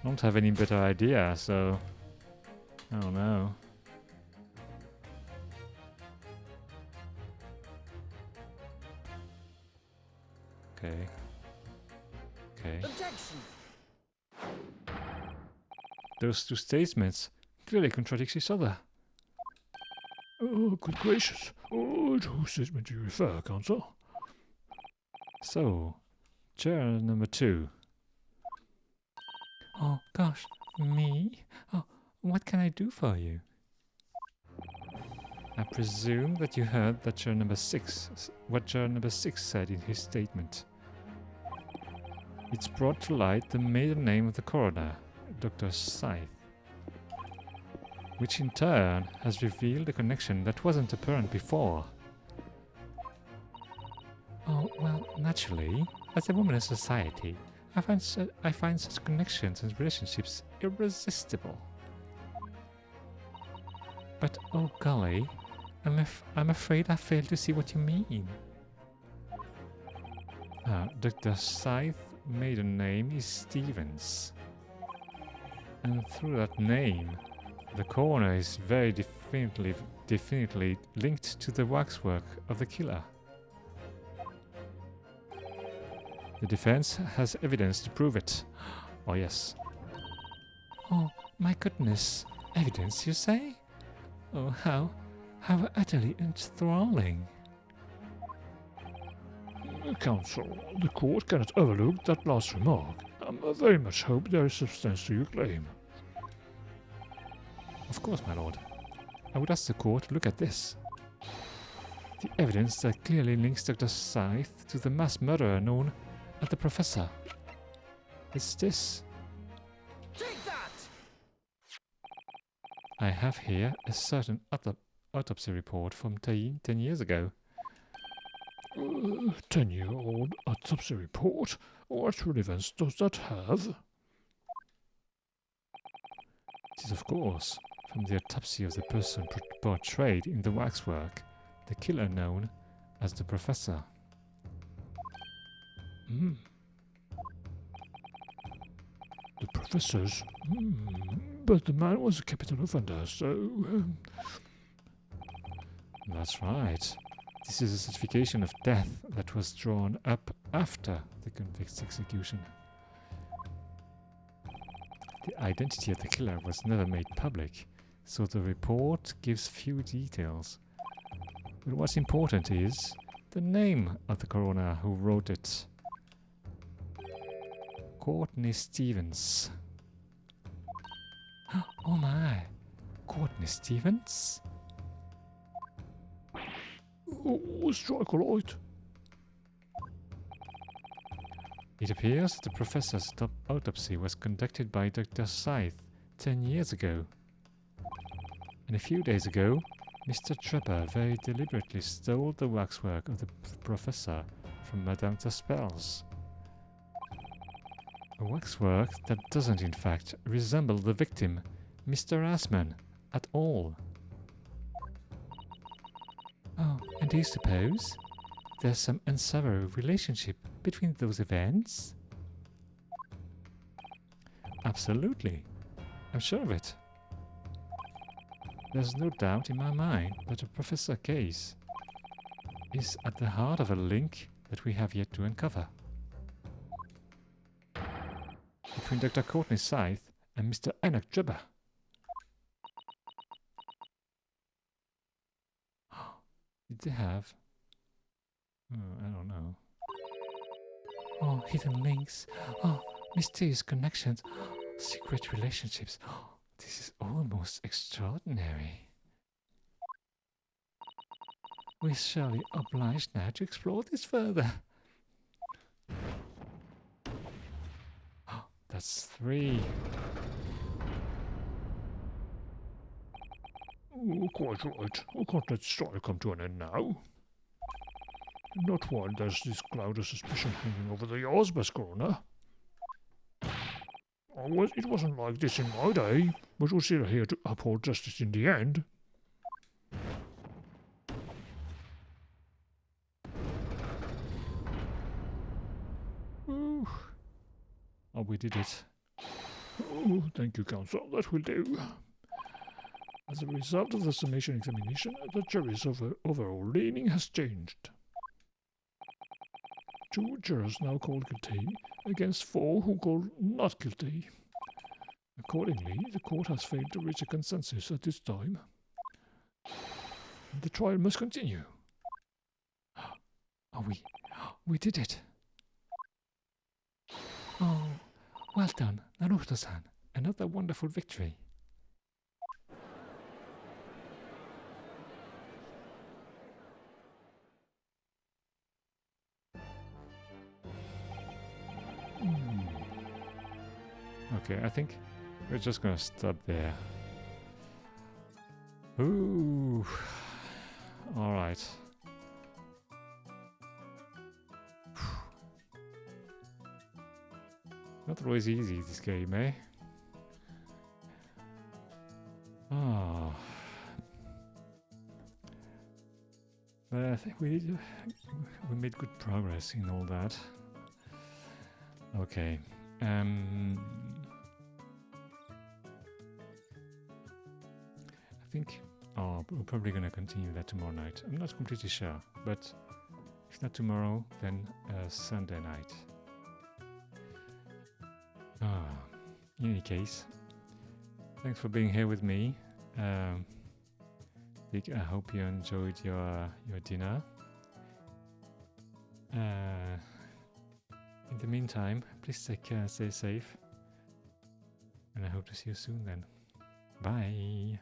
don't have any better idea, so I don't know. Okay. Okay. Objection! Those two statements clearly contradict each other. Oh, good gracious. Oh, to whose statement do you refer, counsel? So, chair number 2. Oh gosh, me? Oh, what can I do for you? I presume that you heard that chair number 6, what chair number 6 said in his statement. It's brought to light the maiden name of the coroner, Dr. Scythe, which in turn has revealed a connection that wasn't apparent before. Oh, well, naturally, as a woman in society, I find such connections and relationships irresistible. But, oh golly, I'm afraid I fail to see what you mean. Dr. Scythe's maiden name is Stevens. And through that name, the coroner is very definitely linked to the waxwork of the killer. The defense has evidence to prove it. Oh yes. Oh, my goodness. Evidence, you say? Oh, how utterly enthralling. Counsel, the court cannot overlook that last remark. I very much hope there is substance to your claim. Of course, my lord. I would ask the court to look at this. The evidence that clearly links Dr. Scythe to the mass murderer known as the Professor. It's this. Take that! I have here a certain autopsy report from 10 years ago. 10-year-old autopsy report? What relevance does that have? It is, of course, from the autopsy of the person portrayed in the waxwork, the killer known as the Professor. The Professor's? But the man was a capital offender, so... That's right. This is a certification of death that was drawn up after the convict's execution. The identity of the killer was never made public, so the report gives few details. But what's important is the name of the coroner who wrote it. Courtney Stevens. Oh my, Courtney Stevens? Oh, strike a light. It appears the professor's autopsy was conducted by Dr. Scythe 10 years ago. And a few days ago, Mr. Trepper very deliberately stole the waxwork of the professor from Madame Taspel's. A waxwork that doesn't in fact resemble the victim, Mr. Assman, at all. Oh, and do you suppose there's some unseverable relationship between those events? Absolutely. I'm sure of it. There's no doubt in my mind that Professor Case is at the heart of a link that we have yet to uncover. Between Dr. Courtney Scythe and Mr. Enoch Jubber. Did they have? I don't know. Oh, hidden links. Oh, mysterious connections. Secret relationships. Oh, this is almost extraordinary. We're surely obliged now to explore this further. Oh, that's 3. Oh, quite right. I can't let story come to an end now. Not while there's this cloud of suspicion hanging over the Osbus corner. It wasn't like this in my day, but we're still here to uphold justice in the end. Ooh. Oh, we did it. Oh, thank you, Counsel. That will do. As a result of the summation examination, the jury's overall leaning has changed. 2 jurors now called guilty against 4 who called not guilty. Accordingly, the court has failed to reach a consensus at this time. The trial must continue. Oh, we did it. Oh, well done, Naruto-san. Another wonderful victory. Okay, I think we're just gonna stop there. Ooh. Alright. Not always easy, this game, eh? Ah. But I think we made good progress in all that. Okay. I think we're probably gonna continue that tomorrow night. I'm not completely sure, but if not tomorrow, then Sunday night. In any case, thanks for being here with me. Dick, I hope you enjoyed your dinner. In the meantime, please stay safe, and I hope to see you soon then. Bye!